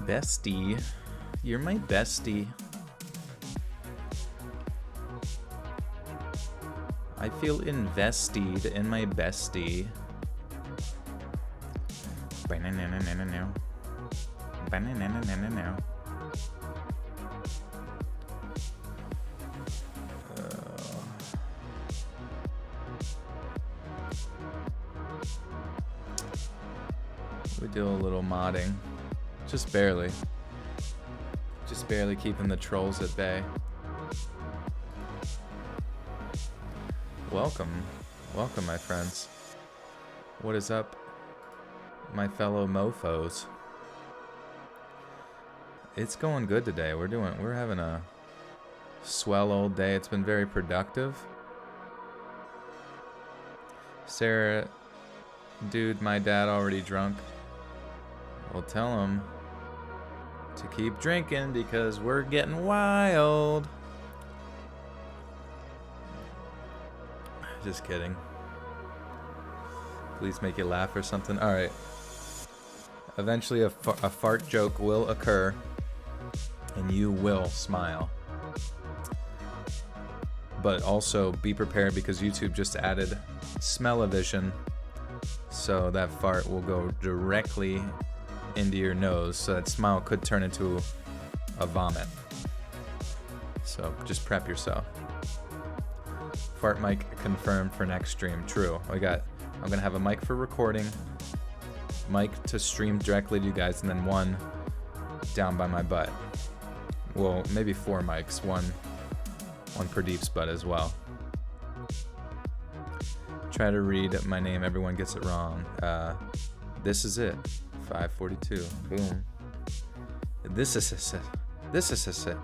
Bestie. You're my bestie. I feel invested in my bestie. Banana. We do a little modding. Just barely. Just barely keeping the trolls at bay. Welcome. Welcome, my friends. What is up, my fellow mofos? It's going good today. We're having a swell old day. It's been very productive. Sarah, dude, my dad already drunk. We'll tell him to keep drinking because we're getting wild. Just kidding. Please make you laugh or something. All right. Eventually a fart joke will occur and you will smile. But also be prepared because YouTube just added smell-o-vision, so that fart will go directly into your nose, so that smile could turn into a vomit. So just prep yourself. Fart mic confirmed for next stream. True. I'm gonna have a mic for recording, mic to stream directly to you guys, and then one down by my butt. Well, maybe 4 mics, one per Deep's butt as well. Try to read my name, everyone gets it wrong. This is it. 542. Boom. This is it.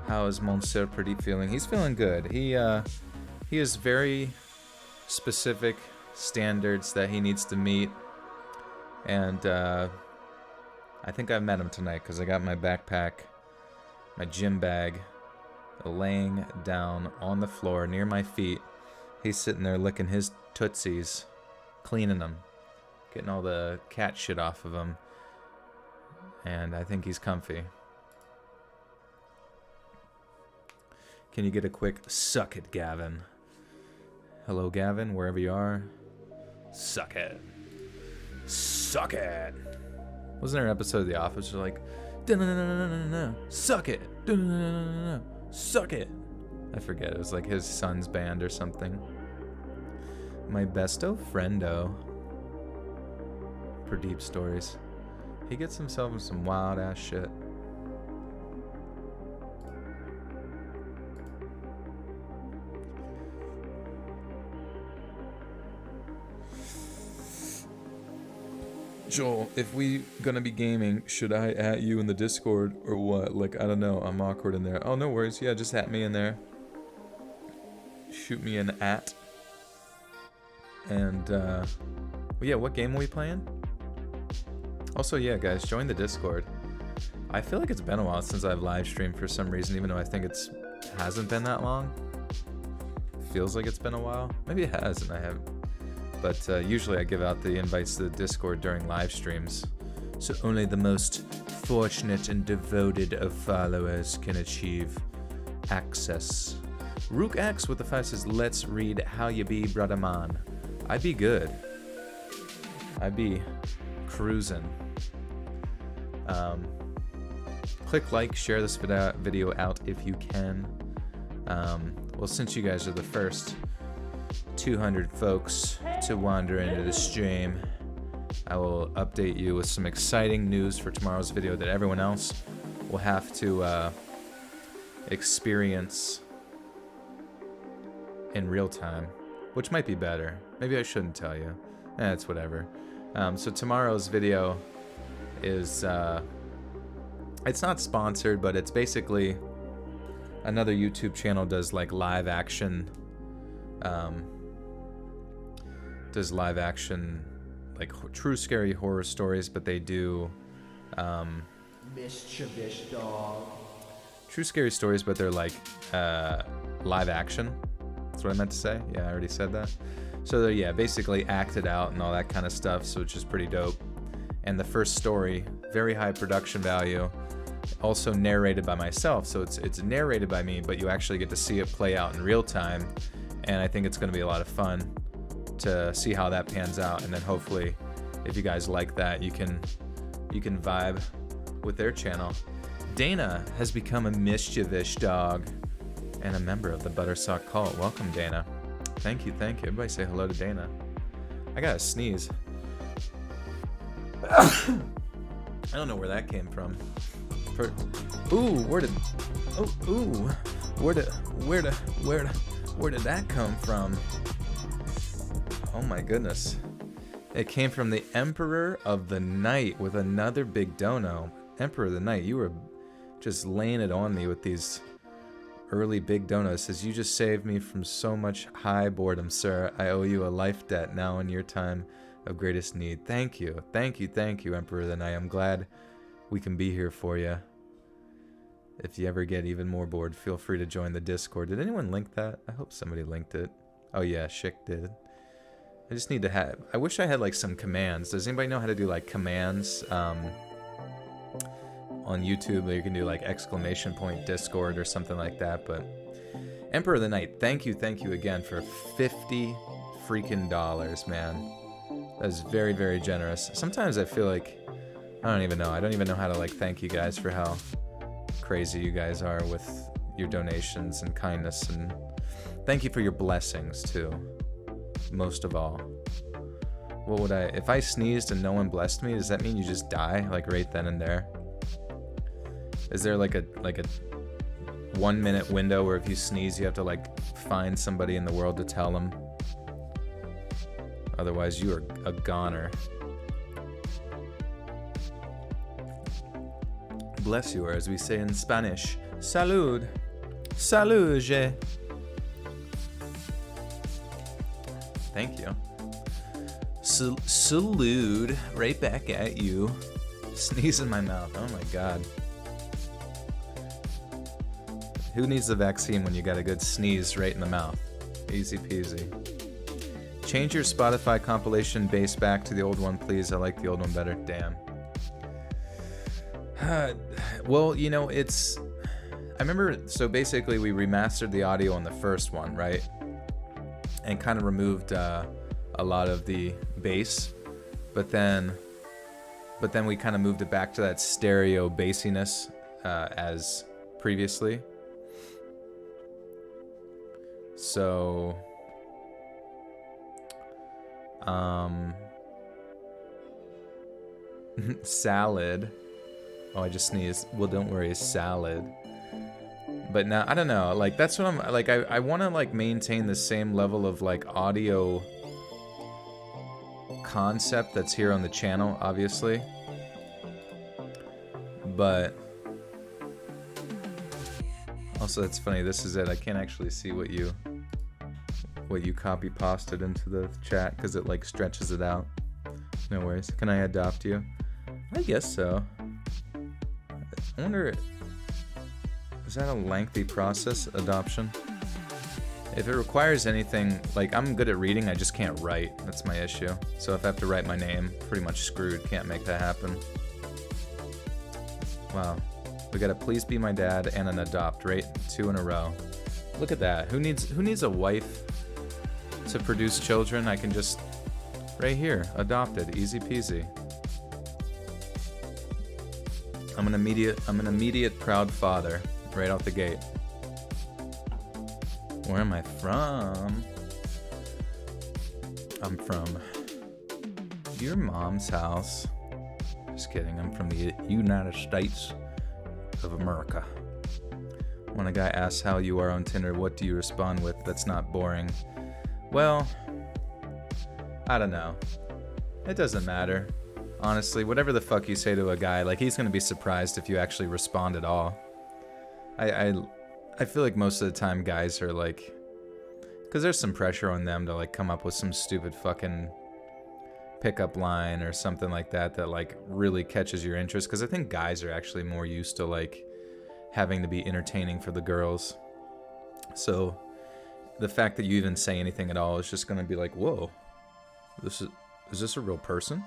How is Monsieur Pradeep feeling? He's feeling good. He has very specific standards that he needs to meet, and I think I've met him tonight because I got my backpack, my gym bag, laying down on the floor near my feet. He's sitting there licking his tootsies, cleaning them, getting all the cat shit off of him, and I think he's comfy. Can you get a quick suck it, Gavin? Hello, Gavin, wherever you are. Suck it. Suck it. Wasn't there an episode of The Office where like, suck it, suck it? I forget, it was like his son's band or something. My besto friendo. Per Deep Stories. He gets himself in some wild ass shit. Joel, if we gonna be gaming, should I at you in the Discord or what? Like, I don't know, I'm awkward in there. Oh, no worries, yeah, just at me in there. Shoot me an at. And, well, yeah, what game are we playing? Also, yeah, guys, join the Discord. I feel like it's been a while since I've live streamed for some reason, even though I think it hasn't been that long. Feels like it's been a while. Maybe it has, and I have. But usually I give out the invites to the Discord during live streams, so only the most fortunate and devoted of followers can achieve access. Rook X with the 5 says, let's read how you be, brother man. I be good. I be cruising. Click like, share this video out if you can. Well, since you guys are the first 200 folks to wander into the stream, I will update you with some exciting news for tomorrow's video that everyone else will have to experience in real time, which might be better. Maybe I shouldn't tell you. It's whatever. So tomorrow's video is, it's not sponsored, but it's basically another YouTube channel does like live action, like true scary horror stories, but they do mischievous dog. True scary stories, but they're like live action. That's what I meant to say. Yeah, I already said that. So they're, yeah, basically acted out and all that kind of stuff, so it's just pretty dope. And the first story, very high production value, also narrated by myself. So it's narrated by me, but you actually get to see it play out in real time. And I think it's going to be a lot of fun to see how that pans out. And then hopefully, if you guys like that, you can vibe with their channel. Dana has become a mischievous dog and a member of the Buttersock cult. Welcome, Dana. Thank you, thank you. Everybody say hello to Dana. I gotta sneeze. I don't know where that came from. Where did that come from? Oh my goodness. It came from the Emperor of the Night with another big dono. Emperor of the Night, you were just laying it on me with these early big donos. Says, you just saved me from so much high boredom, sir. I owe you a life debt now in your time of greatest need. Thank you. Thank you, Emperor of the Night. I'm glad we can be here for you. If you ever get even more bored, feel free to join the Discord. Did anyone link that? I hope somebody linked it. Oh yeah, Schick did. I just need to have... I wish I had like some commands. Does anybody know how to do like commands on YouTube? You can do like exclamation point Discord or something like that. But Emperor of the Night, thank you again for $50 freaking dollars, man. That is very, very generous. Sometimes I feel like... I don't even know how to like thank you guys for how crazy you guys are with your donations and kindness, and thank you for your blessings too, most of all. What would if I sneezed and no one blessed me, does that mean you just die like right then and there? Is there like a 1 minute window where if you sneeze you have to like find somebody in the world to tell them? Otherwise you are a goner. Bless you, or as we say in Spanish, salud. Salud. Thank you. Salute right back at you. Sneeze in my mouth. Oh my god. Who needs the vaccine when you got a good sneeze right in the mouth? Easy peasy. Change your Spotify compilation bass back to the old one, please. I like the old one better. Damn. Well, you know, it's... I remember, so basically we remastered the audio on the first one, right? And kind of removed a lot of the bass. But then we kind of moved it back to that stereo bassiness as previously. So... salad. Oh, I just sneezed. Well, don't worry, salad. But now, I don't know, like, that's what I'm, like, I want to, like, maintain the same level of, like, audio concept that's here on the channel, obviously. But, also, that's funny, this is it, I can't actually see what you copy-pasted into the chat, because it, like, stretches it out. No worries. Can I adopt you? I guess so. I wonder, is that a lengthy process, adoption? If it requires anything, like, I'm good at reading, I just can't write. That's my issue. So if I have to write my name, pretty much screwed. Can't make that happen. Wow. We got a please be my dad and an adopt, right? 2 in a row. Look at that. Who needs a wife to produce children? I can just, right here, adopted, easy peasy. I'm an immediate proud father, right out the gate. Where am I from? I'm from your mom's house. Just kidding, I'm from the United States of America. When a guy asks how you are on Tinder, what do you respond with? That's not boring. Well, I don't know. It doesn't matter. Honestly, whatever the fuck you say to a guy, like, he's gonna be surprised if you actually respond at all. I feel like most of the time guys are like, because there's some pressure on them to like come up with some stupid fucking pickup line or something like that like really catches your interest, because I think guys are actually more used to like having to be entertaining for the girls. So the fact that you even say anything at all is just gonna be like, whoa, is this a real person?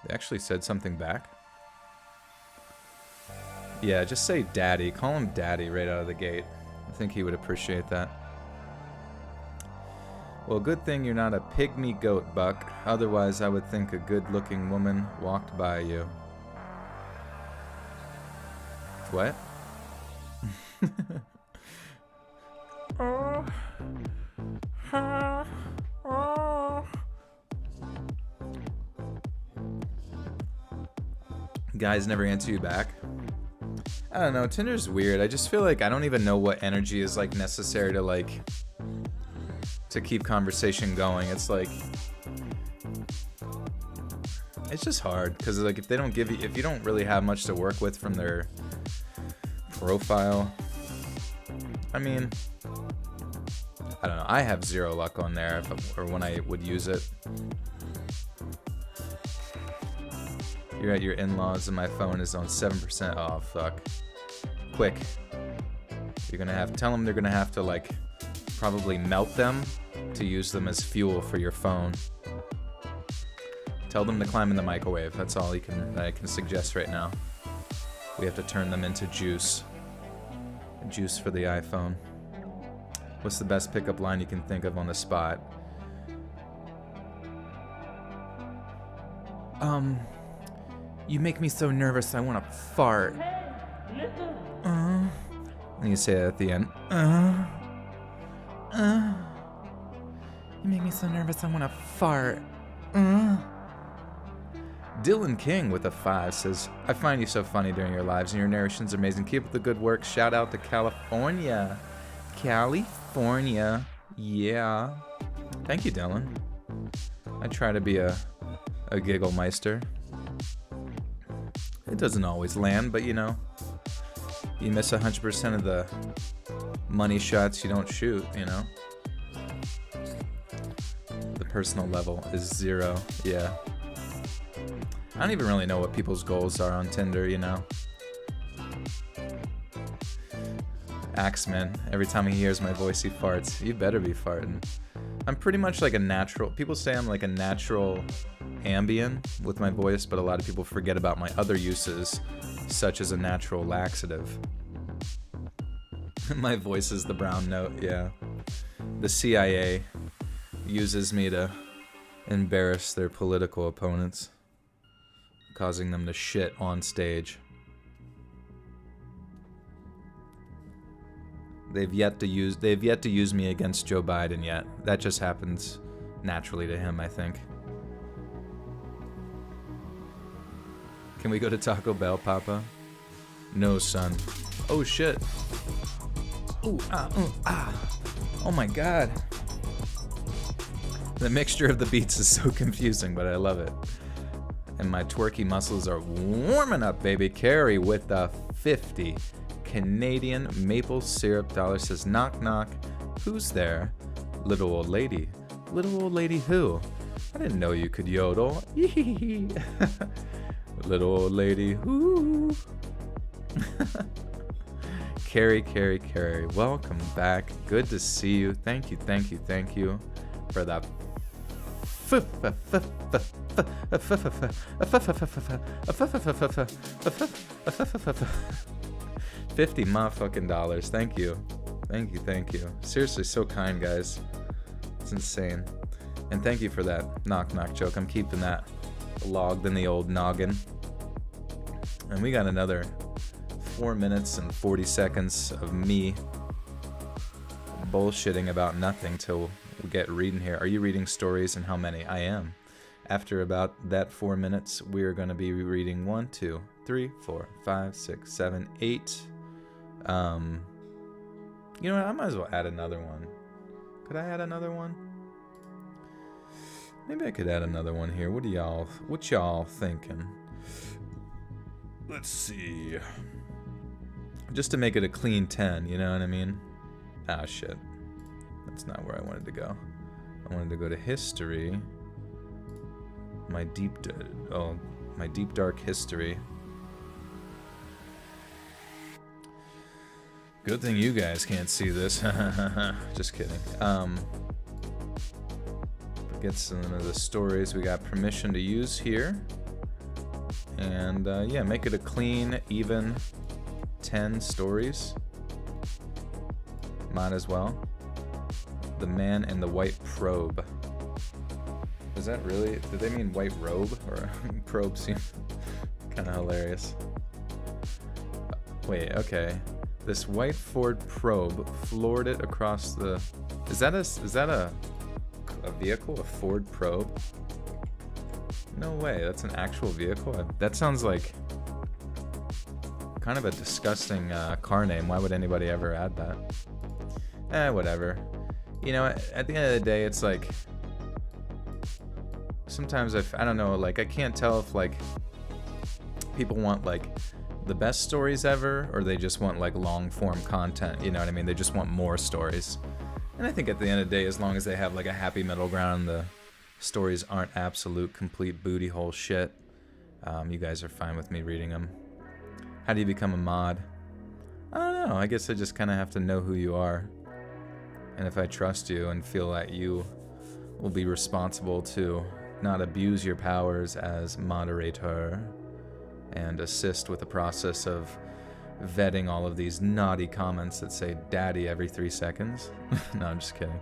They actually said something back. Yeah, just say daddy. Call him daddy right out of the gate. I think he would appreciate that. Well, good thing you're not a pygmy goat, Buck. Otherwise, I would think a good-looking woman walked by you. What? Guys never answer you back. I don't know, Tinder's weird. I just feel like I don't even know what energy is like necessary to like to keep conversation going. It's like it's just hard because like if they don't give you, if you don't really have much to work with from their profile, I mean, I don't know. I have zero luck on there or when I would use it. You're at your in-laws and my phone is on 7%. Oh, fuck. Quick. You're gonna have, tell them they're gonna have to like probably melt them to use them as fuel for your phone. Tell them to climb in the microwave. That's all I can suggest right now. We have to turn them into juice. Juice for the iPhone. What's the best pickup line you can think of on the spot? You make me so nervous I want to fart. And you say it at the end. You make me so nervous I want to fart. Dylan King with a 5 says, I find you so funny during your lives and your narration's amazing. Keep up the good work. Shout out to California. California. Yeah. Thank you, Dylan. I try to be a giggle meister. It doesn't always land, but you know, you miss 100% of the money shots you don't shoot, you know? The personal level is 0, yeah. I don't even really know what people's goals are on Tinder, you know? Axeman, every time he hears my voice, he farts. You better be farting. I'm pretty much like a natural, people say I'm like a natural Ambien with my voice, but a lot of people forget about my other uses, such as a natural laxative. My voice is the brown note, yeah. The CIA uses me to embarrass their political opponents, causing them to shit on stage. They've yet to use me against Joe Biden yet. That just happens naturally to him, I think. Can we go to Taco Bell, Papa? No, son. Oh, shit. Ooh, oh my god. The mixture of the beats is so confusing, but I love it. And my twerky muscles are warming up, baby. Carrie with the 50 Canadian maple syrup dollar says, knock, knock. Who's there? Little old lady. Little old lady who? I didn't know you could yodel. Little old lady who? Carrie, welcome back. Good to see you. Thank you for the 50 motherfucking dollars. Thank you. Seriously, so kind, guys. It's insane. And thank you for that knock knock joke. I'm keeping that logged in the old noggin. And we got another 4 minutes and 40 seconds of me bullshitting about nothing till we get reading here. Are you reading stories, and how many? I am. After about that 4 minutes, we're going to be reading 1, 2, 3, 4, 5, 6, 7, 8. You know what? I might as well add another one. Could I add another one? Maybe I could add another one here. What y'all thinking? Let's see. Just to make it a clean 10, you know what I mean? Ah, shit. That's not where I wanted to go. I wanted to go to history. My deep dark history. Good thing you guys can't see this. Just kidding. Get some of the stories we got permission to use here. And yeah, make it a clean, even 10 stories. Might as well. The Man in the White Probe. Is that really? Did they mean white robe? Or probe seems kind of hilarious. Wait, okay. This white Ford probe floored it across the... Is that a vehicle? A Ford probe? No way, that's an actual vehicle? That sounds like kind of a disgusting car name. Why would anybody ever add that? Whatever. You know, at the end of the day, it's like... Sometimes I don't know, like, I can't tell if, like, people want, like, the best stories ever, or they just want, like, long-form content, you know what I mean? They just want more stories. And I think at the end of the day, as long as they have, like, a happy middle ground, the stories aren't absolute, complete booty hole shit, you guys are fine with me reading them. How do you become a mod? I don't know, I guess I just kind of have to know who you are. And if I trust you and feel that you will be responsible to not abuse your powers as moderator and assist with the process of vetting all of these naughty comments that say daddy every 3 seconds. No, I'm just kidding.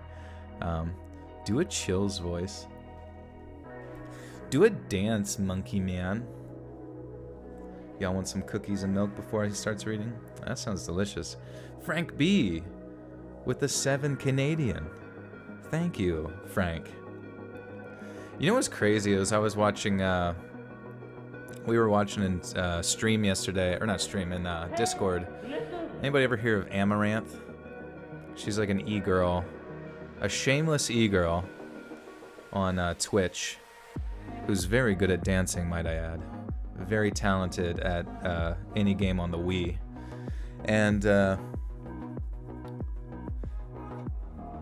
Do a Chills voice. Do a dance, monkey man. Y'all want some cookies and milk before he starts reading? That sounds delicious. Frank B. with the 7 Canadian. Thank you, Frank. You know what's crazy is I was watching, we were watching in stream yesterday, or not stream, in Discord. Anybody ever hear of Amaranth? She's like an e-girl, a shameless e-girl on Twitch, who's very good at dancing, might I add. Very talented at any game on the Wii. And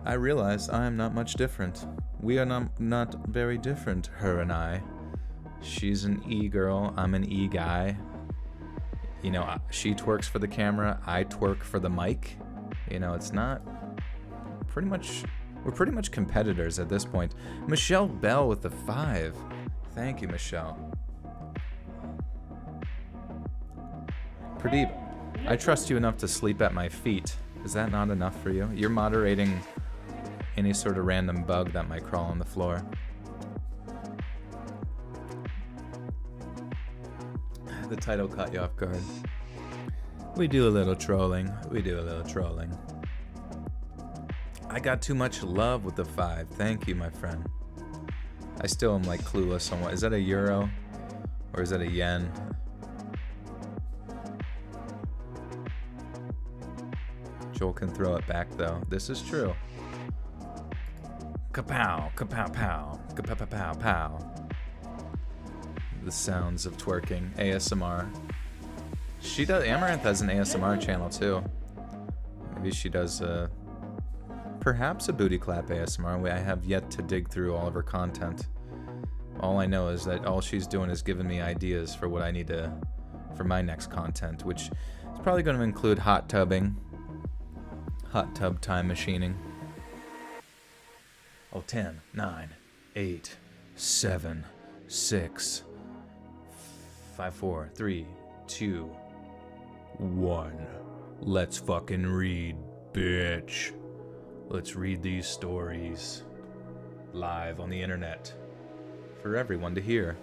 I realized I am not much different. We are not very different, her and I. She's an e-girl, I'm an e-guy. You know, she twerks for the camera, I twerk for the mic. You know, it's not... We're pretty much competitors at this point. Michelle Bell with the 5. Thank you, Michelle. Pradeep, I trust you enough to sleep at my feet. Is that not enough for you? You're moderating any sort of random bug that might crawl on the floor. The title caught you off guard. We do a little trolling. We do a little trolling. I got too much love with the 5. Thank you, my friend. I still am like clueless on what. Is that a euro? Or is that a yen? Joel can throw it back though. This is true. Kapow, kapow, pow, kapow, pow, pow. The sounds of twerking. ASMR. She does. Amaranth has an ASMR channel too. Maybe she does perhaps a booty clap ASMR. I have yet to dig through all of her content. All I know is that all she's doing is giving me ideas for what I need to, for my next content, which is probably going to include hot tubbing, hot tub time machining. Oh, 10, 9, 8, 7, 6, 5, 4, 3, 2, 1. Let's fucking read, bitch. Let's read these stories live on the internet for everyone to hear.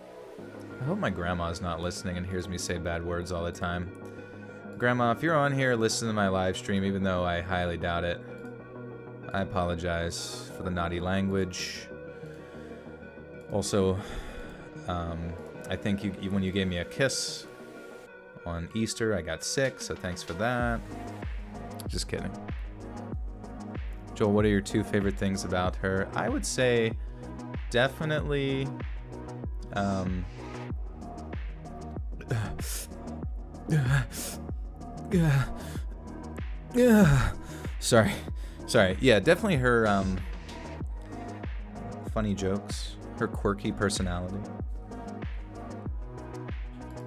I hope my grandma's not listening and hears me say bad words all the time. Grandma, if you're on here, listen to my live stream, even though I highly doubt it. I apologize for the naughty language. Also, I think when you gave me a kiss on Easter, I got sick, so thanks for that. Just kidding. Joel, what are your 2 favorite things about her? I would say definitely sorry. Yeah, definitely her funny jokes, her quirky personality.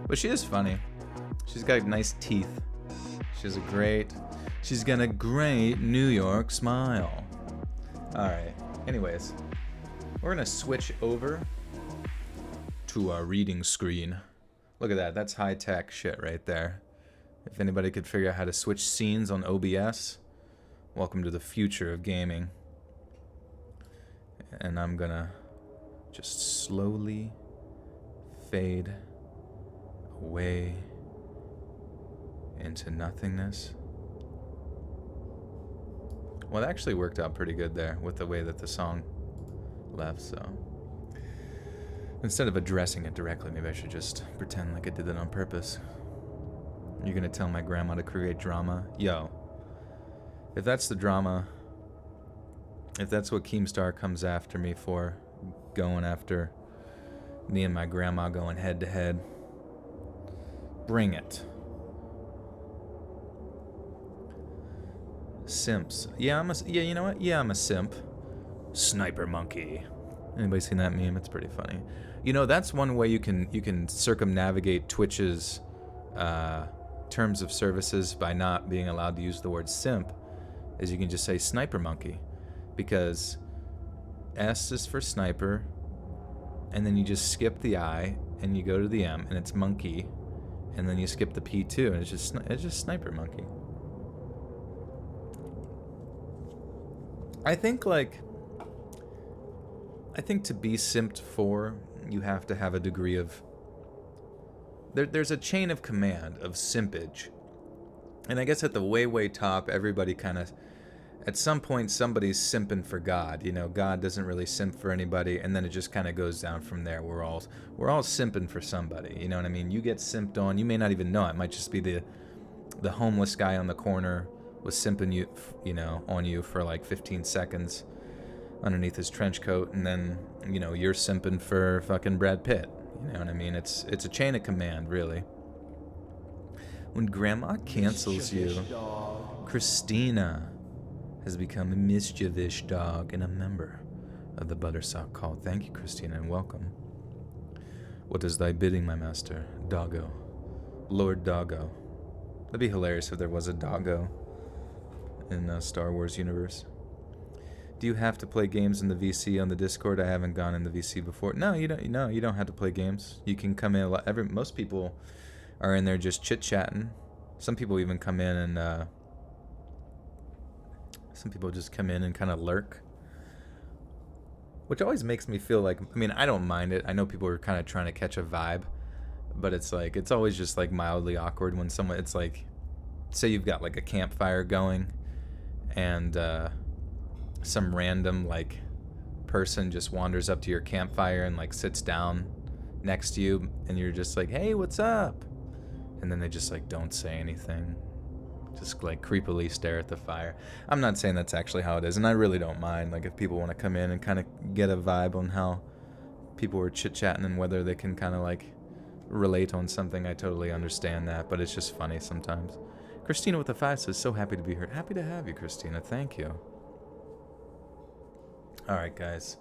But she is funny. She's got nice teeth. She's got a great New York smile. Alright, anyways. We're gonna switch over to our reading screen. Look at that, that's high-tech shit right there. If anybody could figure out how to switch scenes on OBS, welcome to the future of gaming. And I'm gonna just slowly fade away into nothingness. Well, it actually worked out pretty good there with the way that the song left, so instead of addressing it directly, maybe I should just pretend like I did it on purpose. You're gonna tell my grandma to create drama? Yo, if that's the drama, if that's what Keemstar comes after me for, going after me and my grandma going head to head, bring it. Simps. Yeah, you know what? Yeah, I'm a simp. Sniper monkey. Anybody seen that meme? It's pretty funny. You know, that's one way you can circumnavigate Twitch's terms of services by not being allowed to use the word simp, is you can just say sniper monkey, because S is for sniper, and then you just skip the I and you go to the M and it's monkey, and then you skip the P too, and it's just sniper monkey. I think to be simped for, you have to have a degree of there's a chain of command of simpage. And I guess at the way top, everybody kind of, at some point, somebody's simping for God. You know, God doesn't really simp for anybody, and then it just kind of goes down from there. We're all simping for somebody. You know what I mean? You get simped on. You may not even know it. It might just be the homeless guy on the corner was simping you know, on you for like 15 seconds underneath his trench coat, and then, you know, you're simping for fucking Brad Pitt. You know what I mean? It's a chain of command, really. When grandma cancels you, Christina has become a mischievous dog and a member of the Buttersock Call. Thank you, Christina, and welcome. What is thy bidding, my master? Doggo. Lord Doggo. That'd be hilarious if there was a Doggo in the Star Wars universe. Do you have to play games in the VC on the Discord? I haven't gone in the VC before. No, you don't. No, you don't have to play games. You can come in. Most people are in there just chit-chatting. Some people even come in and some people just come in and kind of lurk, which always makes me feel like, I mean, I don't mind it. I know people are kind of trying to catch a vibe, but it's like, it's always just like mildly awkward when someone, it's like, say you've got like a campfire going, and some random like person just wanders up to your campfire and like sits down next to you, and you're just like, hey, what's up? And then they just like don't say anything, just like creepily stare at the fire. I'm not saying that's actually how it is, and I really don't mind, like, if people want to come in and kind of get a vibe on how people were chit-chatting and whether they can kind of like relate on something. I totally understand that, but it's just funny sometimes. Christina with the 5 says, so happy to be here. Happy to have you, Christina. Thank you. All right, guys.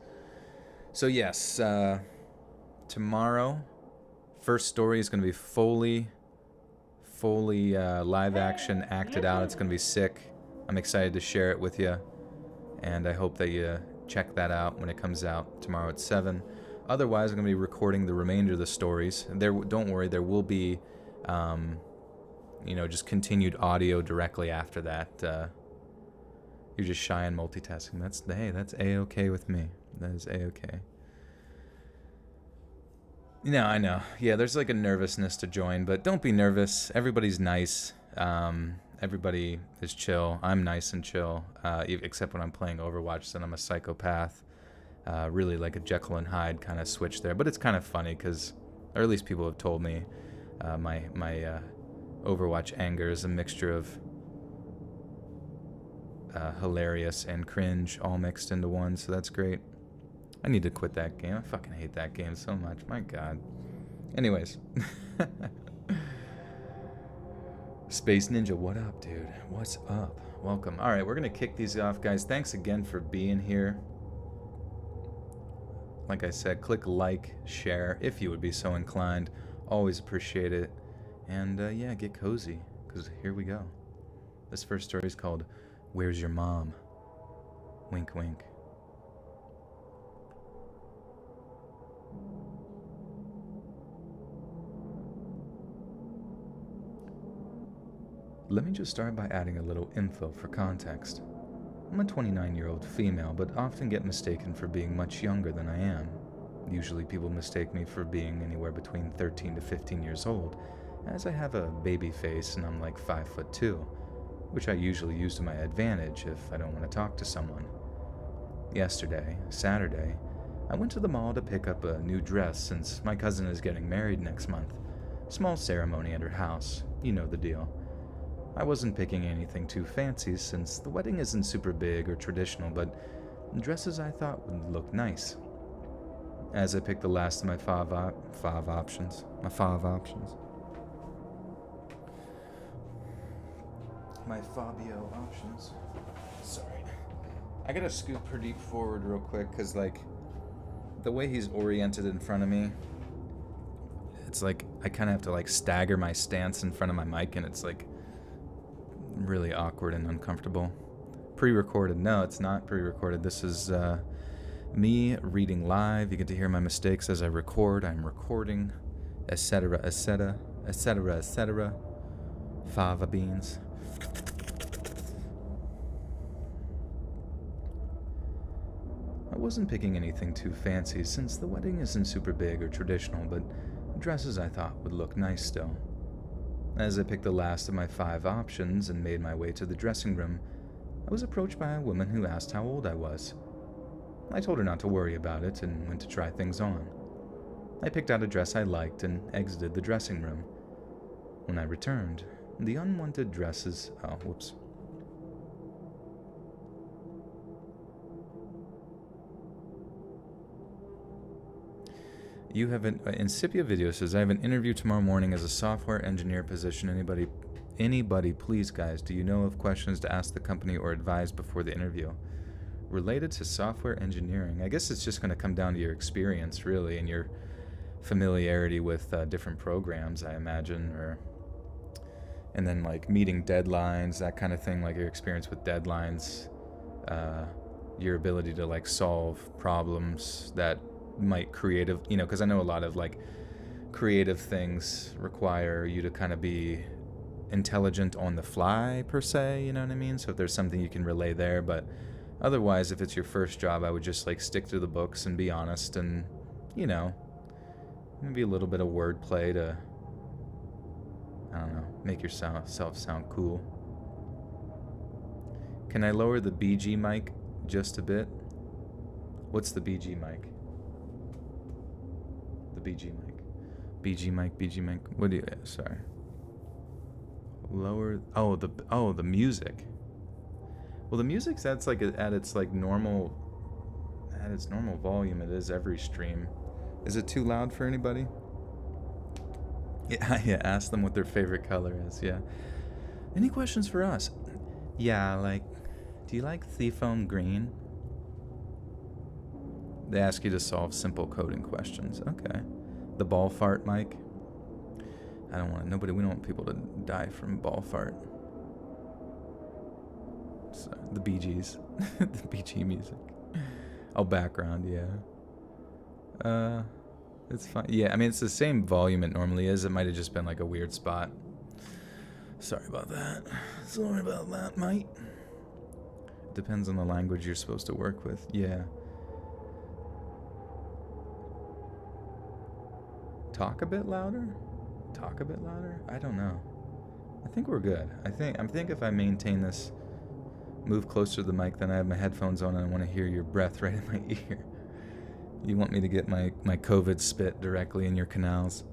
So yes, tomorrow, first story is going to be fully live action, acted out. It's going to be sick. I'm excited to share it with you, and I hope that you check that out when it comes out tomorrow at 7. Otherwise, I'm going to be recording the remainder of the stories. Don't worry, there will be, just continued audio directly after that. You're just shy and multitasking. That's A-okay with me. That is A-okay. No, I know. Yeah, there's like a nervousness to join, but don't be nervous. Everybody's nice. Everybody is chill. I'm nice and chill, except when I'm playing Overwatch, then I'm a psychopath. Really like a Jekyll and Hyde kind of switch there. But it's kind of funny because, or at least people have told me, my Overwatch anger is a mixture of hilarious and cringe all mixed into one, so that's great. I need to quit that game. I fucking hate that game so much. My God. Anyways. Space Ninja, what up, dude? What's up? Welcome. All right, we're going to kick these off, guys. Thanks again for being here. Like I said, click like, share, if you would be so inclined. Always appreciate it. And, yeah, get cozy, because here we go. This first story is called, Where's Your Mom? Wink, wink. Let me just start by adding a little info for context. I'm a 29-year-old female, but often get mistaken for being much younger than I am. Usually people mistake me for being anywhere between 13 to 15 years old, as I have a baby face and I'm like 5'2", which I usually use to my advantage if I don't want to talk to someone. Yesterday, Saturday, I went to the mall to pick up a new dress since my cousin is getting married next month. Small ceremony at her house, you know the deal. I wasn't picking anything too fancy since the wedding isn't super big or traditional, but dresses I thought would look nice. As I picked the last of my five options. My Fabio options. Sorry. I gotta scoot pretty forward real quick, because, like, the way he's oriented in front of me, it's like I kind of have to, like, stagger my stance in front of my mic, and it's, like, really awkward and uncomfortable. Pre-recorded. No, it's not pre-recorded. This is me reading live. You get to hear my mistakes as I record. I'm recording, etc., etc., etc., etc. Fava beans. I wasn't picking anything too fancy since the wedding isn't super big or traditional, but dresses I thought would look nice still. As I picked the last of my 5 options and made my way to the dressing room, I was approached by a woman who asked how old I was. I told her not to worry about it and went to try things on. I picked out a dress I liked and exited the dressing room. When I returned, the unwanted dresses... Oh, whoops. You have an... Incipia Video says, I have an interview tomorrow morning as a software engineer position. Anybody, please, guys, do you know of questions to ask the company or advise before the interview? Related to software engineering, I guess it's just going to come down to your experience, really, and your familiarity with different programs, I imagine, and then, like, meeting deadlines, that kind of thing, like your experience with deadlines, your ability to, like, solve problems that might creative, because I know a lot of, like, creative things require you to kind of be intelligent on the fly, per se, you know what I mean? So if there's something you can relay there, but otherwise, if it's your first job, I would just, like, stick to the books and be honest and, maybe a little bit of wordplay to, I don't know, make yourself sound cool. Can I lower the BG mic just a bit? What's the BG mic? The BG mic. BG mic. What do you... Sorry. Lower... Oh, the music. Well, the music's that's like at its like normal volume. It is every stream. Is it too loud for anybody? Yeah. Ask them what their favorite color is. Yeah. Any questions for us? Yeah, like, do you like seafoam green? They ask you to solve simple coding questions. Okay. The ball fart mic. We don't want people to die from ball fart. So, the Bee Gees. The BG music. Oh, background, yeah. It's fine. Yeah, I mean, it's the same volume it normally is. It might have just been like a weird spot. Sorry about that, mate. Depends on the language you're supposed to work with. Yeah. Talk a bit louder? I don't know. I think we're good. I think if I maintain this, move closer to the mic, then I have my headphones on and I want to hear your breath right in my ear. You want me to get my COVID spit directly in your canals.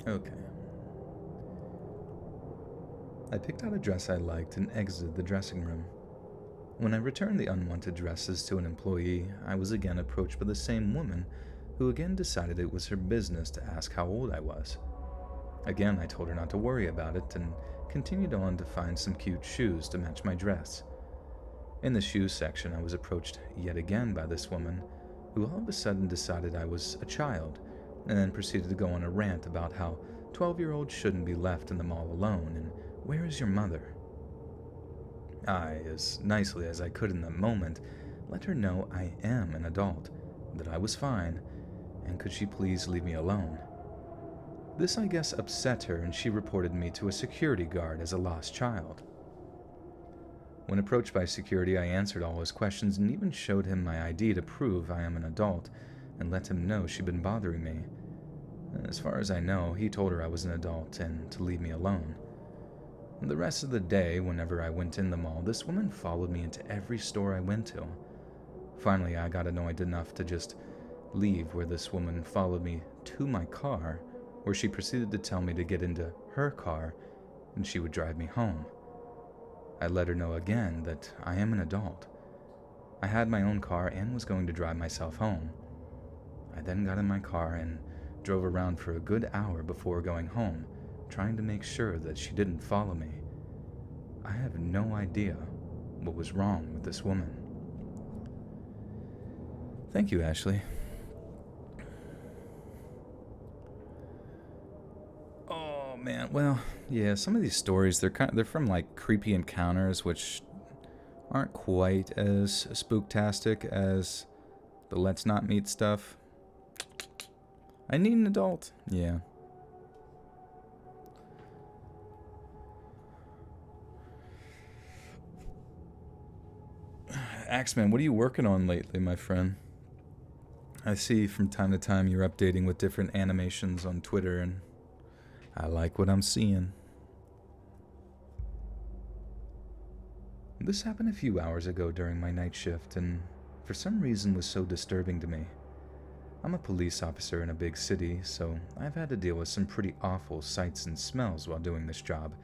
Okay. I picked out a dress I liked and exited the dressing room. When I returned the unwanted dresses to an employee, I was again approached by the same woman, who again decided it was her business to ask how old I was. Again, I told her not to worry about it and continued on to find some cute shoes to match my dress. In the shoes section, I was approached yet again by this woman, who all of a sudden decided I was a child, and then proceeded to go on a rant about how 12-year-olds shouldn't be left in the mall alone, and where is your mother? I, as nicely as I could in that moment, let her know I am an adult, that I was fine, and could she please leave me alone. This, I guess, upset her, and she reported me to a security guard as a lost child. When approached by security, I answered all his questions and even showed him my ID to prove I am an adult, and let him know she'd been bothering me. As far as I know, he told her I was an adult and to leave me alone. The rest of the day, whenever I went in the mall, this woman followed me into every store I went to. Finally, I got annoyed enough to just leave, where this woman followed me to my car, where she proceeded to tell me to get into her car and she would drive me home. I let her know again that I am an adult. I had my own car and was going to drive myself home. I then got in my car and drove around for a good hour before going home, trying to make sure that she didn't follow me. I have no idea what was wrong with this woman. Thank you, Ashley. Oh man, well, yeah, some of these stories they're from like creepy encounters, which aren't quite as spooktastic as the let's not meet stuff. I need an adult. Yeah. Axeman, what are you working on lately, my friend? I see from time to time you're updating with different animations on Twitter, and I like what I'm seeing. This happened a few hours ago during my night shift, and for some reason was so disturbing to me. I'm a police officer in a big city, so I've had to deal with some pretty awful sights and smells while doing this job,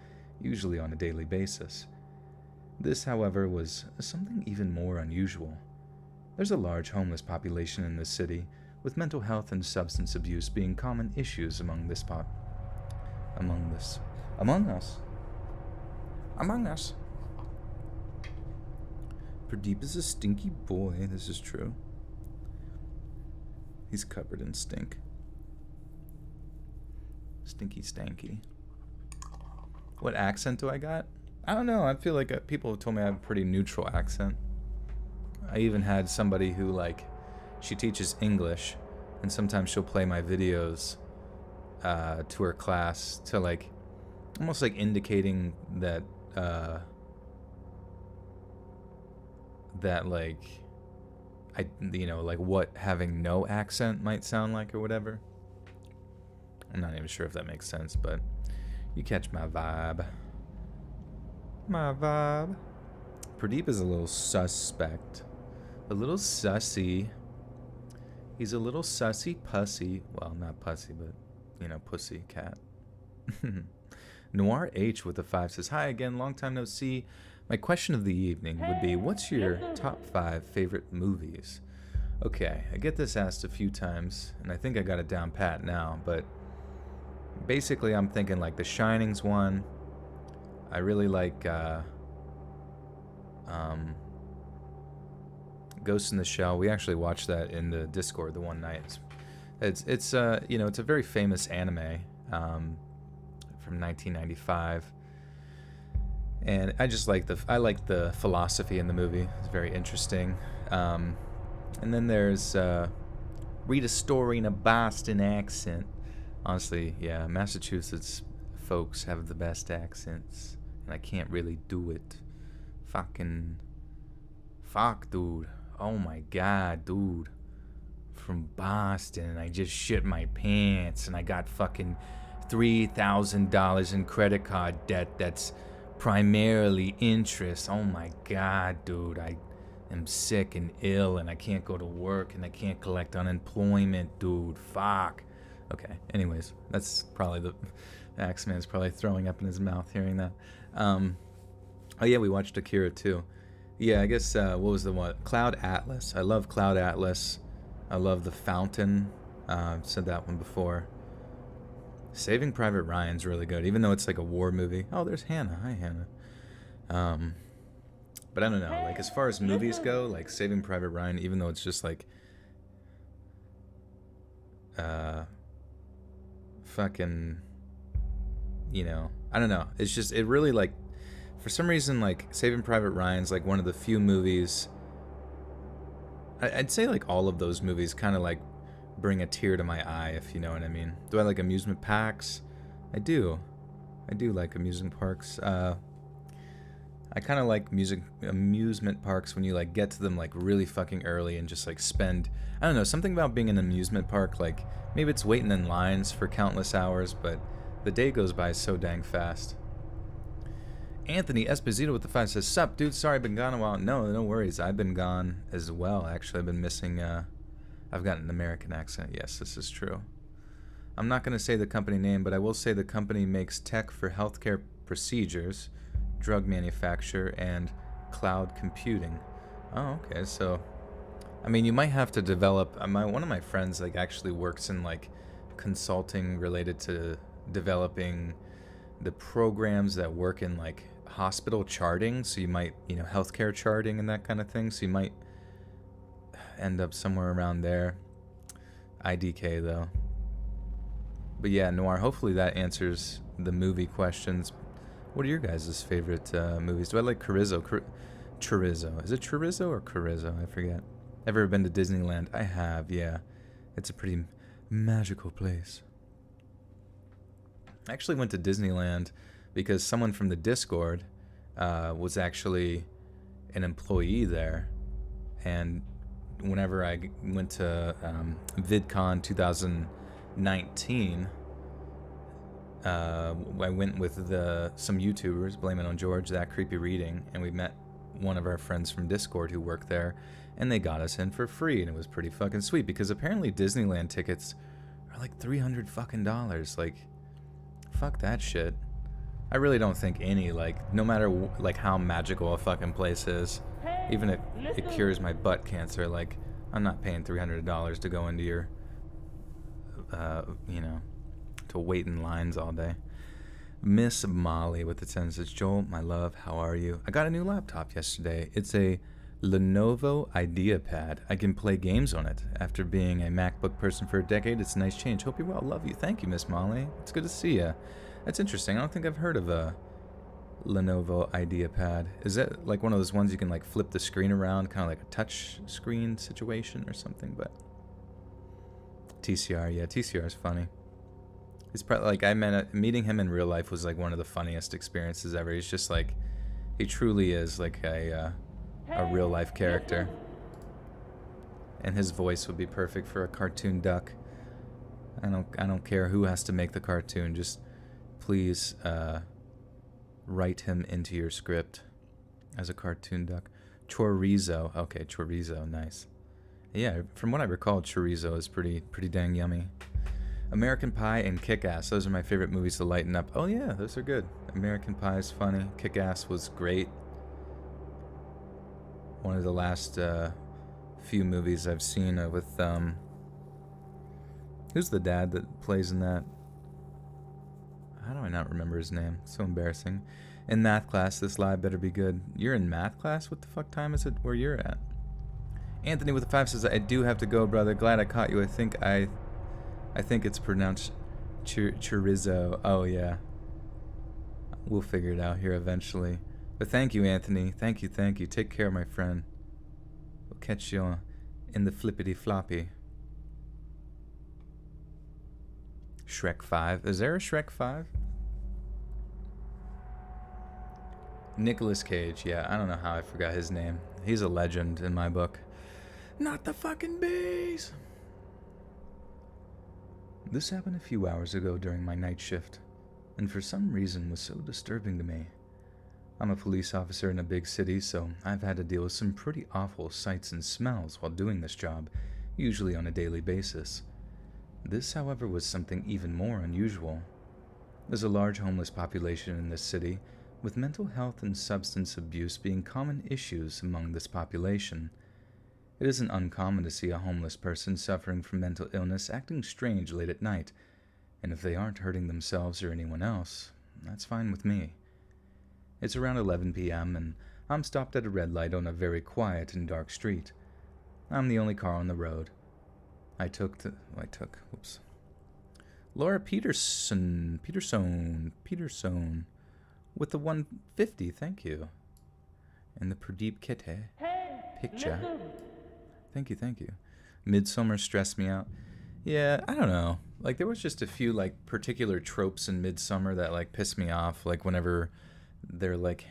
usually on a daily basis. This, however, was something even more unusual. There's a large homeless population in this city, with mental health and substance abuse being common issues among us. Pradeep is a stinky boy, this is true. He's covered in stink. Stinky stanky. What accent do I got? I don't know, I feel like people have told me I have a pretty neutral accent. I even had somebody who, like, she teaches English, and sometimes she'll play my videos to her class to, like, almost like indicating that, like, like what having no accent might sound like or whatever. I'm not even sure if that makes sense, but you catch my vibe. My vibe. Pradeep is a little suspect. A little sussy. He's a little sussy pussy. Well, not pussy, but, pussy cat. Noir H with a 5 says, "Hi again, long time no see. My question of the evening would be, what's your top 5 favorite movies?" Okay, I get this asked a few times, and I think I got it down pat now, but basically I'm thinking like The Shining's one. I really like Ghost in the Shell. We actually watched that in the Discord the one night. It's a very famous anime from 1995. And I just like the philosophy in the movie. It's very interesting. And then there's read a story in a Boston accent. Honestly, yeah, Massachusetts folks have the best accents, and I can't really do it. Fuck, dude. Oh my god, dude. From Boston, and I just shit my pants, and I got fucking $3,000 in credit card debt that's primarily interest. Oh my god, dude. I am sick and ill, and I can't go to work, and I can't collect unemployment, dude. Fuck. Okay, anyways, that's probably the Axeman's probably throwing up in his mouth hearing that. Oh yeah, we watched Akira too. Yeah, I guess, what was the one? Cloud Atlas. I love Cloud Atlas. I love The Fountain. I've said that one before. Saving Private Ryan's really good, even though it's like a war movie. Oh, there's Hannah. Hi, Hannah. But I don't know, like, as far as movies go, like, Saving Private Ryan, even though it's just like, fucking, I don't know. It's just, it really, like, For some reason, like, Saving Private Ryan's like one of the few movies. I'd say like all of those movies kind of like bring a tear to my eye, if you know what I mean. Do I like amusement parks? I do. I do like amusement parks. I kind of like amusement parks when you like get to them like really fucking early and just like spend, I don't know, something about being in an amusement park, like maybe it's waiting in lines for countless hours, but the day goes by so dang fast. Anthony Esposito with the 5 says, "Sup, dude, sorry I've been gone a while." No worries. I've been gone as well. Actually, I've been missing, I've got an American accent. Yes, this is true. I'm not going to say the company name, but I will say the company makes tech for healthcare procedures, drug manufacture, and cloud computing. Oh, okay. So, I mean, you might have to develop. One of my friends like actually works in like consulting related to developing the programs that work in like hospital charting. So you might, healthcare charting and that kind of thing. So you might end up somewhere around there. IDK though. But yeah, Noir, hopefully that answers the movie questions. What are your guys' favorite movies? Do I like Chorizo? Chorizo. Is it Chorizo or Chorizo? I forget. Ever been to Disneyland? I have, yeah. It's a pretty magical place. I actually went to Disneyland because someone from the Discord was actually an employee there. And whenever I went to VidCon 2019, I went with some YouTubers, Blame It on George, That Creepy Reading, and we met one of our friends from Discord who worked there, and they got us in for free, and it was pretty fucking sweet, because apparently Disneyland tickets are like $300 fucking dollars. Like, fuck that shit. I really don't think any, like, no matter like how magical a fucking place is, even if it cures my butt cancer, like, I'm not paying $300 to go into your, to wait in lines all day. Miss Molly with the 10 says, "Joel, my love, how are you? I got a new laptop yesterday. It's a Lenovo IdeaPad. I can play games on it. After being a MacBook person for a decade, it's a nice change. Hope you're well. Love you." Thank you, Miss Molly. It's good to see you. That's interesting. I don't think I've heard of a Lenovo IdeaPad. Is that like one of those ones you can like flip the screen around, kind of like a touch screen situation or something? But TCR, yeah, TCR is funny. It's probably like meeting him in real life was like one of the funniest experiences ever. He's just like, he truly is like a real life character, and his voice would be perfect for a cartoon duck. I don't care who has to make the cartoon. Just please write him into your script as a cartoon duck. Chorizo, okay, chorizo, nice. Yeah, from what I recall, chorizo is pretty dang yummy. American Pie and Kick-Ass. Those are my favorite movies to lighten up. Oh yeah, those are good. American Pie is funny. Kick-Ass was great. One of the last few movies I've seen with who's the dad that plays in that? How do I not remember his name? So embarrassing. In math class, this live better be good. You're in math class? What the fuck time is it where you're at? Anthony with the 5 says, "I do have to go, brother. Glad I caught you. I think it's pronounced chorizo." Oh, yeah. We'll figure it out here eventually. But thank you, Anthony. Thank you. Take care, my friend. We'll catch you in the flippity floppy. Shrek 5. Is there a Shrek 5? Nicolas Cage. Yeah, I don't know how I forgot his name. He's a legend in my book. Not the fucking bees! This happened a few hours ago during my night shift, and for some reason was so disturbing to me. I'm a police officer in a big city, so I've had to deal with some pretty awful sights and smells while doing this job, usually on a daily basis. This, however, was something even more unusual. There's a large homeless population in this city, with mental health and substance abuse being common issues among this population. It isn't uncommon to see a homeless person suffering from mental illness acting strange late at night, and if they aren't hurting themselves or anyone else, that's fine with me. It's around 11 p.m., and I'm stopped at a red light on a very quiet and dark street. I'm the only car on the road. Laura Peterson. with the 150. Thank you. And the Pradeep Kete picture. Thank you, thank you. Midsummer stressed me out. Yeah, I don't know. Like, there was just a few, like, particular tropes in Midsummer that, like, pissed me off. Like, whenever they're like,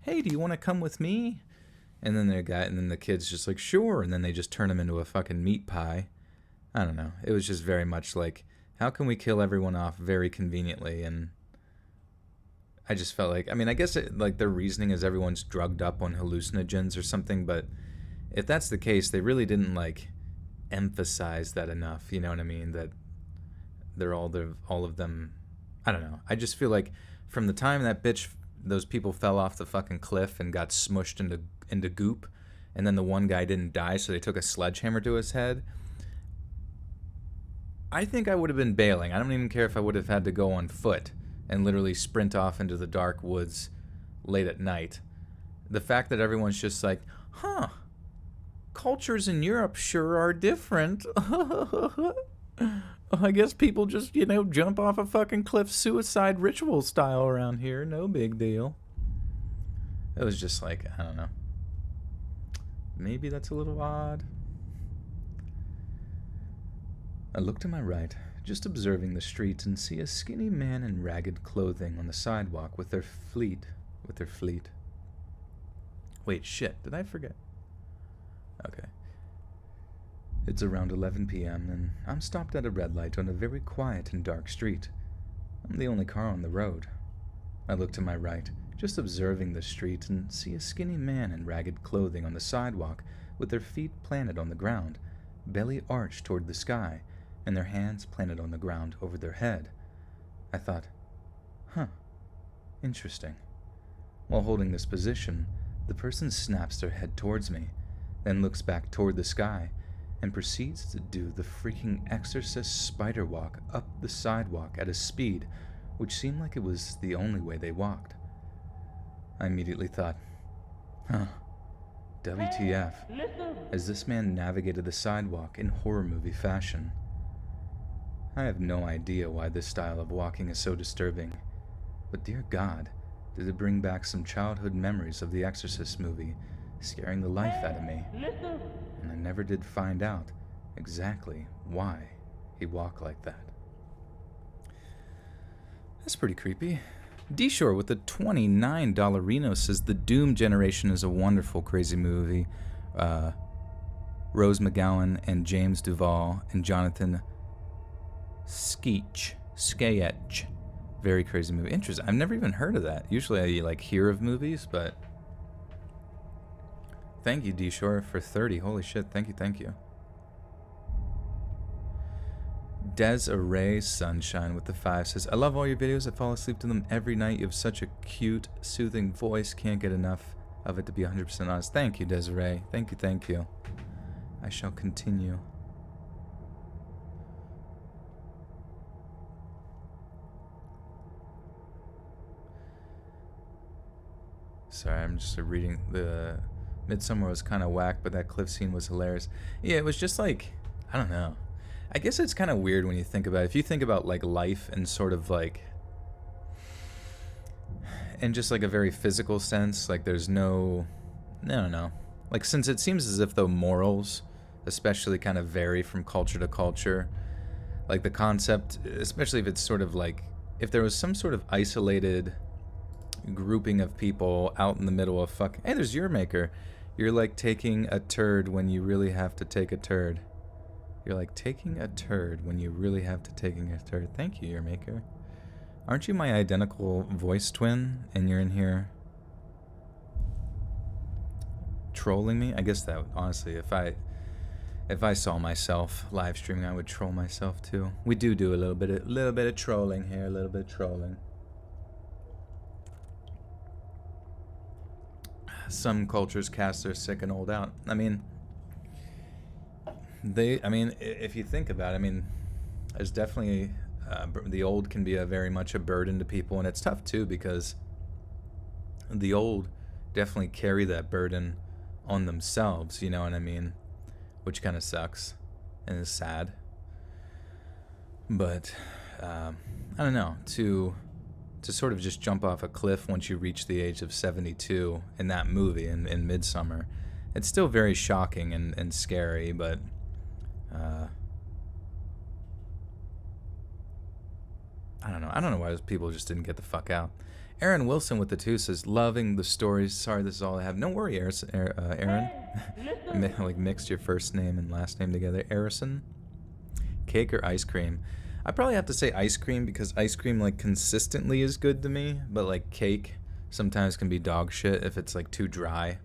hey, do you want to come with me? And then the kid's just like, sure. And then they just turn him into a fucking meat pie. I don't know. It was just very much like, how can we kill everyone off very conveniently? And I just felt like, I mean, I guess like their reasoning is everyone's drugged up on hallucinogens or something. But if that's the case, they really didn't like emphasize that enough. You know what I mean? That they're all of them. I don't know. I just feel like from the time those people fell off the fucking cliff and got smushed into goop, and then the one guy didn't die, so they took a sledgehammer to his head. I think I would have been bailing. I don't even care if I would have had to go on foot and literally sprint off into the dark woods late at night. The fact that everyone's just like, cultures in Europe sure are different. I guess people just, jump off a fucking cliff suicide ritual style around here. No big deal. It was just like, I don't know. Maybe that's a little odd. I look to my right, just observing the street, and see a skinny man in ragged clothing on the sidewalk with their fleet. Wait, shit, did I forget? Okay. It's around 11 p.m., and I'm stopped at a red light on a very quiet and dark street. I'm the only car on the road. I look to my right, just observing the street, and see a skinny man in ragged clothing on the sidewalk with their feet planted on the ground, belly arched toward the sky, and their hands planted on the ground over their head. I thought, interesting. While holding this position, the person snaps their head towards me, then looks back toward the sky, and proceeds to do the freaking exorcist spider walk up the sidewalk at a speed which seemed like it was the only way they walked. I immediately thought, WTF, as this man navigated the sidewalk in horror movie fashion. I have no idea why this style of walking is so disturbing, but dear God, did it bring back some childhood memories of the Exorcist movie, scaring the life out of me. And I never did find out exactly why he walked like that. That's pretty creepy. D-Shore with the $29 Reno says the Doom Generation is a wonderful, crazy movie. Rose McGowan and James Duvall and Jonathan Skeech. Very crazy movie. Interesting. I've never even heard of that. Usually I hear of movies, but thank you, D-Shore, for 30. Holy shit. Thank you. Desiree Sunshine with the 5 says, I love all your videos. I fall asleep to them every night. You have such a cute, soothing voice. Can't get enough of it, to be 100% honest. Thank you, Desiree. Thank you. I shall continue. Sorry, I'm just reading. The Midsummer was kind of whack, but that cliff scene was hilarious. Yeah, it was just I don't know. I guess it's kind of weird when you think about it. If you think about life and sort of in just a very physical sense, there's no, I don't know. Since it seems as if the morals especially kind of vary from culture to culture, the concept, especially if it's sort of if there was some sort of isolated grouping of people out in the middle of hey, there's your maker. You're taking a turd when you really have to take a turd. You're taking a turd when you really have to taking a turd. Thank you, your maker. Aren't you my identical voice twin? And you're in here trolling me? I guess that honestly, if I saw myself live streaming, I would troll myself too. We do a little bit of trolling here, a little bit of trolling. Some cultures cast their sick and old out. I mean, if you think about it, there's definitely the old can be very much a burden to people, and it's tough too because the old definitely carry that burden on themselves, you know what I mean? Which kind of sucks and is sad. But I don't know, to to sort of just jump off a cliff once you reach the age of 72 in that movie in Midsummer. It's still very shocking and scary, but I don't know. I don't know why people just didn't get the fuck out. Aaron Wilson with the 2 says, loving the stories. Sorry, this is all I have. No worry, Aaron. Like mixed your first name and last name together. Arison? Cake or ice cream? I probably have to say ice cream because ice cream like consistently is good to me, but like cake sometimes can be dog shit if it's like too dry.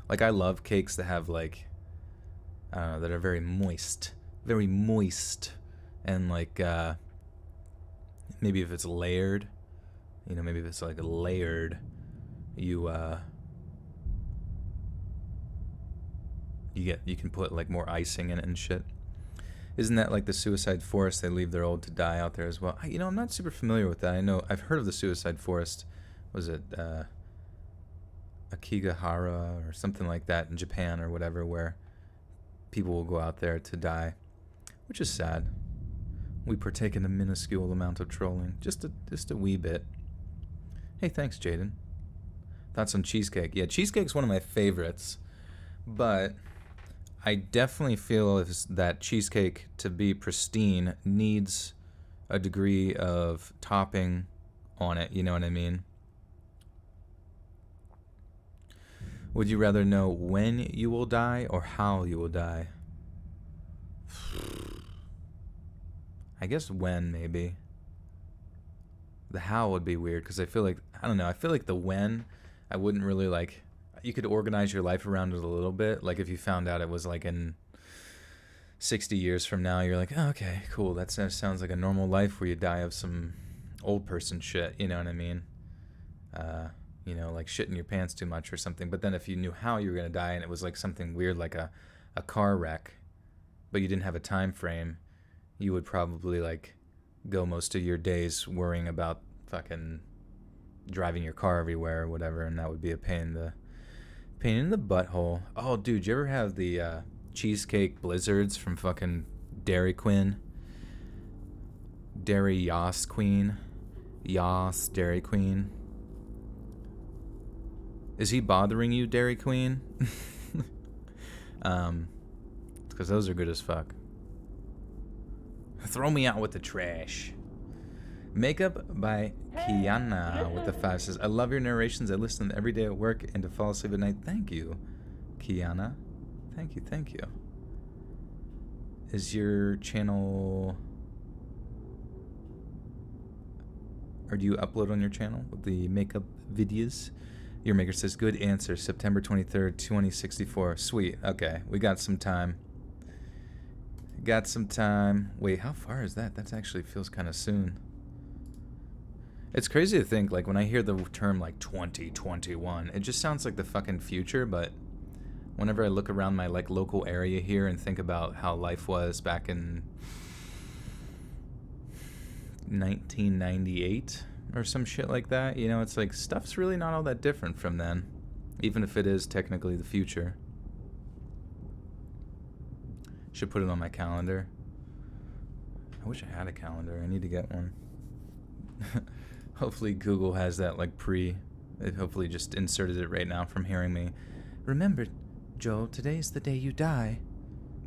Like I love cakes that have like, I don't know, that are very moist, and like maybe if it's layered, you know, maybe if it's like layered, you can put like more icing in it and shit. Isn't that like the suicide forest? They leave their old to die out there as well. You know, I'm not super familiar with that. I know I've heard of the suicide forest. Was it Akigahara or something like that in Japan or whatever, where people will go out there to die, which is sad. We partake in a minuscule amount of trolling, just a wee bit. Hey, thanks, Jaden. Thoughts on cheesecake? Yeah, cheesecake's one of my favorites, but I definitely feel that cheesecake, to be pristine, needs a degree of topping on it, you know what I mean? Would you rather know when you will die or how you will die? I guess when, maybe. The how would be weird, because I feel like, I don't know, I feel like the when, I wouldn't really like, you could organize your life around it a little bit. Like if you found out it was like in 60 years from now, you're like, oh, okay, cool. That sounds like a normal life where you die of some old person shit. You know what I mean? You know, like shitting your pants too much or something. But then if you knew how you were going to die and it was like something weird, like a car wreck, but you didn't have a time frame, you would probably like go most of your days worrying about fucking driving your car everywhere or whatever. And that would be a pain in the butthole. Oh, dude, you ever have the cheesecake blizzards from fucking Dairy Queen? Dairy Yas Queen? Yas Dairy Queen? Is he bothering you, Dairy Queen? Because those are good as fuck. Throw me out with the trash. Makeup by Kiana with the 5 says, I love your narrations. I listen every day at work and to fall asleep at night. Thank you, Kiana. Thank you. Is your channel... or do you upload on your channel with the makeup videos? Your maker says, good answer. September 23rd, 2064. Sweet. Okay, we got some time. Wait, how far is that? That actually feels kind of soon. It's crazy to think, like, when I hear the term, like, 2021, it just sounds like the fucking future, but whenever I look around my, like, local area here and think about how life was back in 1998 or some shit like that, you know, it's like, stuff's really not all that different from then, even if it is technically the future. Should put it on my calendar. I wish I had a calendar. I need to get one. Hopefully Google has that like it hopefully just inserted it right now from hearing me. Remember, Joel, today's the day you die.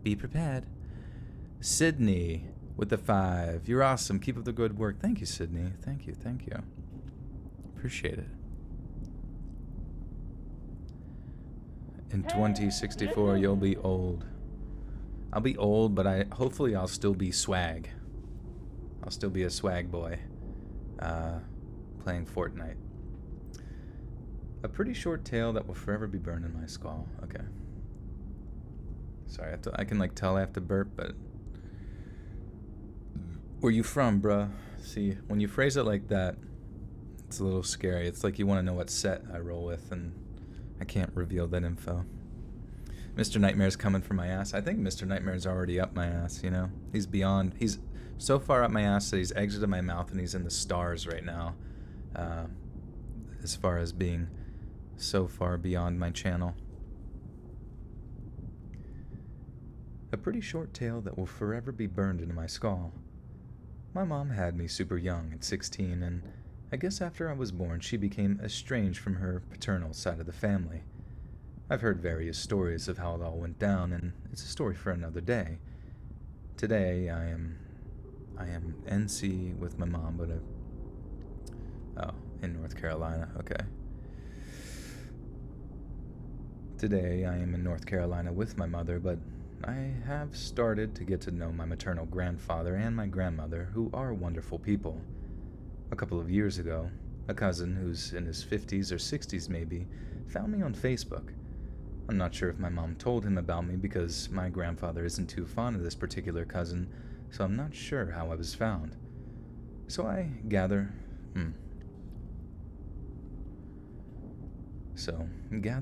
Be prepared. Sydney with the 5. You're awesome. Keep up the good work. Thank you, Sydney. Thank you. Appreciate it. In 2064, you'll be old. I'll be old, but hopefully I'll still be swag. I'll still be a swag boy. Playing Fortnite. A pretty short tale that will forever be burned in my skull. Okay. Sorry, I can like tell I have to burp, but... Where you from, bruh? See, when you phrase it like that, it's a little scary. It's like you want to know what set I roll with, and I can't reveal that info. Mr. Nightmare's coming for my ass. I think Mr. Nightmare's already up my ass, you know? He's so far up my ass that he's exited my mouth and he's in the stars right now. As far as being so far beyond my channel. A pretty short tale that will forever be burned into my skull. My mom had me super young at 16, and I guess after I was born, she became estranged from her paternal side of the family. I've heard various stories of how it all went down, and it's a story for another day. Today, I am NC with my mom, but in North Carolina, okay. Today, I am in North Carolina with my mother, but I have started to get to know my maternal grandfather and my grandmother, who are wonderful people. A couple of years ago, a cousin who's in his 50s or 60s maybe, found me on Facebook. I'm not sure if my mom told him about me because my grandfather isn't too fond of this particular cousin, so I'm not sure how I was found. So I gather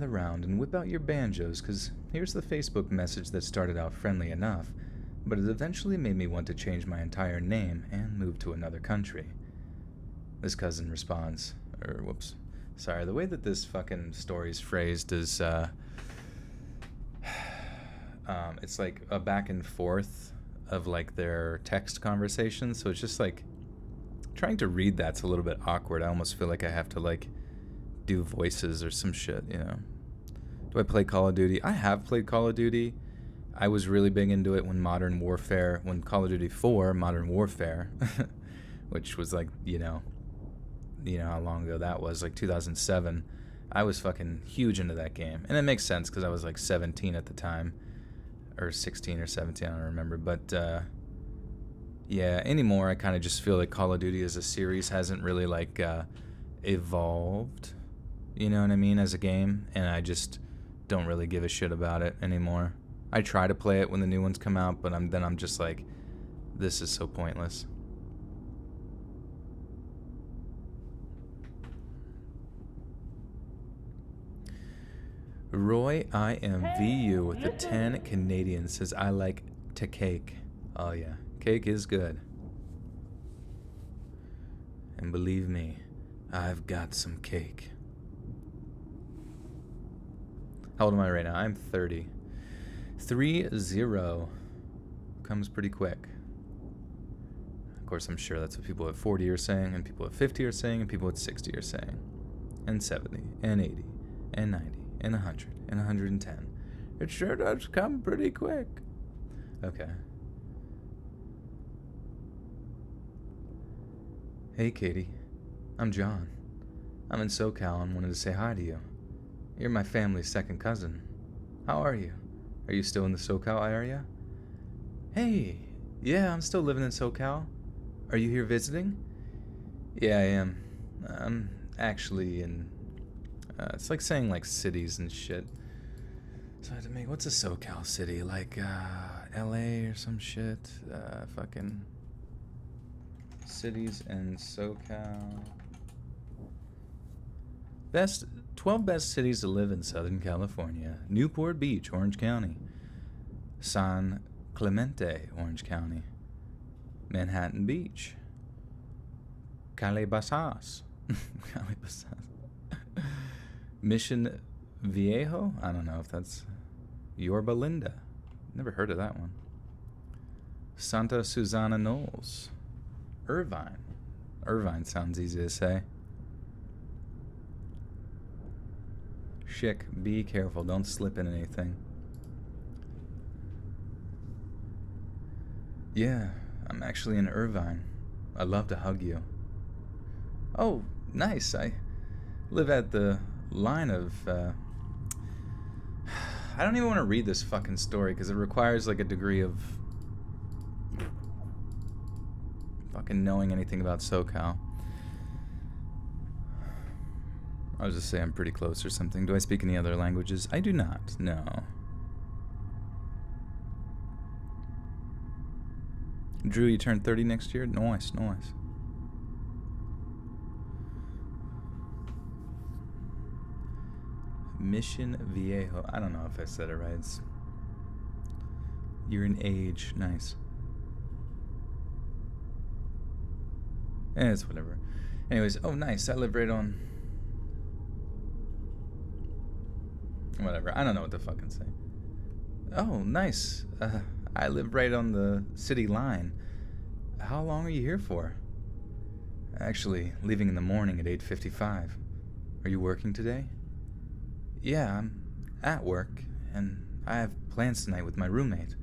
round and whip out your banjos, because here's the Facebook message that started out friendly enough, but it eventually made me want to change my entire name and move to another country. This cousin responds, the way that this fucking story's phrased is, it's like a back and forth of like their text conversations, so it's just like, trying to read that's a little bit awkward. I almost feel like I have to like do voices or some shit, you know. Do I play Call of Duty? I have played Call of Duty. I was really big into it when Call of Duty 4, Modern Warfare, which was like, you know how long ago that was, like 2007. I was fucking huge into that game. And it makes sense because I was like 17 at the time. Or 16 or 17, I don't remember. But, yeah, anymore I kind of just feel like Call of Duty as a series hasn't really, like, evolved, you know what I mean, as a game. And I just don't really give a shit about it anymore. I try to play it when the new ones come out, but I'm just like, this is so pointless. Roy IMVU with the 10 Canadian says, I like to cake. Oh yeah, cake is good. And believe me, I've got some cake. How old am I right now? I'm 30. 30 comes pretty quick. Of course, I'm sure that's what people at 40 are saying, and people at 50 are saying, and people at 60 are saying, and 70, and 80, and 90. And 100, and 110. It sure does come pretty quick. Okay. Hey, Katie. I'm John. I'm in SoCal and wanted to say hi to you. You're my family's second cousin. How are you? Are you still in the SoCal area? Hey, yeah, I'm still living in SoCal. Are you here visiting? Yeah, I am. I'm actually in... it's like saying like cities and shit. So I had to make, what's a SoCal city? Like LA or some shit? Fucking cities and SoCal. 12 best cities to live in Southern California. Newport Beach, Orange County. San Clemente, Orange County. Manhattan Beach. Calabasas. Calabasas. Mission Viejo? I don't know if that's Yorba Linda. Never heard of that one. Santa Susana Knolls. Irvine. Irvine sounds easy to say. Chic, be careful. Don't slip in anything. Yeah, I'm actually in Irvine. I'd love to hug you. Oh, nice. I live at the line of I don't even want to read this fucking story because it requires like a degree of fucking knowing anything about SoCal. I'll just say I'm pretty close or something. Do I speak any other languages? I do not, no. Drew, you turn 30 next year? Nice, nice. Mission Viejo. I don't know if I said it right. You're in age. Nice. It's whatever. Anyways, oh nice. I live right on... Whatever. I don't know what to fucking say. Oh, nice. I live right on the city line. How long are you here for? Actually, leaving in the morning at 8:55. Are you working today? Yeah, I'm at work, and I have plans tonight with my roommate.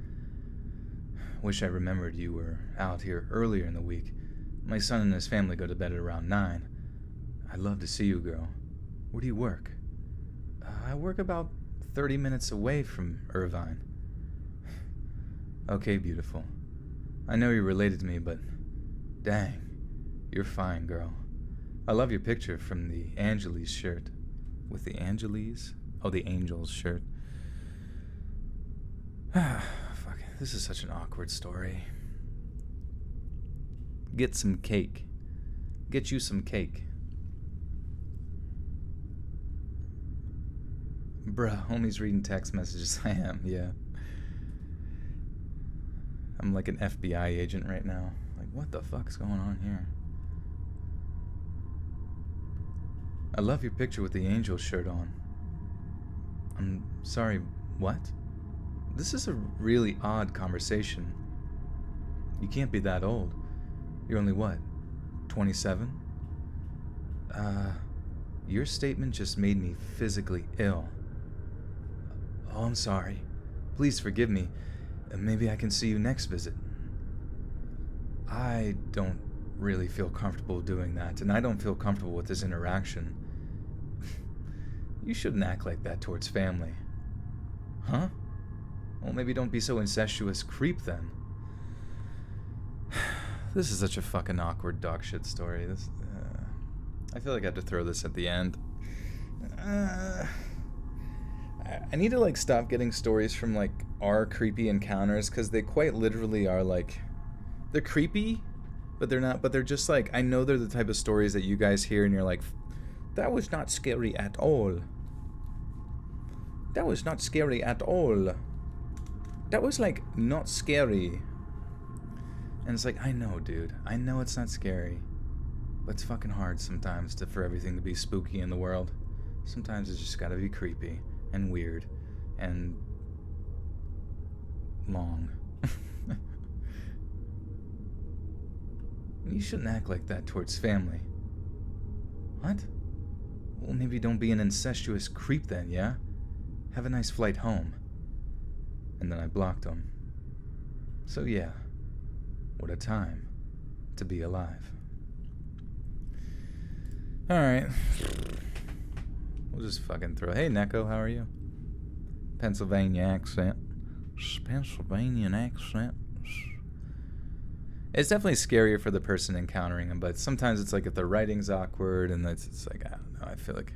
Wish I remembered you were out here earlier in the week. My son and his family go to bed at around 9. I'd love to see you, girl. Where do you work? I work about 30 minutes away from Irvine. Okay, beautiful. I know you're related to me, but dang, you're fine, girl. I love your picture from the Angeles shirt. With the Angeles? Oh, the Angels shirt. Fuck, this is such an awkward story. Get some cake. Get you some cake. Bruh, homie's reading text messages. I am, yeah. I'm like an FBI agent right now. Like, what the fuck's going on here? I love your picture with the angel shirt on. I'm sorry, what? This is a really odd conversation. You can't be that old. You're only what, 27? Your statement just made me physically ill. Oh, I'm sorry. Please forgive me. Maybe I can see you next visit. I don't really feel comfortable doing that, and I don't feel comfortable with this interaction. You shouldn't act like that towards family. Huh? Well, maybe don't be so incestuous creep then. This is such a fucking awkward dog shit story. I feel like I have to throw this at the end. I need to stop getting stories from our creepy encounters, because they quite literally are they're creepy, but they're not. But they're just I know they're the type of stories that you guys hear and you're like, that was not scary at all. That was not scary at all. That was not scary. And it's I know, dude. I know it's not scary. But it's fucking hard sometimes for everything to be spooky in the world. Sometimes it's just gotta be creepy and weird and long. You shouldn't act like that towards family. What? Well, maybe don't be an incestuous creep then, yeah? Have a nice flight home. And then I blocked him. So yeah, what a time to be alive. Alright. We'll just fucking throw. Hey, Neko, how are you? Pennsylvania accent. Pennsylvania accent. It's definitely scarier for the person encountering him, but sometimes it's if the writing's awkward and it's I don't know, I feel like.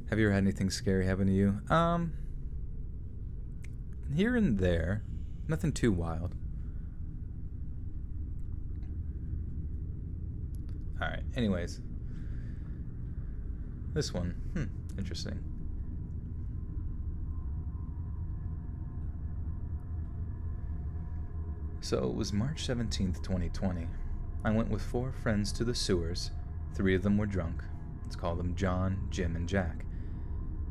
Have you ever had anything scary happen to you? Here and there. Nothing too wild. Alright, anyways. This one. Interesting. So it was March 17th, 2020. I went with 4 friends to the sewers. 3 of them were drunk. Let's call them John, Jim, and Jack.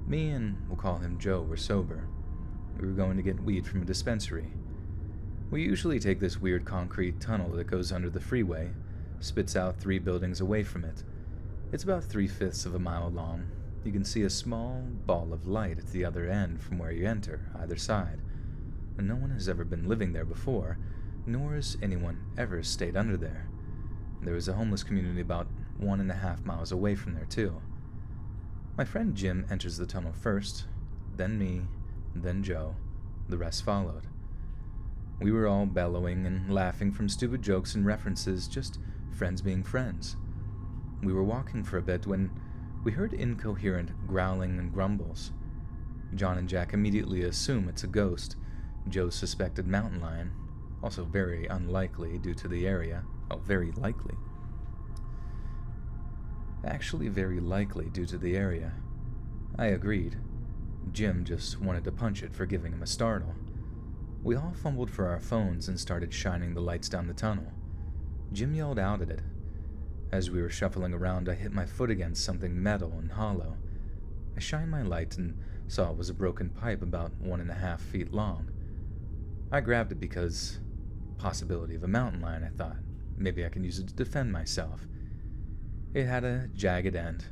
Me and we'll call him Joe were sober. We were going to get weed from a dispensary. We usually take this weird concrete tunnel that goes under the freeway, spits out 3 buildings away from it. It's about 3/5 of a mile long. You can see a small ball of light at the other end from where you enter, either side. And no one has ever been living there before, nor has anyone ever stayed under there. There is a homeless community about 1.5 miles away from there, too. My friend Jim enters the tunnel first, then me, then Joe. The rest followed. We were all bellowing and laughing from stupid jokes and references, just friends being friends. We were walking for a bit when we heard incoherent growling and grumbles. John and Jack immediately assume it's a ghost. Joe suspected mountain lion, also very unlikely due to the area. Oh, very likely. Actually very likely due to the area. I agreed. Jim just wanted to punch it for giving him a startle. We all fumbled for our phones and started shining the lights down the tunnel. Jim yelled out at it. As we were shuffling around, I hit my foot against something metal and hollow. I shined my light and saw it was a broken pipe about 1.5 feet long. I grabbed it because possibility of a mountain lion, I thought. Maybe I can use it to defend myself. It had a jagged end.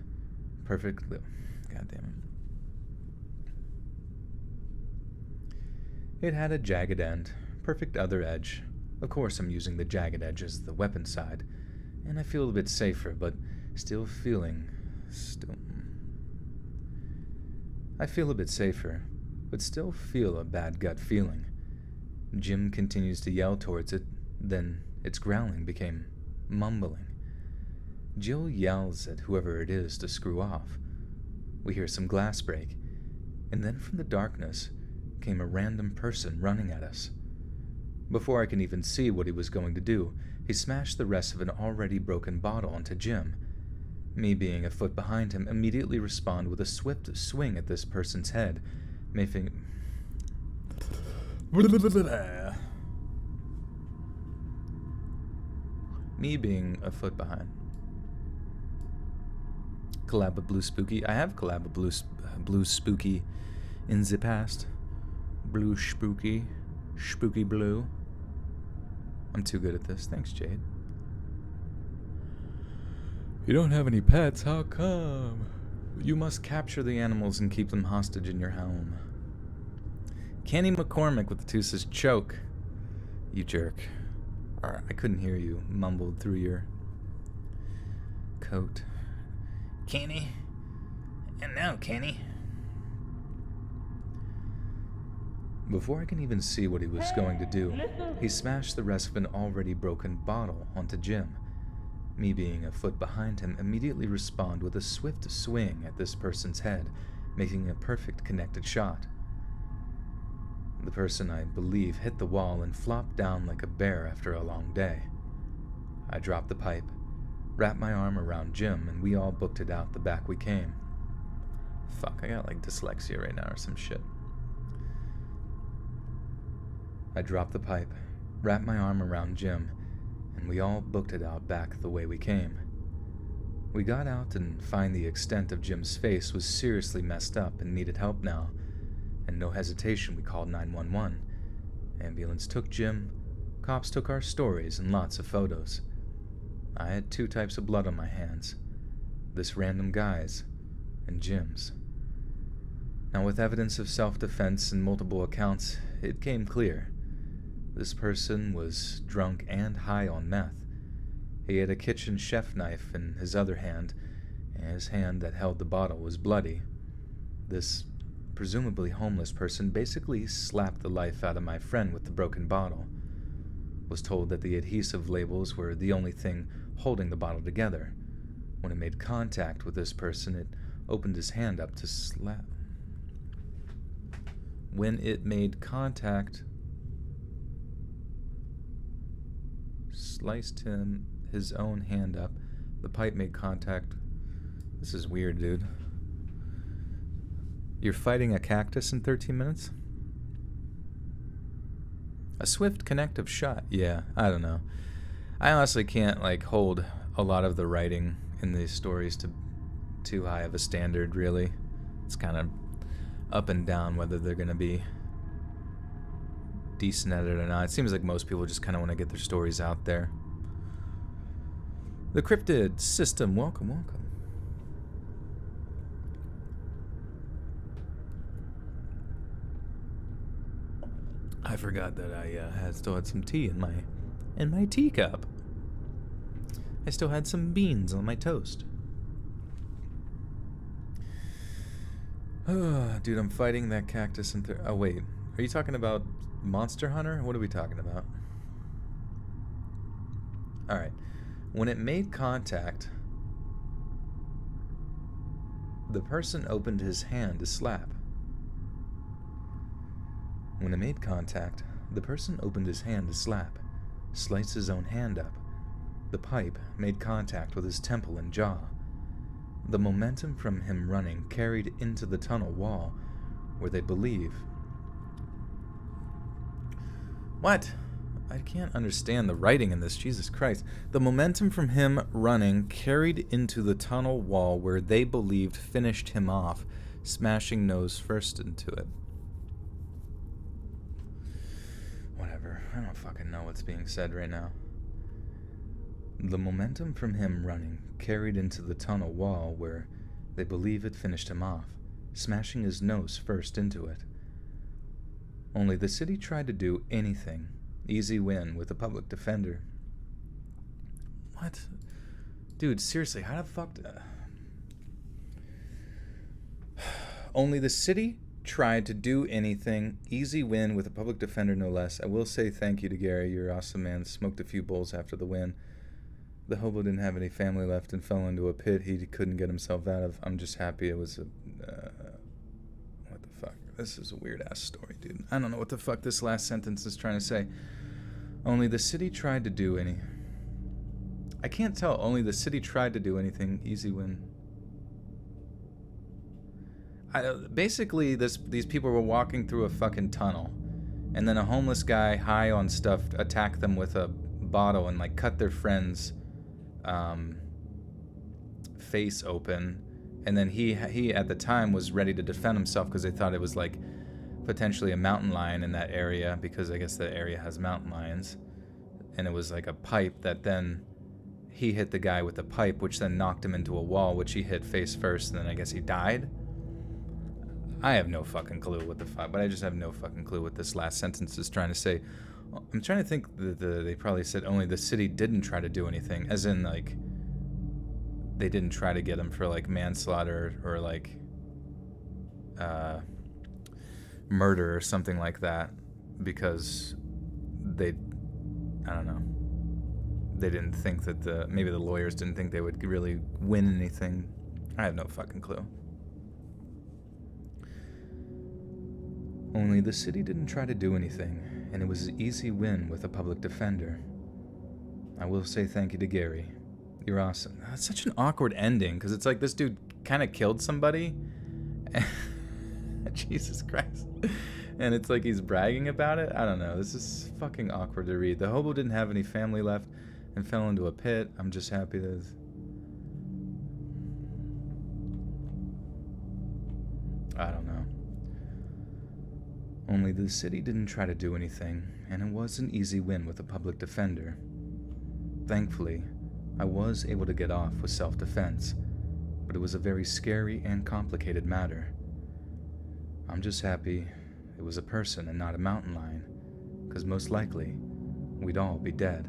Perfectly... God damn it. It had a jagged end. Perfect other edge. Of course I'm using the jagged edge as the weapon side. And I feel a bit safer, but still feeling... I feel a bit safer, but still feel a bad gut feeling. Jim continues to yell towards it, then its growling became mumbling. Jill yells at whoever it is to screw off. We hear some glass break, and then from the darkness came a random person running at us. Before I can even see what he was going to do, he smashed the rest of an already broken bottle onto Jim. Me, being a foot behind him, immediately respond with a swift swing at this person's head, making... Me being a foot behind. Collab with Blue Spooky. I have collab with Blue Spooky in the past. Blue Spooky. Spooky Blue. I'm too good at this. Thanks, Jade. You don't have any pets, how come? You must capture the animals and keep them hostage in your home. Kenny McCormick with the 2 says, choke. You jerk. I couldn't hear you, mumbled through your coat. Kenny? And now, Kenny. Before I can even see what he was going to do, he smashed the rest of an already broken bottle onto Jim. Me, being a foot behind him, immediately respond with a swift swing at this person's head, making a perfect connected shot. The person, I believe, hit the wall and flopped down like a bear after a long day. I dropped the pipe, wrapped my arm around Jim, and we all booked it out the back we came. Fuck, I got like dyslexia right now or some shit. I dropped the pipe, wrapped my arm around Jim, and we all booked it out back the way we came. We got out and find the extent of Jim's face was seriously messed up and needed help now, and no hesitation we called 911. Ambulance took Jim, cops took our stories and lots of photos. I had 2 types of blood on my hands, this random guy's and Jim's. Now with evidence of self-defense and multiple accounts, it came clear. This person was drunk and high on meth. He had a kitchen chef knife in his other hand, and his hand that held the bottle was bloody. This presumably homeless person basically slapped the life out of my friend with the broken bottle. Was told that the adhesive labels were the only thing holding the bottle together. When it made contact with this person, it opened his hand up to slap. When it made contact, sliced his own hand up. The pipe made contact. This is weird, dude. You're fighting a cactus in 13 minutes? A swift connective shot. Yeah, I don't know. I honestly can't like hold a lot of the writing in these stories to too high of a standard, really. It's kind of up and down whether they're going to be decent at it or not. It seems like most people just kind of want to get their stories out there. The Cryptid System, welcome, welcome. I forgot that I still had some tea in my teacup. I still had some beans on my toast. Dude, I'm fighting that cactus in oh wait, are you talking about Monster Hunter? What are we talking about? Alright. When it made contact, the person opened his hand to slap. When it made contact, the person opened his hand to slap, sliced his own hand up. The pipe made contact with his temple and jaw. The momentum from him running carried into the tunnel wall, where they believe... What? I can't understand the writing in this. Jesus Christ. The momentum from him running carried into the tunnel wall where they believed finished him off, smashing nose first into it. Whatever. I don't fucking know what's being said right now. The momentum from him running carried into the tunnel wall where they believe it finished him off, smashing his nose first into it. Only the city tried to do anything. Easy win with a public defender. What? Dude, seriously, how the fuck... Only the city tried to do anything. Easy win with a public defender, no less. I will say thank you to Gary. You're awesome, man. Smoked a few bowls after the win. The hobo didn't have any family left and fell into a pit he couldn't get himself out of. I'm just happy it was a... what the fuck? This is a weird-ass story, dude. I don't know what the fuck this last sentence is trying to say. Only the city tried to do any... I can't tell. Only the city tried to do anything. Easy win. Basically, these people were walking through a fucking tunnel, and then a homeless guy high on stuff attacked them with a bottle and like cut their friend's face open, and then he at the time was ready to defend himself because they thought it was like potentially a mountain lion in that area, because I guess that area has mountain lions, and it was like a pipe that then he hit the guy with the pipe, which then knocked him into a wall, which he hit face first, and then I guess he died. I have no fucking clue what the fuck, but I just have no fucking clue what this last sentence is trying to say. I'm trying to think that they probably said only the city didn't try to do anything, as in like they didn't try to get him for like manslaughter or like murder or something like that, because I don't know, they didn't think that maybe the lawyers didn't think they would really win anything. I have no fucking clue. Only the city didn't try to do anything, and it was an easy win with a public defender. I will say thank you to Gary. You're awesome. That's such an awkward ending, because it's like this dude kind of killed somebody. Jesus Christ. And it's like he's bragging about it. I don't know. This is fucking awkward to read. The hobo didn't have any family left and fell into a pit. I'm just happy that... I don't know. Only the city didn't try to do anything, and it was an easy win with a public defender. Thankfully, I was able to get off with self-defense, but it was a very scary and complicated matter. I'm just happy it was a person and not a mountain lion, because most likely, we'd all be dead.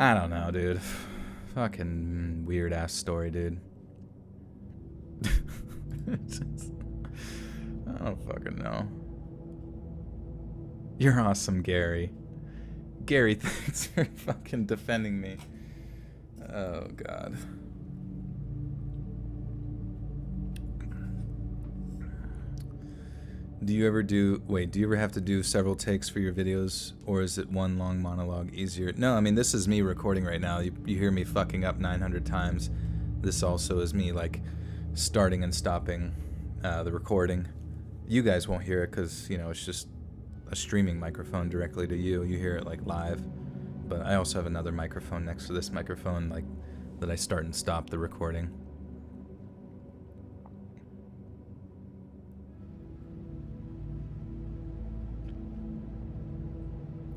I don't know, dude. Fucking weird-ass story, dude. I don't fucking know. You're awesome, Gary. Gary, thanks for fucking defending me. Oh, God. Do you ever have to do several takes for your videos, or is it one long monologue easier? No, I mean, this is me recording right now. You hear me fucking up 900 times. This also is me, like, starting and stopping the recording. You guys won't hear it because, you know, it's just a streaming microphone directly to you. You hear it, like, live. But I also have another microphone next to this microphone, like, that I start and stop the recording.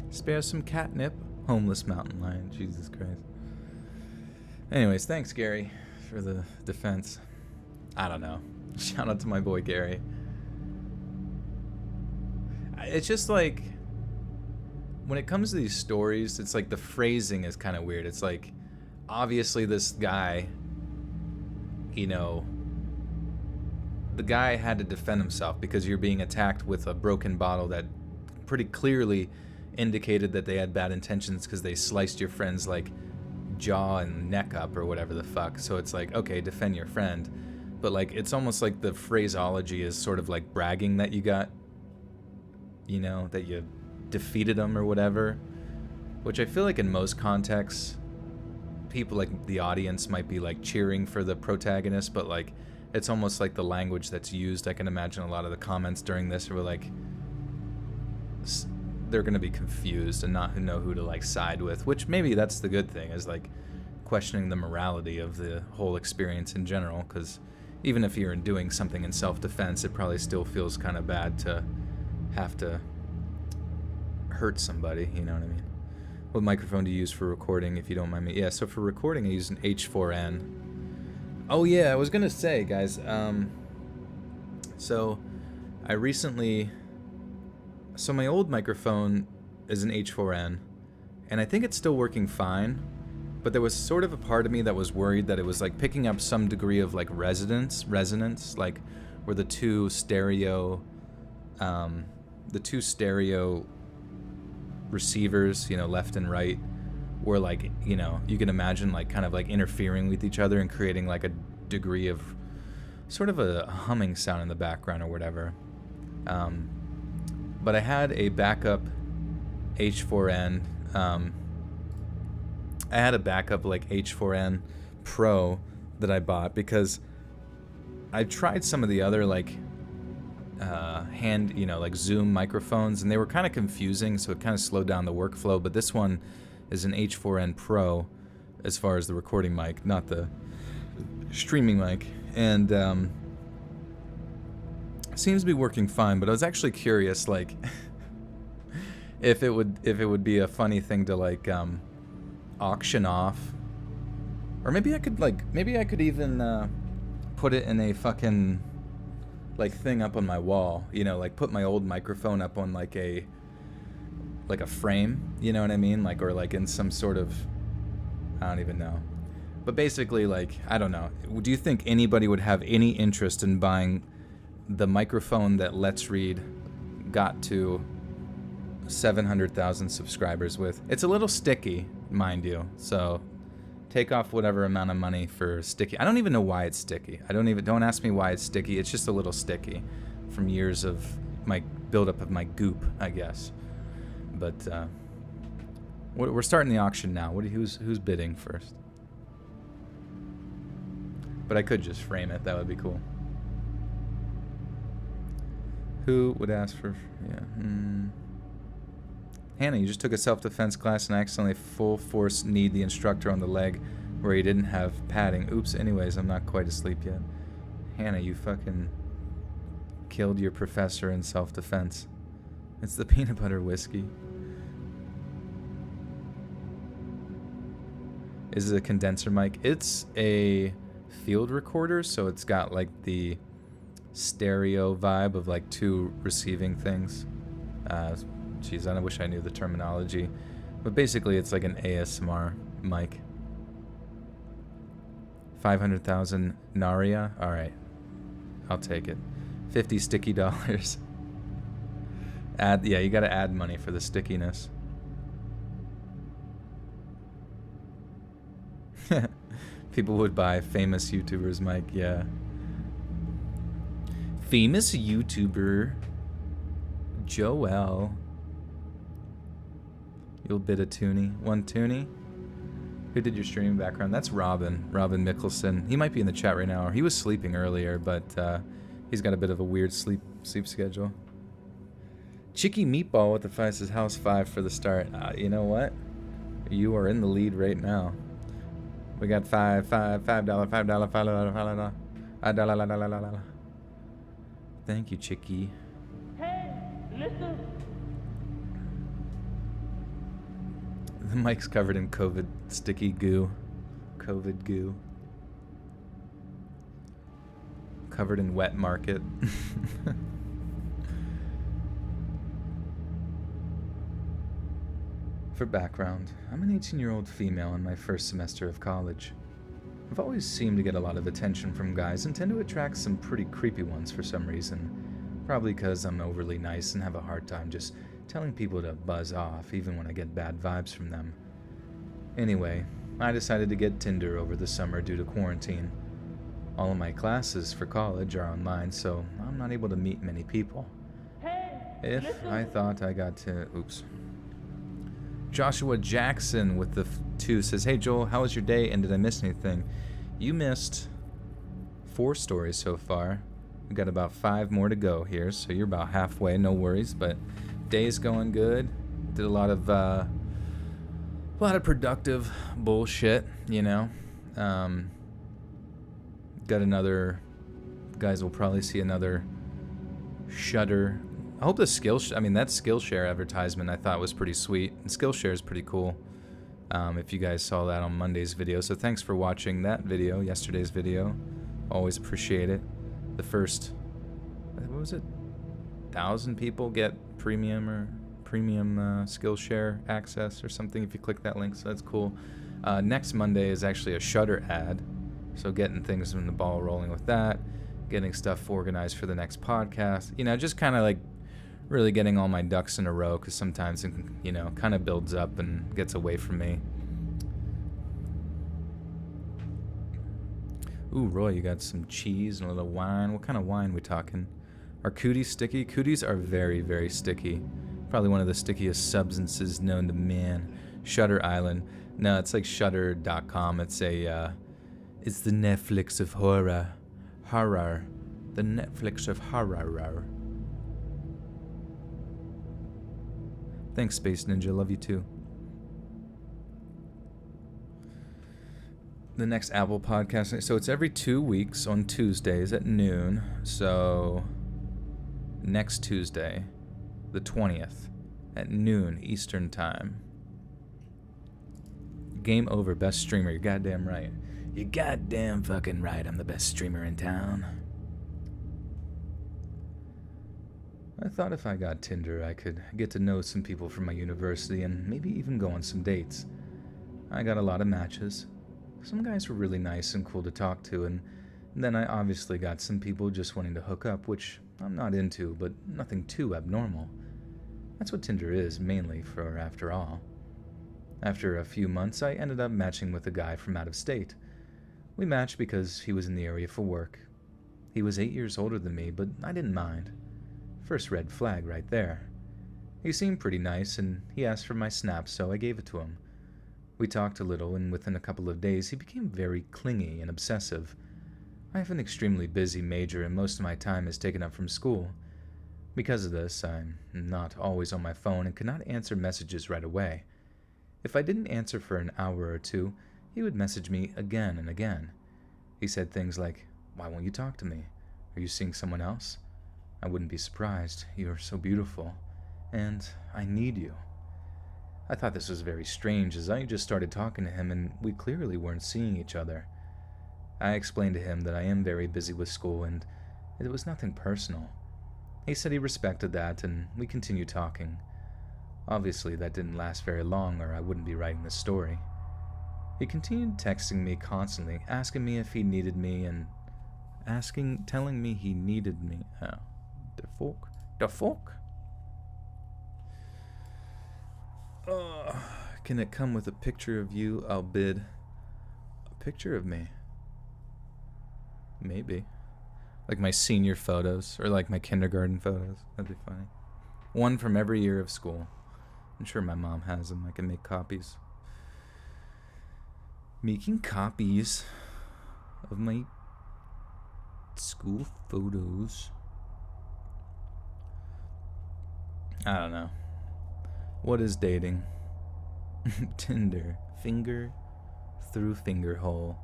Spare some catnip. Homeless mountain lion. Jesus Christ. Anyways, thanks, Gary, for the defense. I don't know. Shout out to my boy, Gary. It's just like, when it comes to these stories, it's like the phrasing is kind of weird. It's like, obviously this guy, you know, the guy had to defend himself because you're being attacked with a broken bottle that pretty clearly indicated that they had bad intentions because they sliced your friend's, like, jaw and neck up or whatever the fuck. So it's like, okay, defend your friend. But, like, it's almost like the phraseology is sort of like bragging that you got, you know, that you defeated them or whatever. Which I feel like in most contexts, people, like, the audience might be, like, cheering for the protagonist, but, like, it's almost like the language that's used. I can imagine a lot of the comments during this were like, they're gonna be confused and not know who to like side with, which maybe that's the good thing, is like questioning the morality of the whole experience in general, because even if you're doing something in self-defense, it probably still feels kind of bad to have to hurt somebody, you know what I mean? What microphone do you use for recording, if you don't mind me? Yeah, so for recording I use an H4n. Oh yeah, I was gonna say, guys, so I recently, so my old microphone is an H4n, and I think it's still working fine, but there was sort of a part of me that was worried that it was like picking up some degree of like resonance, like where the two stereo receivers, you know, left and right, were like, you know, you can imagine like kind of like interfering with each other and creating like a degree of sort of a humming sound in the background or whatever. But I had a backup H4n. I had a backup like H4n Pro that I bought because I tried some of the other like like Zoom microphones, and they were kind of confusing, so it kind of slowed down the workflow. But this one is an H4n Pro as far as the recording mic, not the streaming mic, and seems to be working fine. But I was actually curious, like, if it would be a funny thing to like auction off, or maybe I could even put it in a fucking like thing up on my wall, you know, like put my old microphone up on like a frame, you know what I mean, like, or like in some sort of, I don't even know, but basically, like, I don't know, do you think anybody would have any interest in buying the microphone that Let's Read got to 700,000 subscribers with? It's a little sticky, mind you, so take off whatever amount of money for sticky. I don't even know why it's sticky. Don't ask me why it's sticky. It's just a little sticky from years of my buildup of my goop, I guess. But we're starting the auction now. Who's bidding first? But I could just frame it. That would be cool. Who would ask for? Yeah. Hannah, you just took a self-defense class and accidentally full force kneed the instructor on the leg where he didn't have padding. Oops, anyways, I'm not quite asleep yet. Hannah, you fucking killed your professor in self-defense. It's the peanut butter whiskey. Is it a condenser mic? It's a field recorder, so it's got like the stereo vibe of like two receiving things. Jeez, I wish I knew the terminology. But basically, it's like an ASMR mic. 500,000 Naria? Alright. I'll take it. 50 sticky dollars. Yeah, you gotta add money for the stickiness. People would buy famous YouTubers mic, yeah. Famous YouTuber Joel. You'll bid a toonie. One toonie? Who did your streaming background? That's Robin Mikalsen. He might be in the chat right now, or he was sleeping earlier, but he's got a bit of a weird sleep schedule. Chicky Meatball with the 5 says House 5 for the start. You know what? You are in the lead right now. We got $5. Thank you, Chicky. Hey, listen. The mic's covered in COVID sticky goo. COVID goo. Covered in wet market. For background, I'm an 18-year-old female in my first semester of college. I've always seemed to get a lot of attention from guys and tend to attract some pretty creepy ones for some reason. Probably because I'm overly nice and have a hard time just telling people to buzz off even when I get bad vibes from them. Anyway, I decided to get Tinder over the summer due to quarantine. All of my classes for college are online, so I'm not able to meet many people. Hey, I thought I got to... Oops. Joshua Jackson with the 2 says, Hey Joel, how was your day and did I miss anything? You missed 4 stories so far. We've got about 5 more to go here, so you're about halfway, no worries, but Day's going good. Did a lot of productive bullshit, you know. Got another. Guys will probably see another Shudder. I hope the that Skillshare advertisement I thought was pretty sweet. And Skillshare is pretty cool. If you guys saw that on Monday's video, so thanks for watching that video, yesterday's video. Always appreciate it. The first, what was it? 1,000 people get premium Skillshare access or something if you click that link. So that's cool. Next Monday is actually a Shudder ad, so getting things in the ball rolling with that. Getting stuff organized for the next podcast. You know, just kind of like really getting all my ducks in a row, because sometimes it, you know, kind of builds up and gets away from me. Ooh, Roy, you got some cheese and a little wine. What kind of wine we talking? Are cooties sticky? Cooties are very, very sticky. Probably one of the stickiest substances known to man. Shutter Island. No, it's like Shutter.com. It's the Netflix of horror. Horror. The Netflix of horror. Thanks, Space Ninja. Love you too. The next Apple podcast. So it's every 2 weeks on Tuesdays at noon. So next Tuesday, the 20th, at noon Eastern Time. Game over. Best streamer. You're goddamn right. You're goddamn fucking right. I'm the best streamer in town. I thought if I got Tinder, I could get to know some people from my university and maybe even go on some dates. I got a lot of matches. Some guys were really nice and cool to talk to, and then I obviously got some people just wanting to hook up, which I'm not into, but nothing too abnormal. That's what Tinder is, mainly, for after all. After a few months, I ended up matching with a guy from out of state. We matched because he was in the area for work. He was 8 years older than me, but I didn't mind. First red flag right there. He seemed pretty nice, and he asked for my snap, so I gave it to him. We talked a little, and within a couple of days, he became very clingy and obsessive. I have an extremely busy major, and most of my time is taken up from school. Because of this, I'm not always on my phone and could not answer messages right away. If I didn't answer for an hour or two, he would message me again and again. He said things like, "Why won't you talk to me? Are you seeing someone else? I wouldn't be surprised. You are so beautiful. And I need you." I thought this was very strange, as I just started talking to him and we clearly weren't seeing each other. I explained to him that I am very busy with school and it was nothing personal. He said he respected that, and we continued talking. Obviously, that didn't last very long, or I wouldn't be writing this story. He continued texting me constantly, asking me if he needed me, and telling me he needed me. Oh, the fuck? Can it come with a picture of you? I'll bid. A picture of me? Maybe. Like my senior photos, or like my kindergarten photos. That'd be funny. One from every year of school. I'm sure my mom has them. I can make copies. Making copies of my school photos. I don't know. What is dating? Tinder. Finger through finger hole.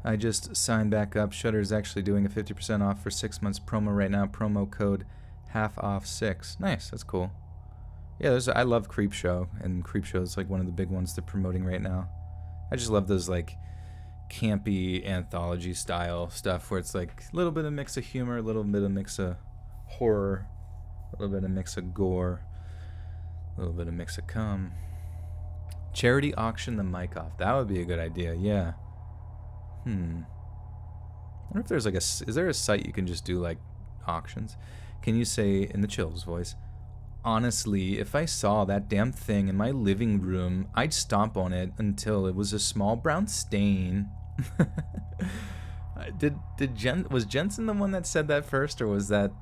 I just signed back up. Shudder is actually doing a 50% off for 6 months promo right now. Promo code half-off6. Nice, that's cool. Yeah, I love Creepshow, and Creepshow is like one of the big ones they're promoting right now. I just love those like campy anthology style stuff where it's like a little bit of mix of humor, a little bit of mix of horror, a little bit of mix of gore, a little bit of mix of cum. Charity auction the mic off. That would be a good idea, yeah. I wonder if there's like is there a site you can just do like auctions? Can you say in the Chills voice, honestly, if I saw that damn thing in my living room, I'd stomp on it until it was a small brown stain. Was Jensen the one that said that first, or was that...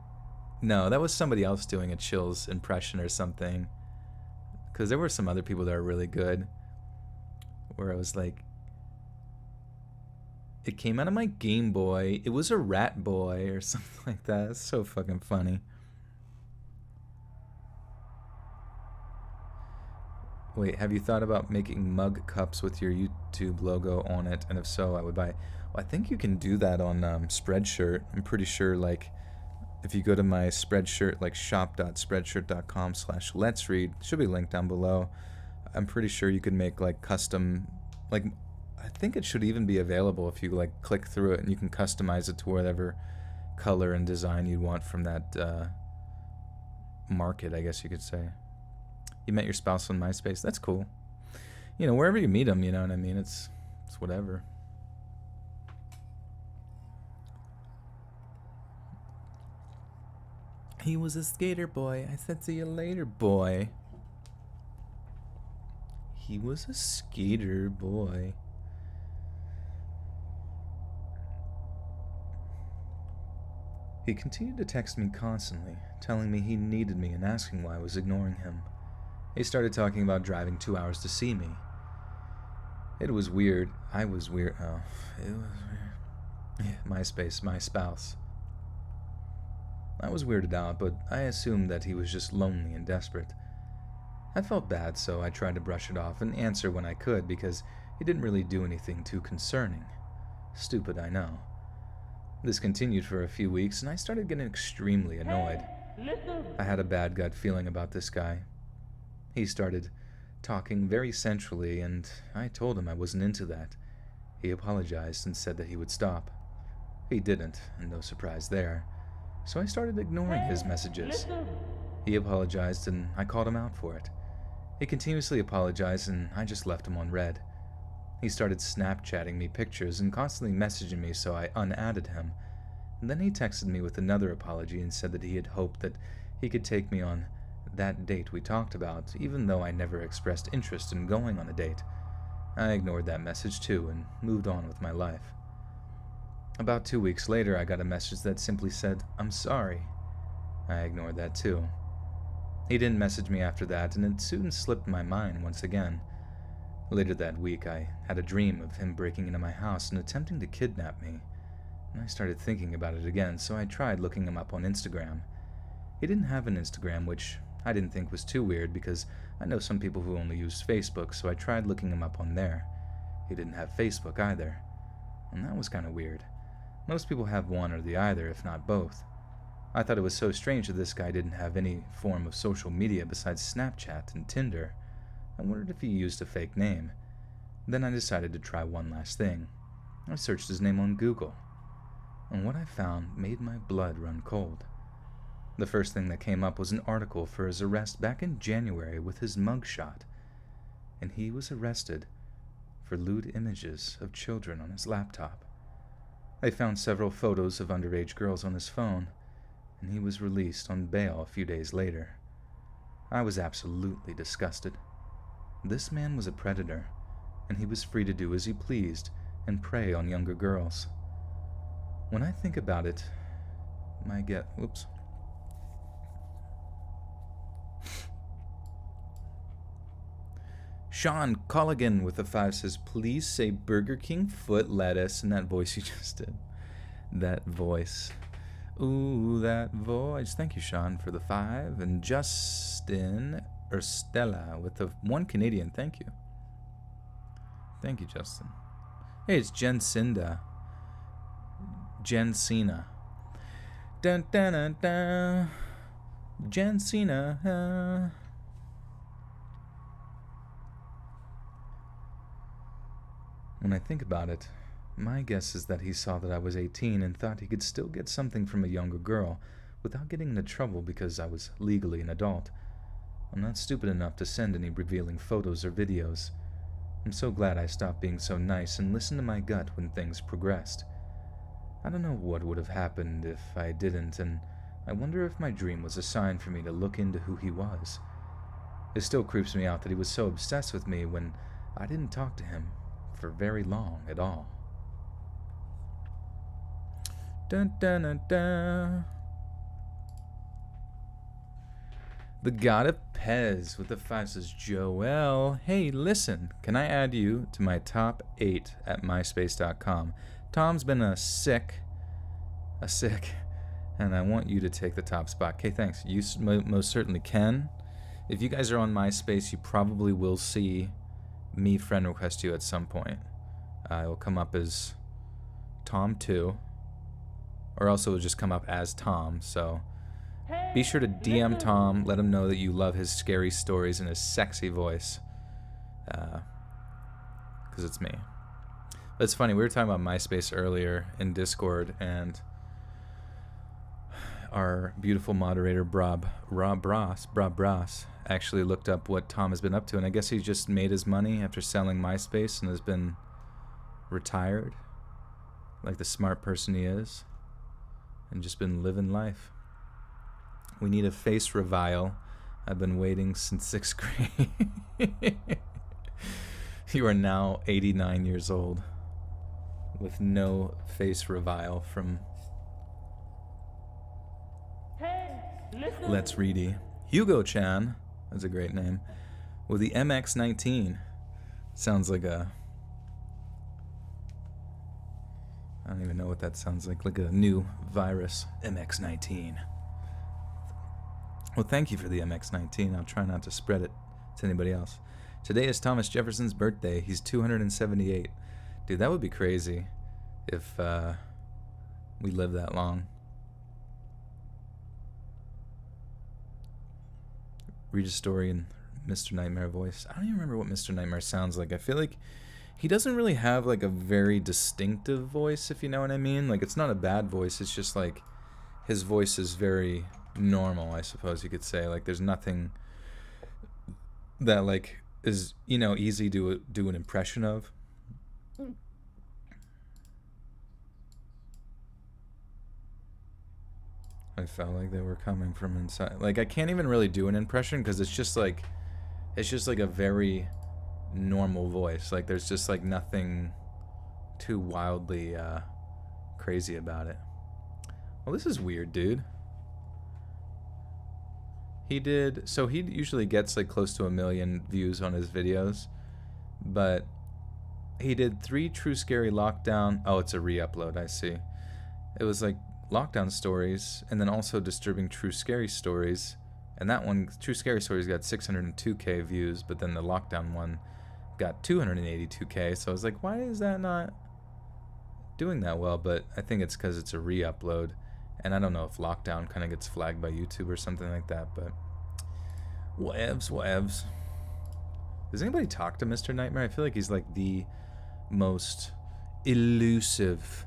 No, that was somebody else doing a Chills impression or something. Because there were some other people that are really good. Where I was like, it came out of my Game Boy. It was a rat boy or something like that. It's so fucking funny. Wait, have you thought about making mug cups with your YouTube logo on it? And if so, I would buy. Well, I think you can do that on Spreadshirt. I'm pretty sure, like, if you go to my Spreadshirt, like shop.spreadshirt.com/let's read, should be linked down below. I'm pretty sure you could make like custom, like, I think it should even be available if you like click through it and you can customize it to whatever color and design you want from that market, I guess you could say. You met your spouse on MySpace. That's cool. You know, wherever you meet them, you know what I mean? It's whatever. He was a skater boy. I said, see you later, boy. He was a skater boy. He continued to text me constantly, telling me he needed me and asking why I was ignoring him. He started talking about driving 2 hours to see me. It was weird. I was weird. Oh, it was weird. Yeah, MySpace, my spouse. I was weirded out, but I assumed that he was just lonely and desperate. I felt bad, so I tried to brush it off and answer when I could because he didn't really do anything too concerning. Stupid, I know. This continued for a few weeks, and I started getting extremely annoyed. I had a bad gut feeling about this guy. He started talking very sensually, and I told him I wasn't into that. He apologized and said that he would stop. He didn't, and no surprise there. So I started ignoring his messages. He apologized, and I called him out for it. He continuously apologized, and I just left him on read. He started Snapchatting me pictures and constantly messaging me, so I unadded him. And then he texted me with another apology and said that he had hoped that he could take me on that date we talked about, even though I never expressed interest in going on a date. I ignored that message too and moved on with my life. About 2 weeks later, I got a message that simply said, "I'm sorry." I ignored that too. He didn't message me after that, and it soon slipped my mind once again. Later that week, I had a dream of him breaking into my house and attempting to kidnap me, and I started thinking about it again, so I tried looking him up on Instagram. He didn't have an Instagram, which I didn't think was too weird because I know some people who only use Facebook, so I tried looking him up on there. He didn't have Facebook either, and that was kind of weird. Most people have one or the other, if not both. I thought it was so strange that this guy didn't have any form of social media besides Snapchat and Tinder. I wondered if he used a fake name. Then I decided to try one last thing. I searched his name on Google, and what I found made my blood run cold. The first thing that came up was an article for his arrest back in January with his mugshot, and he was arrested for lewd images of children on his laptop. They found several photos of underage girls on his phone, and he was released on bail a few days later. I was absolutely disgusted. This man was a predator, and he was free to do as he pleased and prey on younger girls. When I think about it, Sean Colligan with a 5 says, please say Burger King foot lettuce, and that voice you just did. That voice. Ooh, that voice. Thank you, Sean, for the 5. And Justin Stella with the 1 Canadian. Thank you. Thank you, Justin. Hey, it's Jensina. Dun dun dun dun. Jensina. When I think about it, my guess is that he saw that I was 18 and thought he could still get something from a younger girl without getting into trouble because I was legally an adult. I'm not stupid enough to send any revealing photos or videos. I'm so glad I stopped being so nice and listened to my gut when things progressed. I don't know what would have happened if I didn't, and I wonder if my dream was a sign for me to look into who he was. It still creeps me out that he was so obsessed with me when I didn't talk to him for very long at all. Dun dun dun dun. The God of Pez with the 5 says, Joel, hey, listen, can I add you to my top 8 at myspace.com? Tom's been a sick, and I want you to take the top spot. Okay, thanks. You most certainly can. If you guys are on MySpace, you probably will see me friend request you at some point. It will come up as Tom2, or else it will just come up as Tom. So be sure to DM Tom, let him know that you love his scary stories and his sexy voice, because it's me. But it's funny, we were talking about MySpace earlier in Discord, and our beautiful moderator Rob Bras actually looked up what Tom has been up to, and I guess he just made his money after selling MySpace and has been retired, like the smart person he is, and just been living life. We need a face reveal. I've been waiting since 6th grade. You are now 89 years old with no face reveal from Let's Ready. Hugo Chan, that's a great name, with the MX-19. Sounds like a... I don't even know what that sounds like a new virus, MX-19. Well, thank you for the MX-19. I'll try not to spread it to anybody else. Today is Thomas Jefferson's birthday. He's 278. Dude, that would be crazy if we lived that long. Read a story in Mr. Nightmare voice. I don't even remember what Mr. Nightmare sounds like. I feel like he doesn't really have like a very distinctive voice, if you know what I mean. Like, it's not a bad voice. It's just like his voice is very normal, I suppose you could say. Like, there's nothing that like is, you know, easy to do an impression of. I felt like they were coming from inside. Like, I can't even really do an impression because it's just like a very normal voice. Like, there's just like nothing too wildly crazy about it. Well, this is weird, dude. He usually gets like close to 1 million views on his videos, but he did 3 True Scary Lockdown. Oh, it's a re-upload, I see. It was like lockdown stories, and then also disturbing True Scary Stories, and that one, True Scary Stories, got 602k views, but then the lockdown one got 282k. So I was like, why is that not doing that well? But I think it's because it's a re-upload, and I don't know if lockdown kind of gets flagged by YouTube or something like that, but whatevs. Does anybody talk to Mr. Nightmare? I feel like he's like the most elusive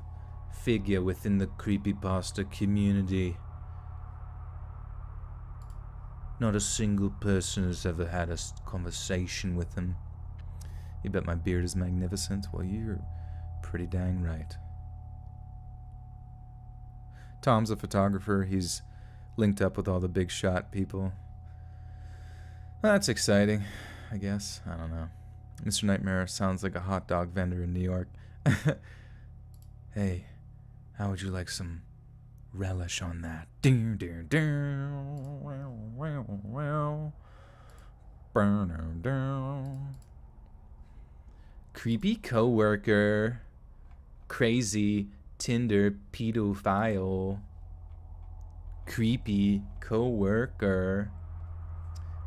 figure within the creepypasta community. Not a single person has ever had a conversation with him. You bet my beard is magnificent? Well, you're pretty dang right. Tom's a photographer. He's linked up with all the big shot people. That's exciting, I guess. I don't know. Mr. Nightmare sounds like a hot dog vendor in New York. Hey, how would you like some relish on that? Creepy coworker. Crazy Tinder pedophile. Creepy coworker.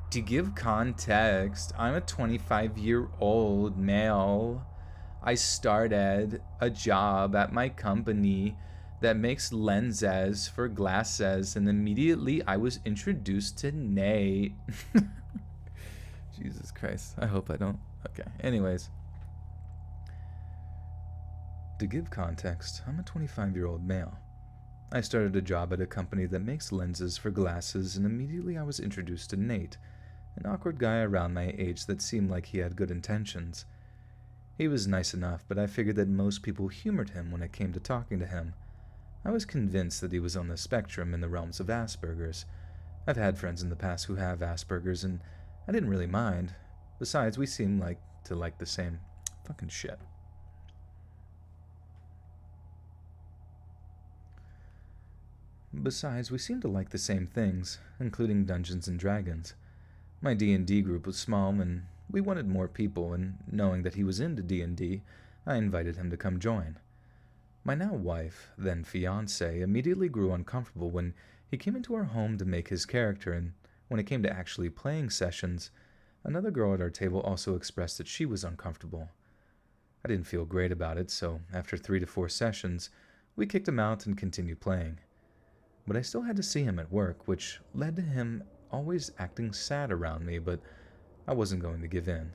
To give context, I'm a 25-year-old male. I started a job at my company that makes lenses for glasses, and immediately I was introduced to Nate. Jesus Christ. I hope I don't. Okay. Anyways. To give context, I'm a 25-year-old male. I started a job at a company that makes lenses for glasses, and immediately I was introduced to Nate, an awkward guy around my age that seemed like he had good intentions. He was nice enough, but I figured that most people humored him when it came to talking to him. I was convinced that he was on the spectrum in the realms of Asperger's. I've had friends in the past who have Asperger's, and I didn't really mind. Besides, we seemed to like the same fucking shit. Besides, we seemed to like the same things, including Dungeons and Dragons. My D&D group was small, and we wanted more people, and knowing that he was into D&D, I invited him to come join. My now wife, then fiancé, immediately grew uncomfortable when he came into our home to make his character, and When it came to actually playing sessions, another girl at our table also expressed that she was uncomfortable. I didn't feel great about it, so after 3 to 4 sessions, we kicked him out and continued playing. But I still had to see him at work, which led to him always acting sad around me, but I wasn't going to give in.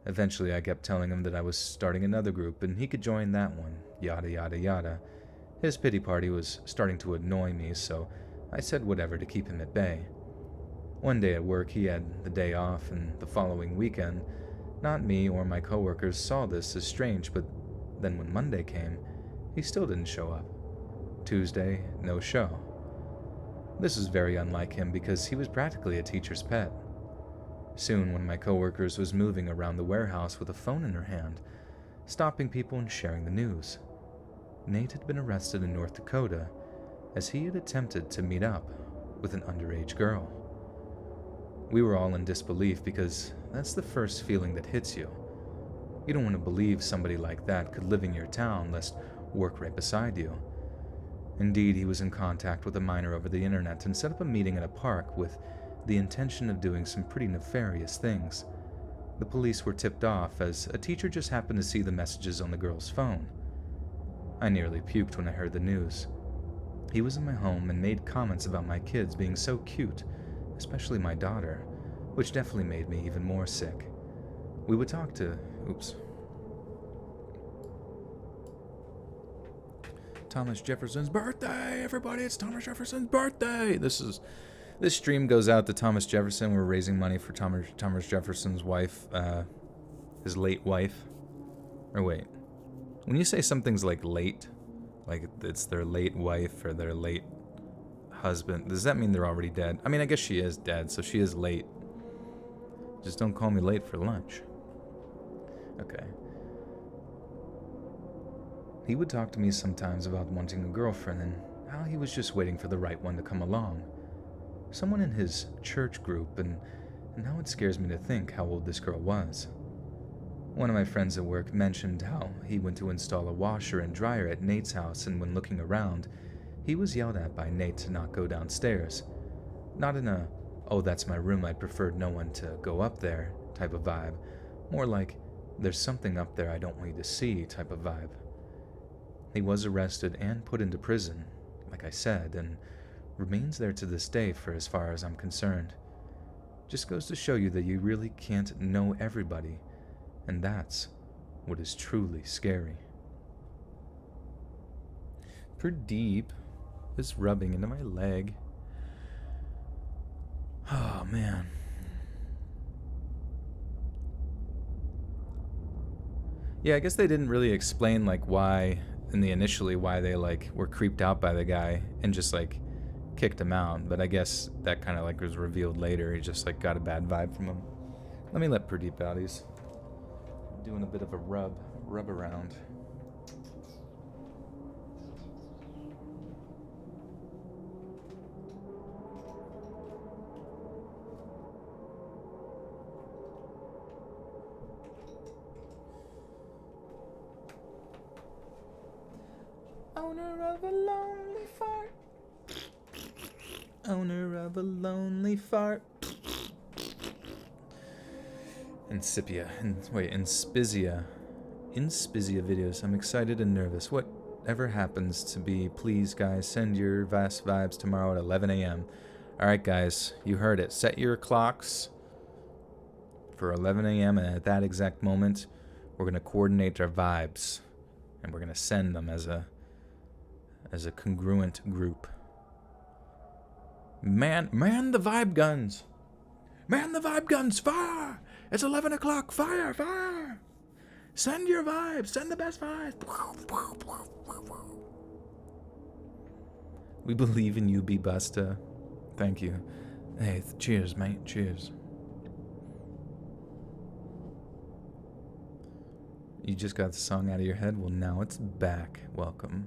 Eventually, I kept telling him that I was starting another group and he could join that one, yada yada yada. His pity party was starting to annoy me, so I said whatever to keep him at bay. One day at work, he had the day off, and the following weekend, not me or my coworkers saw this as strange, but then when Monday came, he still didn't show up. Tuesday, no show. This was very unlike him because he was practically a teacher's pet. Soon, one of my coworkers was moving around the warehouse with a phone in her hand, stopping people and sharing the news. Nate had been arrested in North Dakota as he had attempted to meet up with an underage girl. We were all in disbelief because that's the first feeling that hits you. You don't want to believe somebody like that could live in your town lest work right beside you. Indeed, he was in contact with a minor over the internet and set up a meeting at a park with the intention of doing some pretty nefarious things. The police were tipped off as a teacher just happened to see the messages on the girl's phone. I nearly puked when I heard the news. He was in my home and made comments about my kids being so cute, especially my daughter, which definitely made me even more sick. We would talk to... Thomas Jefferson's birthday! Everybody, it's Thomas Jefferson's birthday! This stream goes out to Thomas Jefferson. We're raising money for Thomas Jefferson's wife, his late wife. Or wait, when you say something's like late, like it's their late wife or their late husband, does that mean they're already dead? I mean, I guess she is dead, so she is late. Just don't call me late for lunch. Okay. He would talk to me sometimes about wanting a girlfriend and how he was just waiting for the right one to come along. Someone in his church group, and now it scares me to think how old this girl was. One of my friends at work mentioned how he went to install a washer and dryer at Nate's house, and when looking around, he was yelled at by Nate to not go downstairs. Not in a, "oh, that's my room, I'd prefer no one to go up there" type of vibe, more like, "there's something up there I don't want you to see" type of vibe. He was arrested and put into prison, like I said, and remains there to this day for as far as I'm concerned. Just goes to show you that you really can't know everybody, and that's what is truly scary. Pradeep is rubbing into my leg. Oh, man. Yeah, I guess they didn't really explain, like, why they, like, were creeped out by the guy and just, like, kicked him out. But I guess that kind of, like, was revealed later. He just, like, got a bad vibe from him. Let me let Pradeep out. He's doing a bit of a rub around. Owner of a lonely fart. Owner of a lonely fart. Inspizia videos. I'm excited and nervous. Whatever happens to be, please, guys, send your vast vibes tomorrow at 11 a.m. Alright, guys, you heard it. Set your clocks for 11 a.m. and at that exact moment, we're going to coordinate our vibes. And we're going to send them as a congruent group. Man the vibe guns! Man the vibe guns! Fire! It's 11 o'clock! Fire! Fire! Send your vibes! Send the best vibes! We believe in you, B. Busta. Thank you. Hey, cheers, mate. Cheers. You just got the song out of your head? Well, now it's back. Welcome.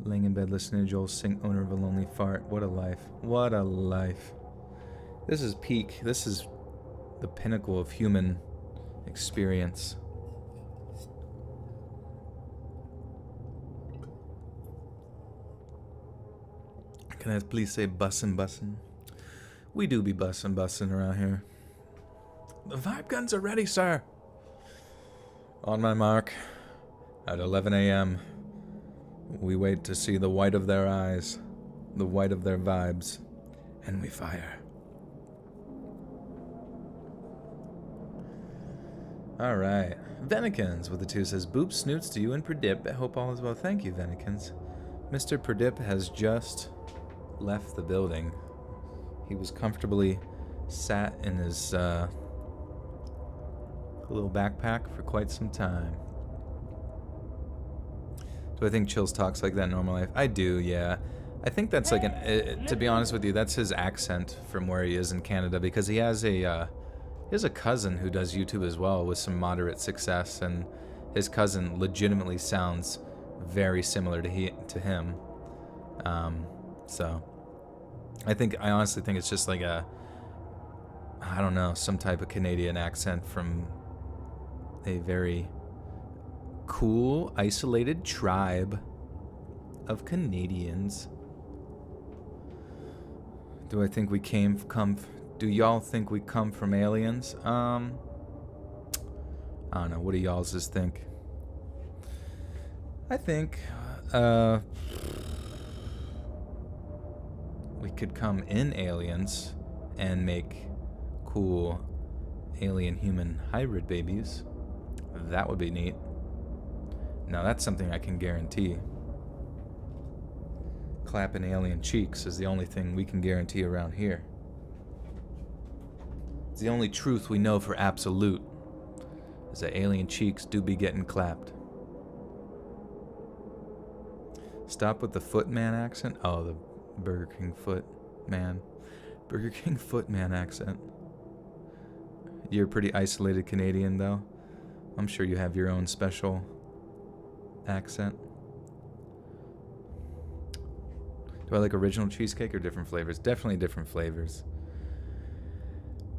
Laying in bed listening to Joel sing Owner of a Lonely Fart. What a life. What a life. This is peak. This is the pinnacle of human experience. Can I please say bussin'? We do be bussin' around here. The vibe guns are ready, sir. On my mark. At 11 a.m. We wait to see the white of their eyes, the white of their vibes, and we fire. Alright. Venikins with the 2 says, Boop snoots to you and Perdip. I hope all is well. Thank you, Venikins. Mr. Perdip has just left the building. He was comfortably sat in his little backpack for quite some time. Do I think Chills talks like that in normal life? I do, yeah. I think that's like to be honest with you, that's his accent from where he is in Canada, because he has a cousin who does YouTube as well with some moderate success, and his cousin legitimately sounds very similar to him. So I honestly think it's just like I don't know, some type of Canadian accent from a very cool, isolated tribe of Canadians. Do I think we do y'all think we come from aliens? I don't know. What do y'all just think? I think we could come in aliens and make cool alien-human hybrid babies. That would be neat. Now that's something I can guarantee. Clapping alien cheeks is the only thing we can guarantee around here. It's the only truth we know for absolute, is that alien cheeks do be getting clapped. Stop with the footman accent? Oh, the Burger King footman. Burger King footman accent. You're a pretty isolated Canadian, though. I'm sure you have your own special accent. Do I like original cheesecake or different flavors? Definitely different flavors.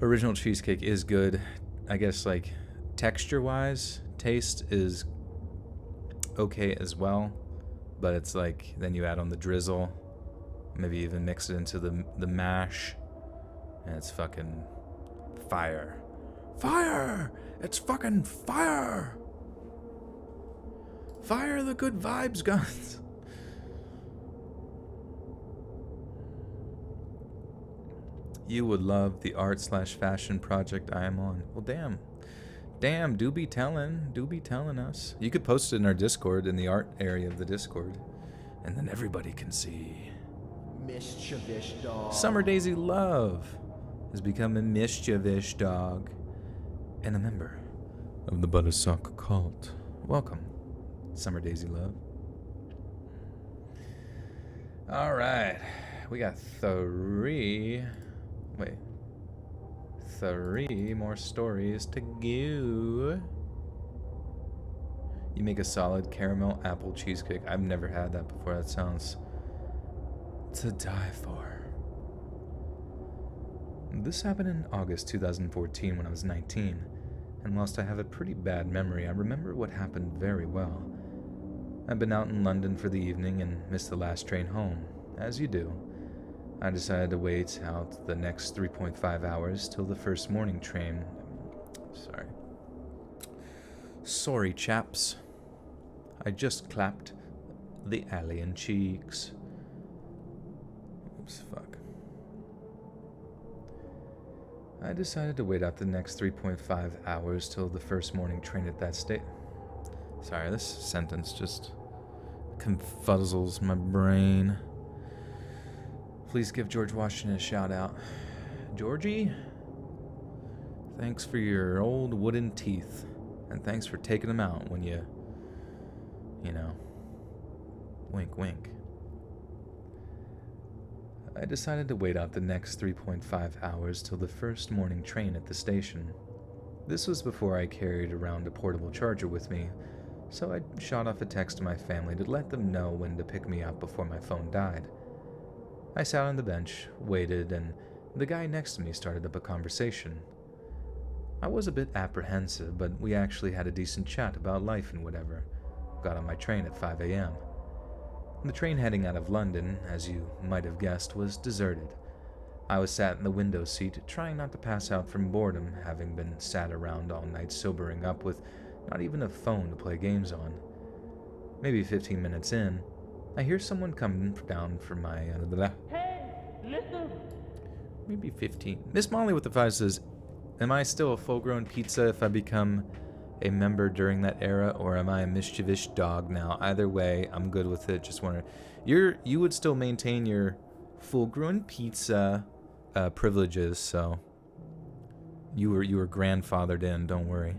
Original cheesecake is good. I guess, like, texture-wise, taste is okay as well. But it's like, then you add on the drizzle. Maybe even mix it into the mash. And it's fucking fire. Fire! It's fucking fire! Fire the good vibes, guns! You would love the art/fashion project I am on. Well, damn. Damn, do be telling us. You could post it in our Discord, in the art area of the Discord. And then everybody can see. Mischievous dog. Summer Daisy Love has become a mischievous dog and a member of the Buttersock cult. Welcome, Summer Daisy Love. Alright, we got three more stories to go. You make a solid caramel apple cheesecake. I've never had that before. That sounds to die for. This happened in August 2014 when I was 19, and whilst I have a pretty bad memory, I remember what happened very well. I'd been out in London for the evening and missed the last train home, as you do. I decided to wait out the next 3.5 hours till the first morning train. Sorry, chaps. I just clapped the alien cheeks. Oops, fuck. I decided to wait out the next 3.5 hours till the first morning train at that state. Sorry, this sentence just confuzzles my brain. Please give George Washington a shout out. Georgie, thanks for your old wooden teeth. And thanks for taking them out when you know, wink wink. I decided to wait out the next 3.5 hours till the first morning train at the station. This was before I carried around a portable charger with me, so I shot off a text to my family to let them know when to pick me up before my phone died. I sat on the bench, waited, and the guy next to me started up a conversation. I was a bit apprehensive, but we actually had a decent chat about life and whatever. Got on my train at 5 a.m. The train heading out of London, as you might have guessed, was deserted. I was sat in the window seat, trying not to pass out from boredom, having been sat around all night sobering up with not even a phone to play games on. Maybe 15 minutes in, I hear someone come down from my... Hey, listen. Maybe 15. Miss Molly with the 5 says, am I still a full-grown pizza if I become a member during that era, or am I a mischievous dog now? Either way, I'm good with it. Just wondering. You would still maintain your full-grown pizza privileges, so you were grandfathered in. Don't worry.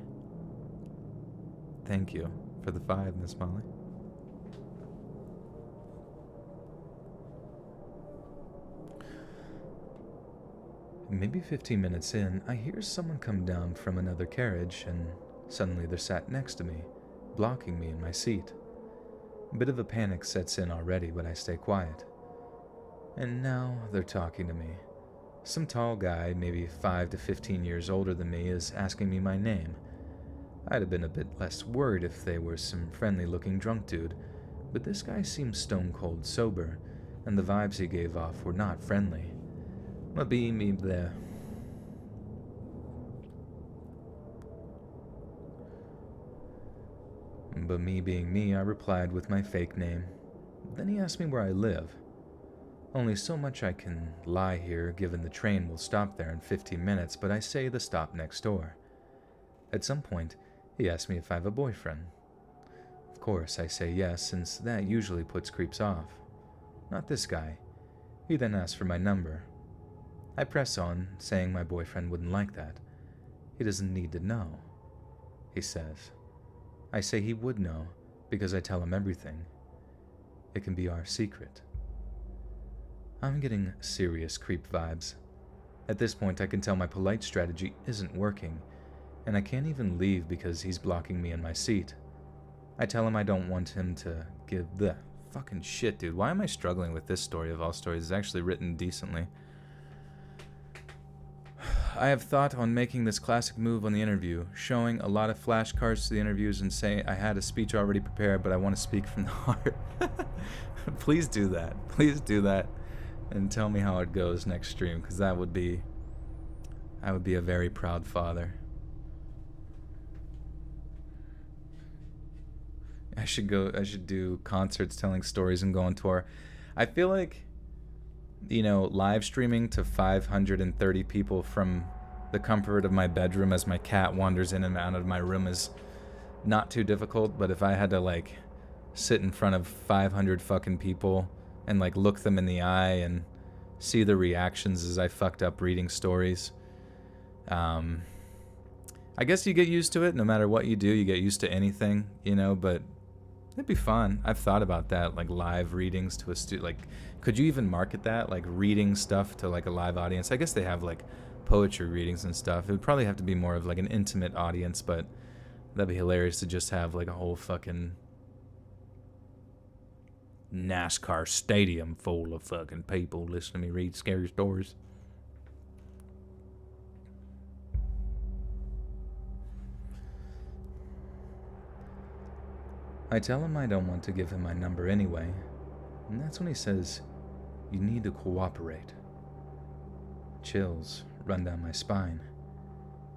Thank you for the 5, Miss Molly. Maybe 15 minutes in, I hear someone come down from another carriage, and suddenly they're sat next to me, blocking me in my seat. A bit of a panic sets in already, but I stay quiet. And now they're talking to me. Some tall guy, maybe 5 to 15 years older than me, is asking me my name. I'd have been a bit less worried if they were some friendly-looking drunk dude, but this guy seemed stone-cold sober, and the vibes he gave off were not friendly. But me there. But me being me, I replied with my fake name. Then he asked me where I live. Only so much I can lie here, given the train will stop there in 15 minutes, but I say the stop next door. At some point, he asked me if I have a boyfriend. Of course, I say yes, since that usually puts creeps off. Not this guy. He then asks for my number. I press on, saying my boyfriend wouldn't like that. He doesn't need to know, he says. I say he would know, because I tell him everything. It can be our secret. I'm getting serious creep vibes. At this point, I can tell my polite strategy isn't working, and I can't even leave because he's blocking me in my seat. I tell him I don't want him to give the fucking shit, dude. Why am I struggling with this story of all stories? It's actually written decently. I have thought on making this classic move on the interview, showing a lot of flashcards to the interviews and saying I had a speech already prepared, but I want to speak from the heart. Please do that. Please do that. And tell me how it goes next stream, because I would be a very proud father. I should do concerts telling stories and go on tour. I feel like, live streaming to 530 people from the comfort of my bedroom as my cat wanders in and out of my room is not too difficult, but if I had to, sit in front of 500 fucking people and, look them in the eye and see the reactions as I fucked up reading stories, I guess you get used to it. No matter what you do, you get used to anything, but it'd be fun. I've thought about that, live readings to a could you even market that, reading stuff to, a live audience? I guess they have, poetry readings and stuff. It would probably have to be more of, an intimate audience, but that'd be hilarious to just have, a whole fucking NASCAR stadium full of fucking people listening to me read scary stories. I tell him I don't want to give him my number anyway, and that's when he says, "You need to cooperate." Chills run down my spine.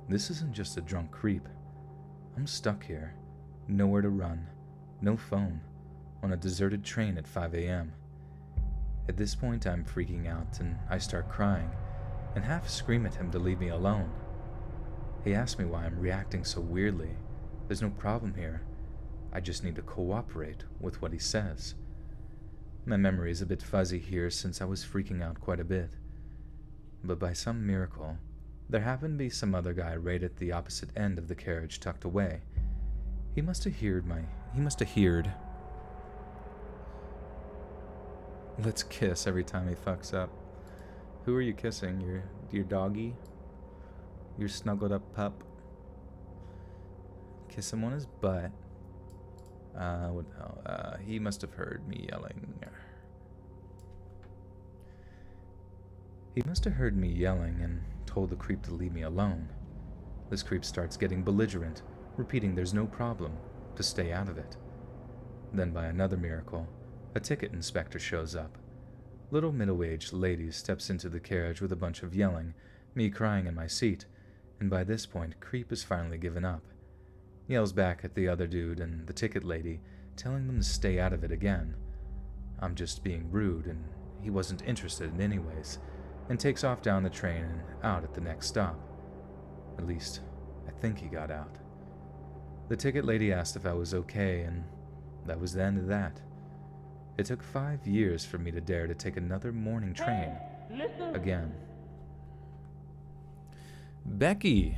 This isn't just a drunk creep. I'm stuck here, nowhere to run, no phone, on a deserted train at 5 a.m. At this point, I'm freaking out and I start crying, and half scream at him to leave me alone. He asks me why I'm reacting so weirdly. There's no problem here. I just need to cooperate with what he says. My memory is a bit fuzzy here since I was freaking out quite a bit. But by some miracle, there happened to be some other guy right at the opposite end of the carriage tucked away. He must have heard. Let's kiss every time he fucks up. Who are you kissing? Your doggy? Your snuggled up pup? Kiss him on his butt. He must have heard me yelling. He must have heard me yelling and told the creep to leave me alone. This creep starts getting belligerent, repeating there's no problem, to stay out of it. Then by another miracle, A ticket inspector shows up. Little middle-aged lady steps into the carriage with a bunch of yelling, me crying in my seat, and by this point, Creep has finally given up. Yells back at the other dude and the ticket lady, telling them to stay out of it again. I'm just being rude, and he wasn't interested in anyways, and takes off down the train and out at the next stop. At least, I think he got out. The ticket lady asked if I was okay, and that was the end of that. It took 5 years for me to dare to take another morning train again. Becky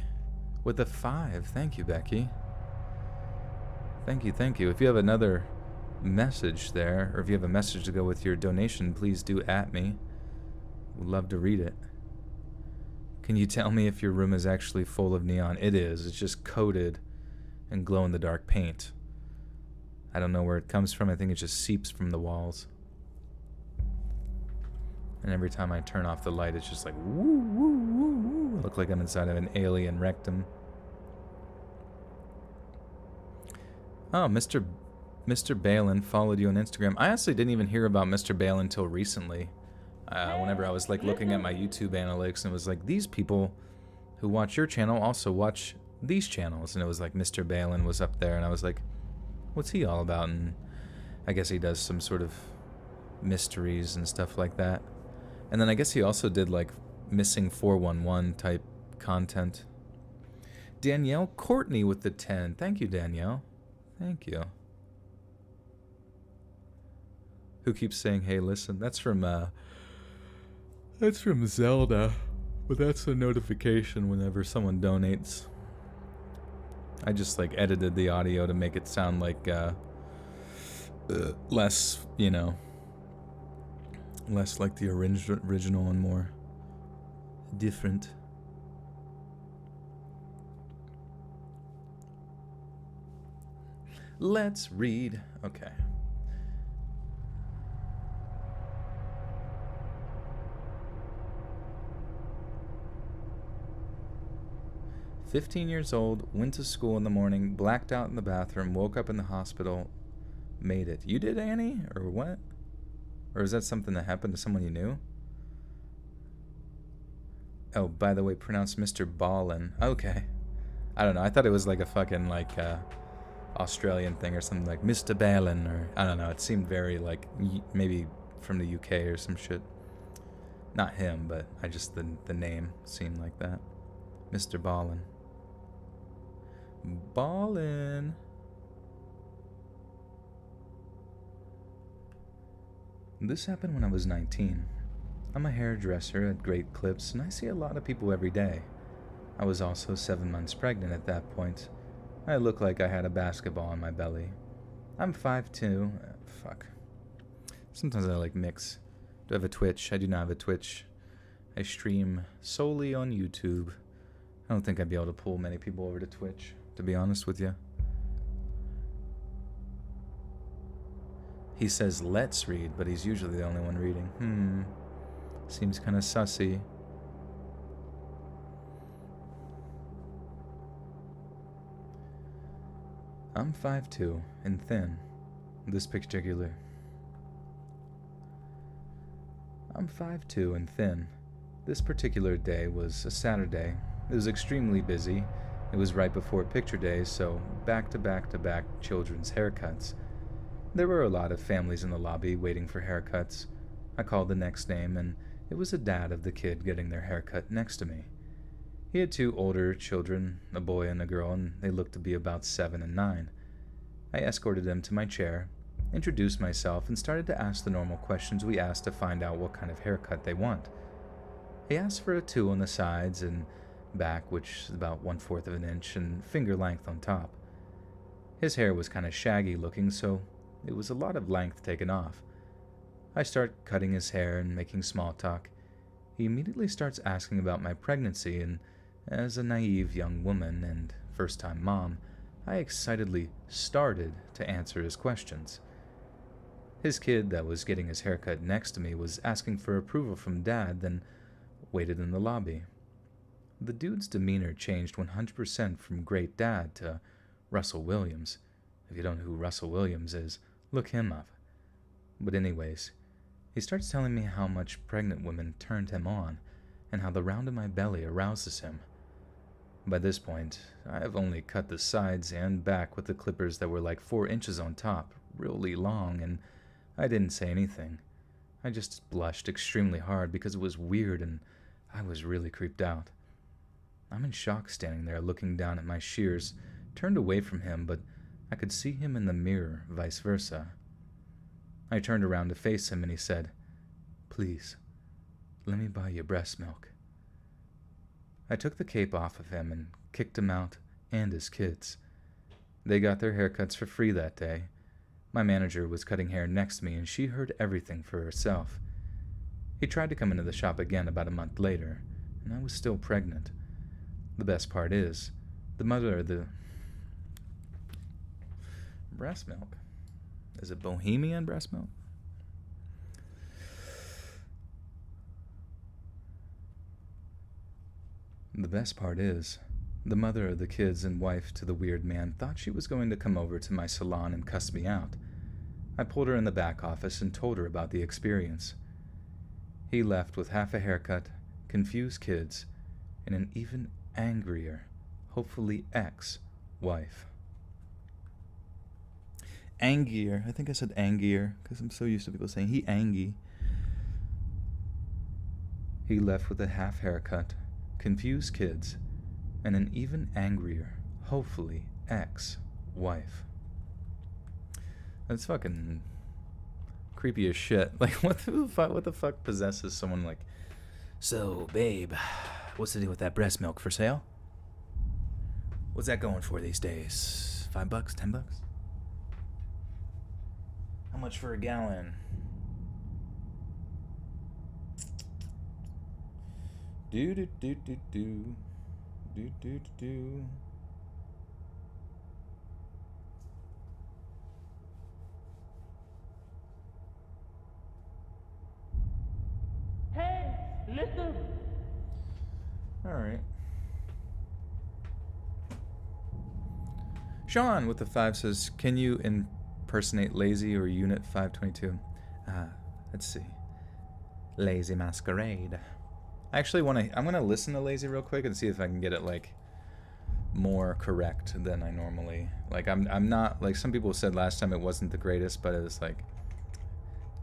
with a 5. Thank you, Becky. Thank you, thank you. If you have another message there, or if you have a message to go with your donation, please do at me. Would love to read it. Can you tell me if your room is actually full of neon? It is. It's just coated in glow-in-the-dark paint. I don't know where it comes from. I think it just seeps from the walls. And every time I turn off the light, it's just like woo, woo, woo, woo. I look like I'm inside of an alien rectum. Oh, Mr. Balin followed you on Instagram. I honestly didn't even hear about Mr. Balin until recently. Whenever I was like looking at my YouTube analytics, and it was like, these people who watch your channel also watch these channels. And it was like Mr. Balin was up there, and I was like, what's he all about? And I guess he does some sort of mysteries and stuff like that. And then I guess he also did like missing 411 type content. Danielle Courtney with the 10. Thank you, Danielle. Thank you. Who keeps saying, hey, listen? That's from Zelda. But that's a notification whenever someone donates. I just like edited the audio to make it sound like less, you know, less like the original and more different. Let's read. Okay. "15 years old, went to school in the morning, blacked out in the bathroom, woke up in the hospital, made it." You did, Annie? Or what? Or is that something that happened to someone you knew? Oh, by the way, pronounced Mr. Ballin. Okay. I don't know. I thought it was like a fucking, like, Australian thing or something, like Mr. Ballin, or I don't know. It seemed very, like, maybe from the UK or some shit. Not him, but I just, the name seemed like that. Mr. Ballin. Ballin. This happened when I was 19. I'm a hairdresser at Great Clips, and I see a lot of people every day. I was also 7 months pregnant at that point. I look like I had a basketball on my belly. I'm 5'2". Fuck. Sometimes I like mix. Do I have a Twitch? I do not have a Twitch. I stream solely on YouTube. I don't think I'd be able to pull many people over to Twitch, to be honest with you. He says, let's read, but he's usually the only one reading. Seems kind of sussy. I'm 5'2" and thin. I'm 5'2" and thin. This particular day was a Saturday. It was extremely busy. It was right before picture day, so back-to-back-to-back children's haircuts. There were a lot of families in the lobby waiting for haircuts. I called the next name, and it was a dad of the kid getting their haircut next to me. He had 2 older children, a boy and a girl, and they looked to be about 7 and 9. I escorted them to my chair, introduced myself, and started to ask the normal questions we ask to find out what kind of haircut they want. He asked for a 2 on the sides and back, which is about 1/4 of an inch, and finger length on top. His hair was kind of shaggy looking, so it was a lot of length taken off. I start cutting his hair and making small talk. He immediately starts asking about my pregnancy, and as a naive young woman and first-time mom, I excitedly started to answer his questions. His kid that was getting his haircut next to me was asking for approval from Dad, then waited in the lobby. The dude's demeanor changed 100% from Great Dad to Russell Williams. If you don't know who Russell Williams is, look him up. But anyways, he starts telling me how much pregnant women turned him on, and how the round in my belly arouses him. By this point, I have only cut the sides and back with the clippers that were like 4 inches on top, really long, and I didn't say anything. I just blushed extremely hard because it was weird and I was really creeped out. I'm in shock standing there looking down at my shears, turned away from him, but I could see him in the mirror, vice versa. I turned around to face him and he said, "Please, let me buy you breast milk." I took the cape off of him and kicked him out and his kids. They got their haircuts for free that day. My manager was cutting hair next to me and she heard everything for herself. He tried to come into the shop again about a month later, and I was still pregnant. The best part is, the mother of the breast milk. Is it Bohemian breast milk? The best part is, the mother of the kids and wife to the weird man thought she was going to come over to my salon and cuss me out. I pulled her in the back office and told her about the experience. He left with half a haircut, confused kids, and an even angrier, hopefully ex-wife. Angier. I think I said angier because I'm so used to people saying he angy. He left with a half haircut, confused kids, and an even angrier, hopefully ex-wife. That's fucking creepy as shit. Like, what the fuck possesses someone like, "So, babe, what's the deal with that breast milk for sale? What's that going for these days? $5, $10? How much for a gallon?" Do do do do do do do do. Hey, listen. All right. Sean with the 5 says, "Can you impersonate Lazy or Unit 522?" Let's see. Lazy Masquerade. I actually I'm gonna listen to Lazy real quick and see if I can get it like more correct than I normally. Like I'm not, like some people said last time it wasn't the greatest, but it's like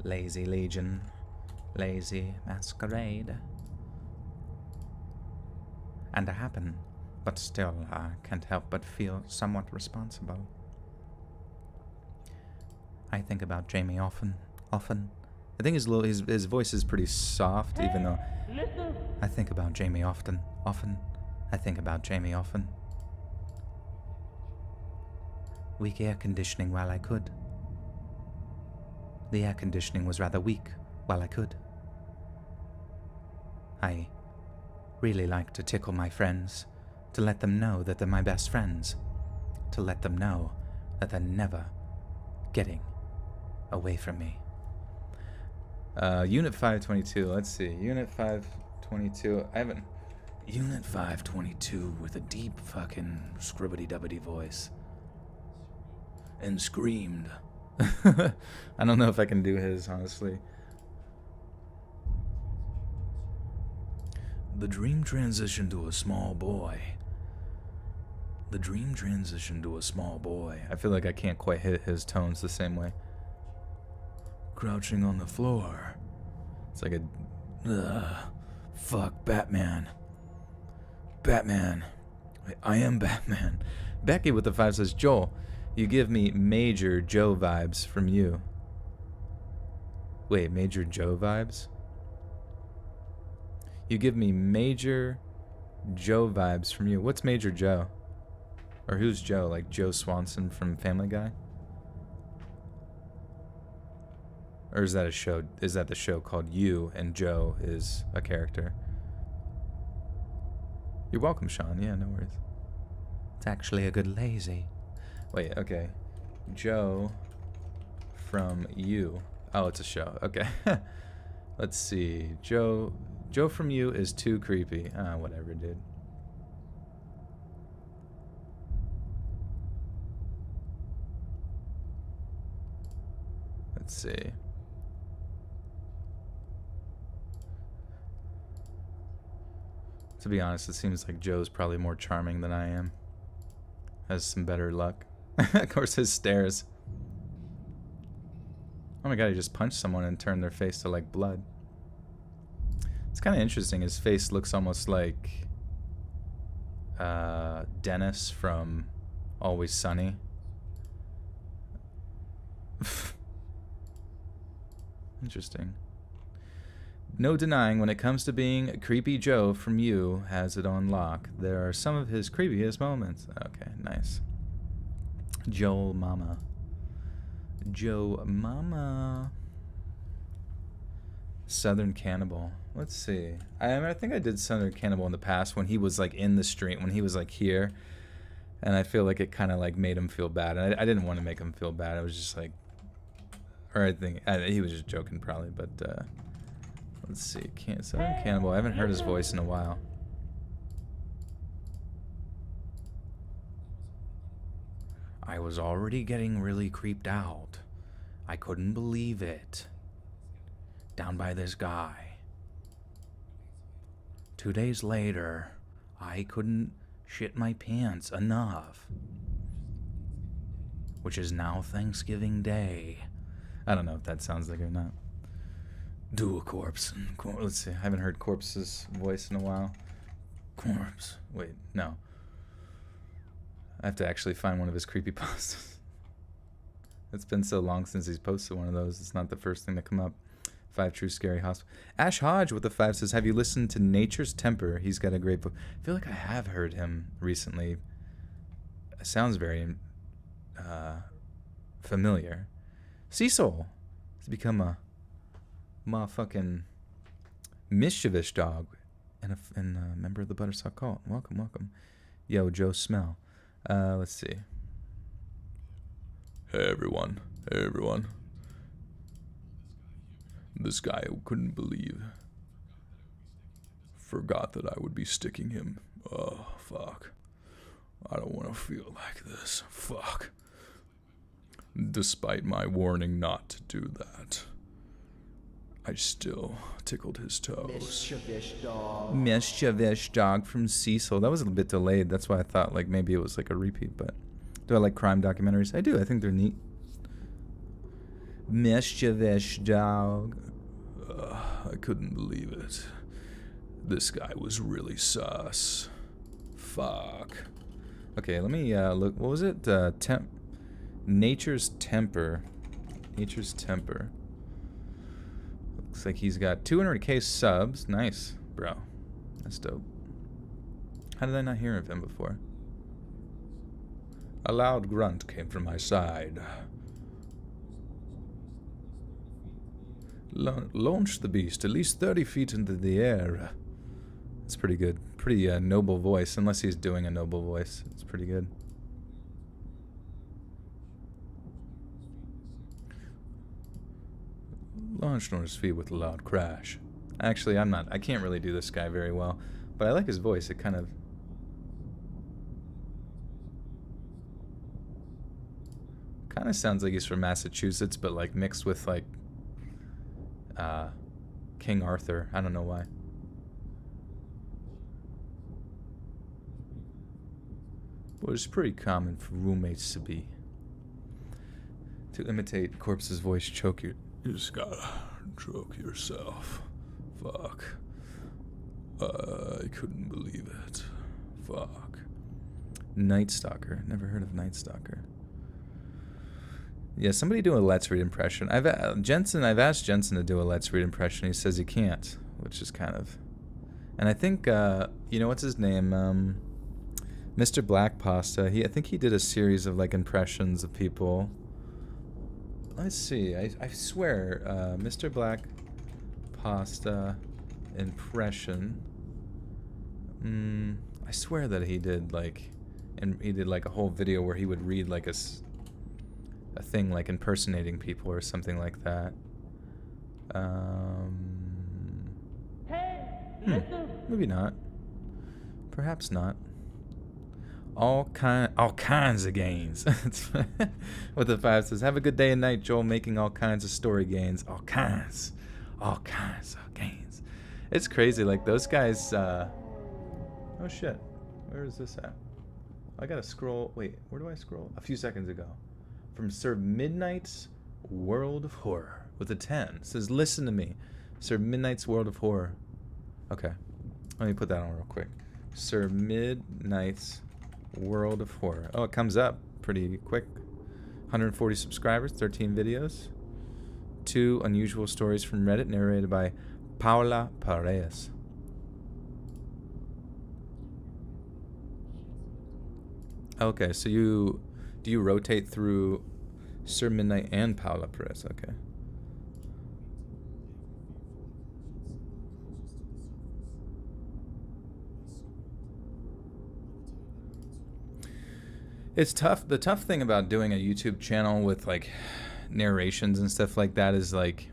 Lazy Legion, Lazy Masquerade. And it happened, but still I can't help but feel somewhat responsible. I think about Jamie often. I think his voice is pretty soft, even though Listen. I think about Jamie often. I think about Jamie often. Weak air conditioning while I could. The air conditioning was rather weak while I could. I really like to tickle my friends, to let them know that they're my best friends, to let them know that they're never getting away from me. Unit 522, let's see. Unit 522, Unit 522 with a deep fucking scribbity-dubbity voice. And screamed. I don't know if I can do his, honestly. The dream transitioned to a small boy. The dream transitioned to a small boy. I feel like I can't quite hit his tones the same way. Crouching on the floor. It's like fuck, Batman. I am Batman. Becky with the 5 says, "Joel, you give me Major Joe vibes from you." Wait, Major Joe vibes? You give me Major Joe vibes from you. What's Major Joe? Or who's Joe? Like Joe Swanson from Family Guy? Or is that a show? Is that the show called You and Joe is a character? You're welcome, Sean. Yeah, no worries. It's actually a good lazy. Wait, okay. Joe from You. Oh, it's a show. Okay. Let's see. Joe from You is too creepy. Whatever, dude. Let's see. To be honest, it seems like Joe's probably more charming than I am. Has some better luck. Of course, his stares. Oh my god, he just punched someone and turned their face to like blood. It's kind of interesting. His face looks almost like Dennis from Always Sunny. Interesting. No denying when it comes to being a creepy Joe from You has it on lock. There are some of his creepiest moments. Okay, nice. Joel Mama. Joe Mama. Southern Cannibal. Let's see. I think I did Southern Cannibal in the past when he was like in the stream, when he was like here. And I feel like it kind of like made him feel bad. And I didn't want to make him feel bad. I was just like, or I think he was just joking probably, but let's see. Southern Cannibal. I haven't heard his voice in a while. I was already getting really creeped out. I couldn't believe it. Down by this guy. 2 days later, I couldn't shit my pants enough. Which is now Thanksgiving Day. I don't know if that sounds like it or not. Do a corpse. Let's see. I haven't heard Corpse's voice in a while. Corpse. Wait, no. I have to actually find one of his creepypastas. It's been so long since he's posted one of those. It's not the first thing to come up. 5 True Scary Hospital. Ash Hodge with the 5 says, have you listened to Nature's Temper? He's got a great book. I feel like I have heard him recently. It sounds very familiar. Cecil has become a motherfucking mischievous dog and a member of the Buttersock cult. Welcome, welcome. Yo, Joe Smell. Let's see. Hey everyone. Hey everyone. This guy I couldn't believe. Forgot that I would be sticking him. Oh, fuck. I don't want to feel like this. Fuck. Despite my warning not to do that, I still tickled his toes. Mischievous dog. Mischievous dog from Cecil. That was a bit delayed. That's why I thought like maybe it was like a repeat, but do I like crime documentaries? I do. I think they're neat. Mischievous dog. I couldn't believe it. This guy was really sus. Fuck. Okay, let me look. What was it? Nature's Temper. Nature's Temper. Looks like he's got 200k subs. Nice, bro. That's dope. How did I not hear of him before? A loud grunt came from my side. Launch the beast at least 30 feet into the air. That's pretty good. Pretty noble voice, unless he's doing a noble voice. It's pretty good. Launched on his feet with a loud crash. Actually, I can't really do this guy very well, but I like his voice. It kind of sounds like he's from Massachusetts, but like mixed with like King Arthur. I don't know why. But it's pretty common for roommates to imitate Corpse's voice. You just gotta choke yourself. Fuck. I couldn't believe it. Fuck. Night Stalker. Never heard of Night Stalker. Yeah, somebody do a Let's Read impression. I've asked Jensen to do a Let's Read impression. He says he can't, which is kind of. And I think you know what's his name? Mr. Black Pasta. I think he did a series of like impressions of people. Let's see. I swear, Mr. Black Pasta impression. I swear that he did like, and he did like a whole video where he would read like a thing like impersonating people or something like that. Hey, listen. Maybe not. Perhaps not. All kinds of gains. What the 5 says. Have a good day and night, Joel. Making all kinds of story gains. All kinds of gains. It's crazy. Like those guys. Oh shit. Where is this at? I gotta scroll. Wait, where do I scroll? A few seconds ago. From Sir Midnight's World of Horror with a 10. It says, listen to me. Sir Midnight's World of Horror. Okay. Let me put that on real quick. Sir Midnight's World of Horror. Oh, it comes up pretty quick. 140 subscribers, 13 videos. 2 unusual stories from Reddit narrated by Paula Paredes. Okay, so do you rotate through Sir Midnight and Paula Perez? Okay. It's tough. The tough thing about doing a YouTube channel with like narrations and stuff like that is like,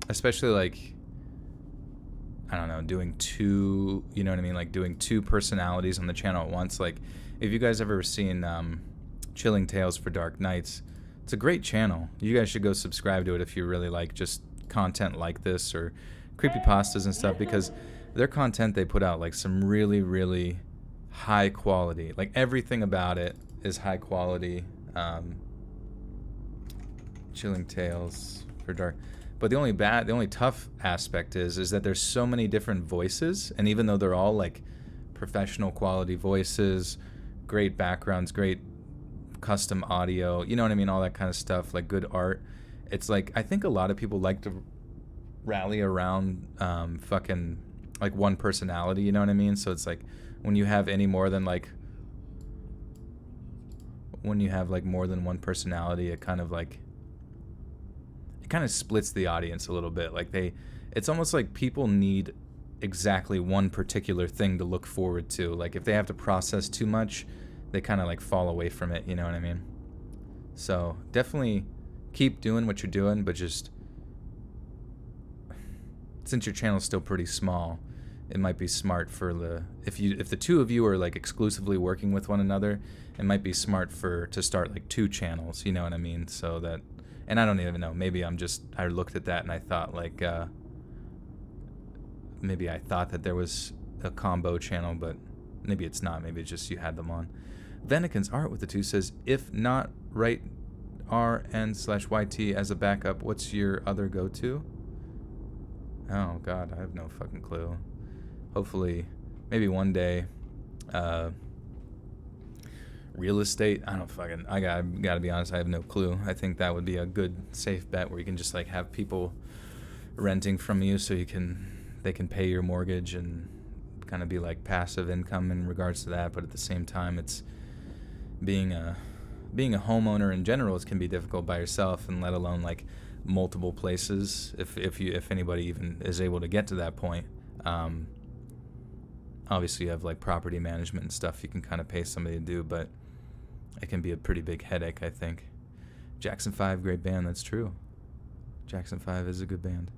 especially like, I don't know, doing two, you know what I mean? Like doing two personalities on the channel at once. Like if you guys ever seen Chilling Tales for Dark Nights, it's a great channel. You guys should go subscribe to it if you really like just content like this or creepypastas and stuff, because their content they put out like some really, really high quality. Like everything about it is high quality. Chilling Tales for Dark. But the only tough aspect is that there's so many different voices, and even though they're all like professional quality voices, great backgrounds, great custom audio, you know what I mean, all that kind of stuff, like good art, it's like I think a lot of people like to rally around fucking like one personality, you know what I mean? So it's like when you have more than one personality, it kind of splits the audience a little bit. Like it's almost like people need exactly one particular thing to look forward to. Like if they have to process too much, they kind of like fall away from it, you know what I mean? So definitely keep doing what you're doing, but just since your channel's still pretty small, it might be smart for if the two of you are like exclusively working with one another, it might be smart to start like 2 channels, you know what I mean? So that, and I don't even know, maybe I looked at that and I thought like, maybe I thought that there was a combo channel, but maybe it's not. Maybe it's just you had them on. Venikin's Art with the 2 says, if not write RN/YT as a backup, what's your other go-to? Oh God, I have no fucking clue. Hopefully, maybe one day, real estate. I gotta be honest, I have no clue. I think that would be a good safe bet where you can just like have people renting from you so they can pay your mortgage and kind of be like passive income in regards to that. But at the same time, it's being a homeowner in general, it can be difficult by yourself, and let alone like multiple places if anybody even is able to get to that point. Obviously you have like property management and stuff you can kind of pay somebody to do, but it can be a pretty big headache, I think. Jackson 5, great band. That's true. Jackson 5 is a good band.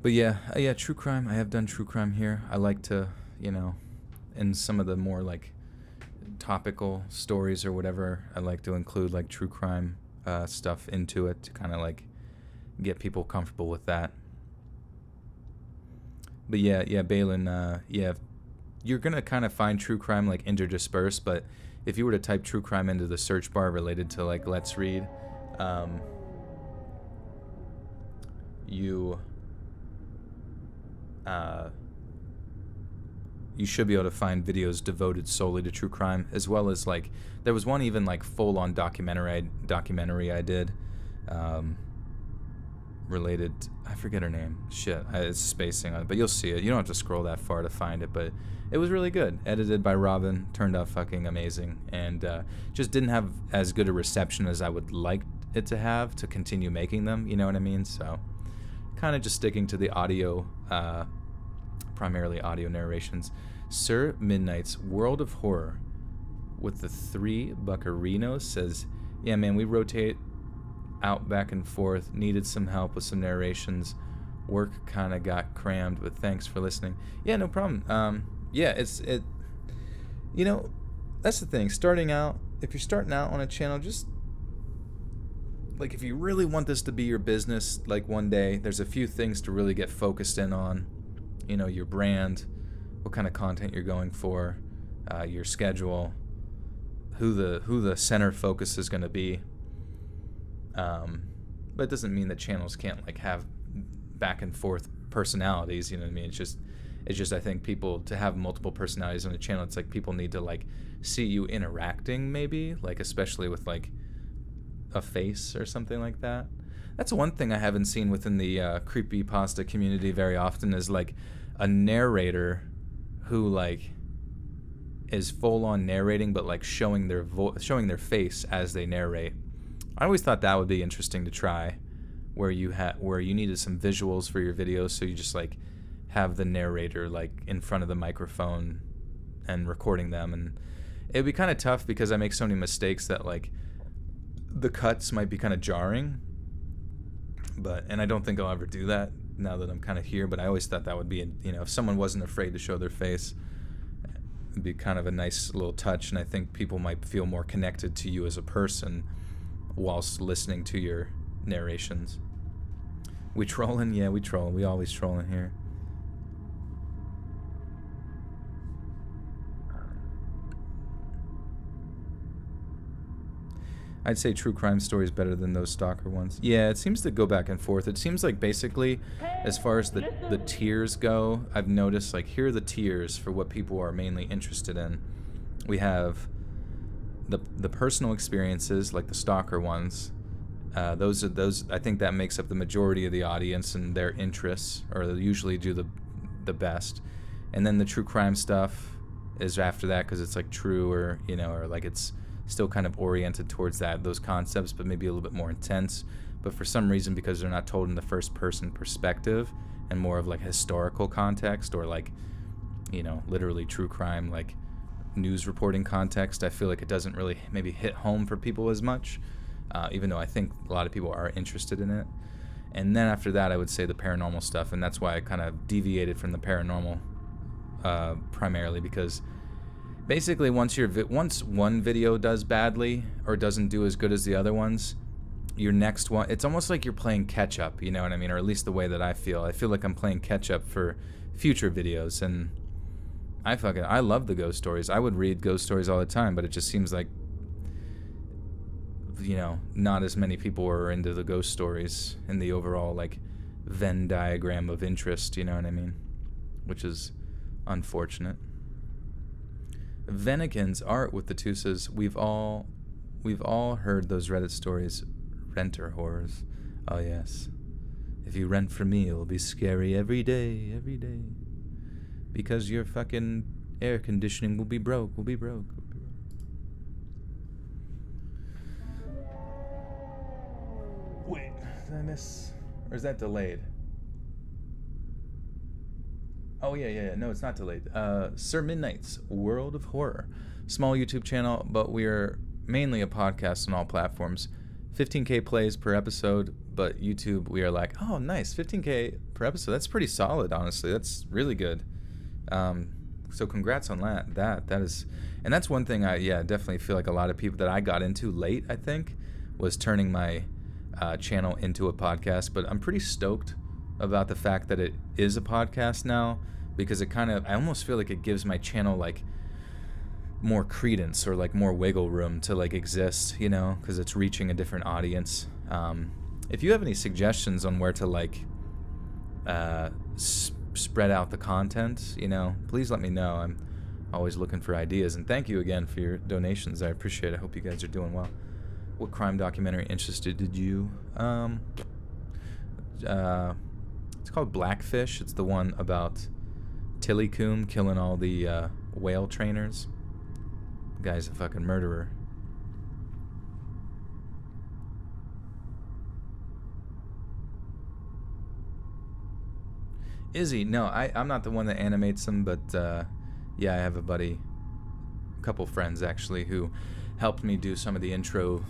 But yeah, true crime. I have done true crime here. I like to, in some of the more like topical stories or whatever, I like to include like true crime stuff into it to kind of like get people comfortable with that. But yeah, Balin, you're gonna kind of find true crime like interdispersed, but if you were to type true crime into the search bar related to like Let's Read, you should be able to find videos devoted solely to true crime, as well as like there was one even like full-on documentary I did related, I forget her name, shit, it's spacing on it, but you'll see it. You don't have to scroll that far to find it, but it was really good. Edited by Robin, turned out fucking amazing, and just didn't have as good a reception as I would like it to have to continue making them, you know what I mean? So kind of just sticking to the audio, primarily audio narrations. Sir Midnight's World of Horror with the 3 buccarinos says, yeah man, we rotate out back and forth, needed some help with some narrations, work kind of got crammed, but thanks for listening. Yeah, no problem. That's the thing, starting out, if you're starting out on a channel, just like if you really want this to be your business, like one day, there's a few things to really get focused in on. you know, your brand, what kind of content you're going for, your schedule, who the center focus is going to be. But it doesn't mean that channels can't like have back and forth personalities, you know what I mean? It's just I think people, to have multiple personalities on a channel, it's like people need to like see you interacting, maybe, like especially with like a face or something like that. That's one thing I haven't seen within the creepypasta community very often, is like a narrator who like is full on narrating but like showing their face as they narrate. I always thought that would be interesting to try, where you needed some visuals for your videos, so you just like have the narrator like in front of the microphone and recording them. And it'd be kind of tough because I make so many mistakes that like the cuts might be kind of jarring, and I don't think I'll ever do that now that I'm kind of here. But I always thought that would be, you know, if someone wasn't afraid to show their face, it'd be kind of a nice little touch, and I think people might feel more connected to you as a person whilst listening to your narrations. We trolling? Yeah, we troll. We always trolling here. I'd say true crime stories better than those stalker ones. Yeah, it seems to go back and forth. It seems like basically, as far as the tiers go, I've noticed like here are the tiers for what people are mainly interested in. We have the personal experiences, like the stalker ones. Those I think that makes up the majority of the audience, and their interests, or they usually do the best. And then the true crime stuff is after that, because it's like true, or you know, or like it's still kind of oriented towards those concepts, but maybe a little bit more intense. But for some reason, because they're not told in the first person perspective and more of like historical context, or like, you know, literally true crime, like news reporting context, I feel like it doesn't really maybe hit home for people as much, even though I think a lot of people are interested in it. And then after that, I would say the paranormal stuff, and that's why I kind of deviated from the paranormal primarily, because basically once one video does badly or doesn't do as good as the other ones, your next one, it's almost like you're playing catch up, you know what I mean? Or at least the way that I feel like I'm playing catch up for future videos. And I love the ghost stories. I would read ghost stories all the time, but it just seems like, you know, not as many people are into the ghost stories in the overall like Venn diagram of interest, you know what I mean? Which is unfortunate. Venikins art with the two says, we've all heard those Reddit stories, renter horrors. Oh yes, if you rent from me, it'll be scary every day, because your fucking air conditioning will be broke. Wait, did I miss, or is that delayed? Oh, yeah. No, it's not delayed. Sir Midnight's World of Horror. Small YouTube channel, but we are mainly a podcast on all platforms. 15K plays per episode, but YouTube, we are like, oh, nice, 15K per episode. That's pretty solid, honestly. That's really good. So congrats on that. That is, and that's one thing I definitely feel like a lot of people that I got into late, I think, was turning my channel into a podcast. But I'm pretty stoked about the fact that it is a podcast now, because I almost feel like it gives my channel like more credence, or like more wiggle room to like exist, you know, because it's reaching a different audience. If you have any suggestions on where to like spread out the content, you know, please let me know. I'm always looking for ideas, and thank you again for your donations. I appreciate it. I hope you guys are doing well. What crime documentary interested you? It's called Blackfish. It's the one about Tillicum killing all the whale trainers. The guy's a fucking murderer. Izzy, no, I'm not the one that animates them, but yeah, I have a buddy, a couple friends actually, who helped me do some of the intros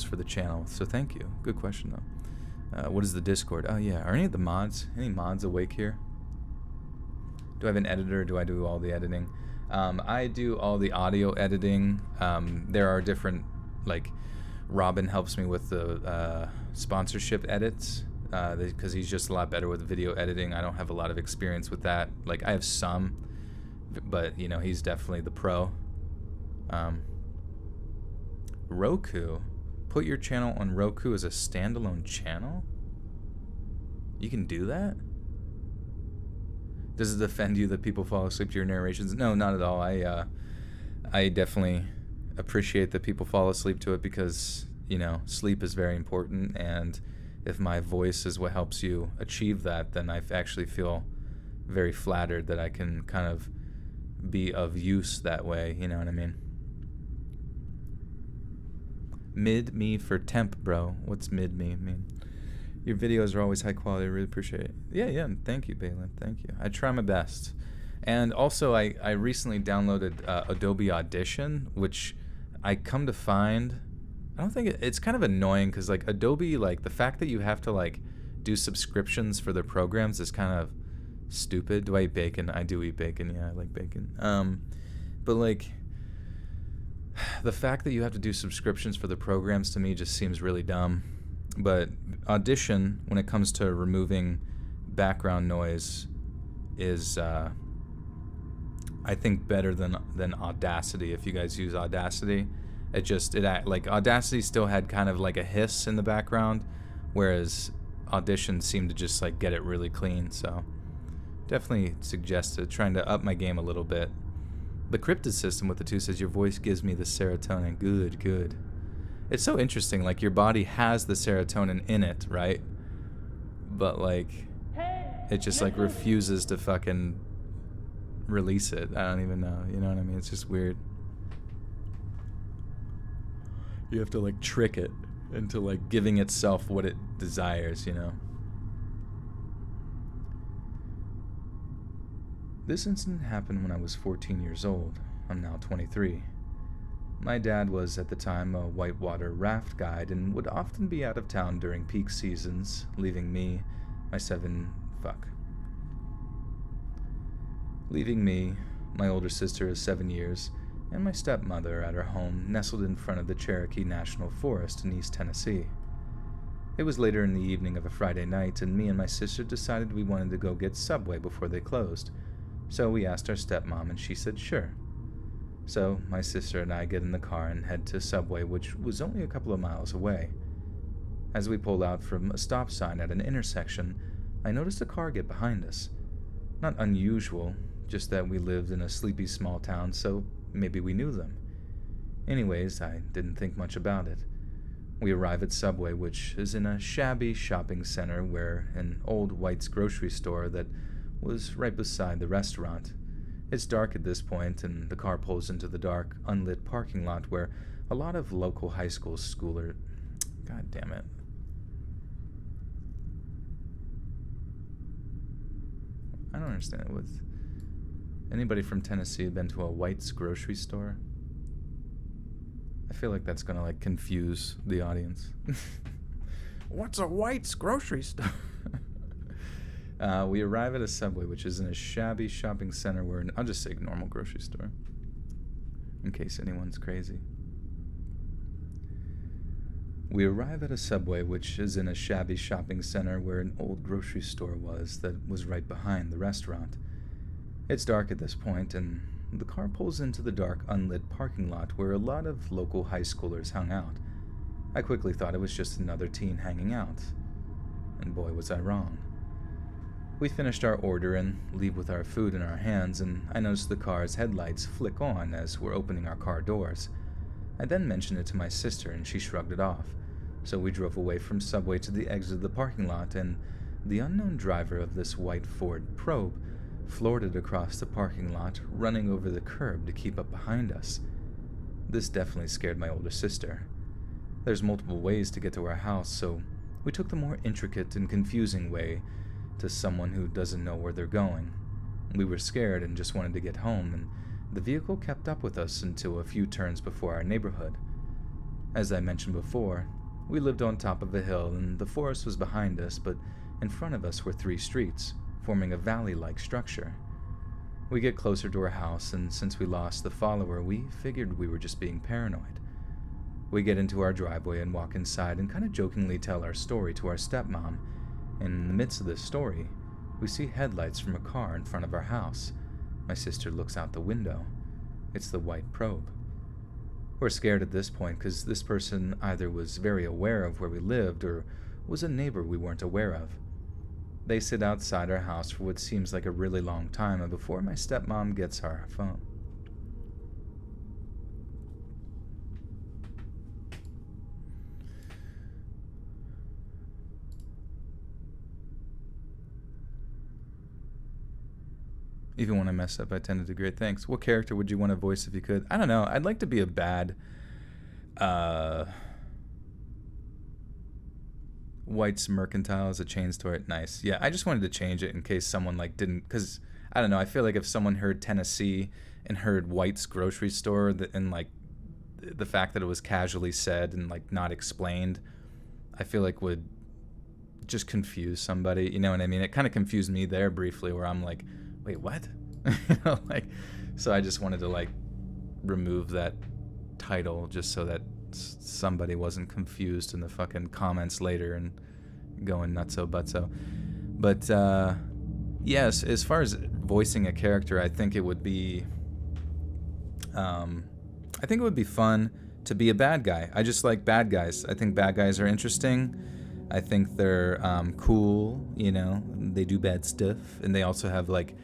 for the channel. So thank you. Good question though. What is the Discord? Oh yeah, are any mods awake here? Do I have an editor, or do I do all the editing? I do all the audio editing. There are different, like, Robin helps me with the sponsorship edits. because he's just a lot better with video editing. I don't have a lot of experience with that. Like, I have some, but, you know, he's definitely the pro. Roku. Put your channel on Roku as a standalone channel? You can do that? Does it offend you that people fall asleep to your narrations? No, not at all. I definitely appreciate that people fall asleep to it because, you know, sleep is very important, and if my voice is what helps you achieve that, then I actually feel very flattered that I can kind of be of use that way, you know what I mean? Mid-me for temp, bro. What's mid-me mean? Your videos are always high quality. I really appreciate it. Yeah. Thank you, Balin. Thank you. I try my best. And also, I recently downloaded Adobe Audition, which I come to find, I don't think it's kind of annoying because, like, Adobe, like, the fact that you have to, like, do subscriptions for their programs is kind of stupid. Do I eat bacon? I do eat bacon. Yeah, I like bacon. But, like, the fact that you have to do subscriptions for the programs to me just seems really dumb. But Audition, when it comes to removing background noise, is I think better than Audacity. If you guys use Audacity, like, Audacity still had kind of like a hiss in the background, whereas Audition seemed to just like get it really clean. So definitely suggested trying to up my game a little bit. The cryptid system with the 2 says your voice gives me the serotonin. Good. It's so interesting. Like, your body has the serotonin in it, right? But, like, it just, like, refuses to fucking release it. I don't even know. You know what I mean? It's just weird. You have to, like, trick it into, like, giving itself what it desires, you know? This incident happened when I was 14 years old. I'm now 23. My dad was, at the time, a whitewater raft guide and would often be out of town during peak seasons, leaving me, my older sister of 7 years, and my stepmother at her home nestled in front of the Cherokee National Forest in East Tennessee. It was later in the evening of a Friday night, and me and my sister decided we wanted to go get Subway before they closed. So we asked our stepmom, and she said sure. So my sister and I get in the car and head to Subway, which was only a couple of miles away. As we pulled out from a stop sign at an intersection, I noticed a car get behind us. Not unusual, just that we lived in a sleepy small town, so maybe we knew them. Anyways, I didn't think much about it. We arrive at Subway, which is in a shabby shopping center where an old White's grocery store that was right beside the restaurant. It's dark at this point, and the car pulls into the dark, unlit parking lot where a lot of local high school schoolers... God damn it. I don't understand. With anybody from Tennessee been to a White's grocery store? I feel like that's gonna, like, confuse the audience. What's a White's grocery store? We arrive at a Subway, which is in a shabby shopping center where... I'll just say normal grocery store, in case anyone's crazy. We arrive at a Subway, which is in a shabby shopping center where an old grocery store was that was right behind the restaurant. It's dark at this point, and the car pulls into the dark, unlit parking lot where a lot of local high schoolers hung out. I quickly thought it was just another teen hanging out. And boy, was I wrong. We finished our order and leave with our food in our hands, and I noticed the car's headlights flick on as we're opening our car doors. I then mentioned it to my sister, and she shrugged it off. So we drove away from Subway to the exit of the parking lot, and the unknown driver of this white Ford Probe floored it across the parking lot, running over the curb to keep up behind us. This definitely scared my older sister. There's multiple ways to get to our house, so we took the more intricate and confusing way to someone who doesn't know where they're going. We were scared and just wanted to get home, and the vehicle kept up with us until a few turns before our neighborhood. As I mentioned before, we lived on top of a hill, and the forest was behind us, but in front of us were 3 streets, forming a valley-like structure. We get closer to our house, and since we lost the follower, we figured we were just being paranoid. We get into our driveway and walk inside and kind of jokingly tell our story to our stepmom, And in the midst of this story, we see headlights from a car in front of our house. My sister looks out the window. It's the white probe. We're scared at this point because this person either was very aware of where we lived or was a neighbor we weren't aware of. They sit outside our house for what seems like a really long time, and before my stepmom gets our phone. Even when I mess up, I tend to do great. Thanks. What character would you want to voice if you could? I don't know. I'd like to be a bad White's Mercantile as a chain store. Nice. Yeah, I just wanted to change it in case someone like didn't, because I don't know. I feel like if someone heard Tennessee and heard White's grocery store and like the fact that it was casually said and like not explained, I feel like would just confuse somebody. You know what I mean? It kind of confused me there briefly, where I'm like, wait, what? You know, like, so I just wanted to like remove that title just so that somebody wasn't confused in the fucking comments later and going nutso butso. But yes, as far as voicing a character, I think it would be fun to be a bad guy. I just like bad guys. I think bad guys are interesting. I think they're cool, you know, they do bad stuff, and they also have like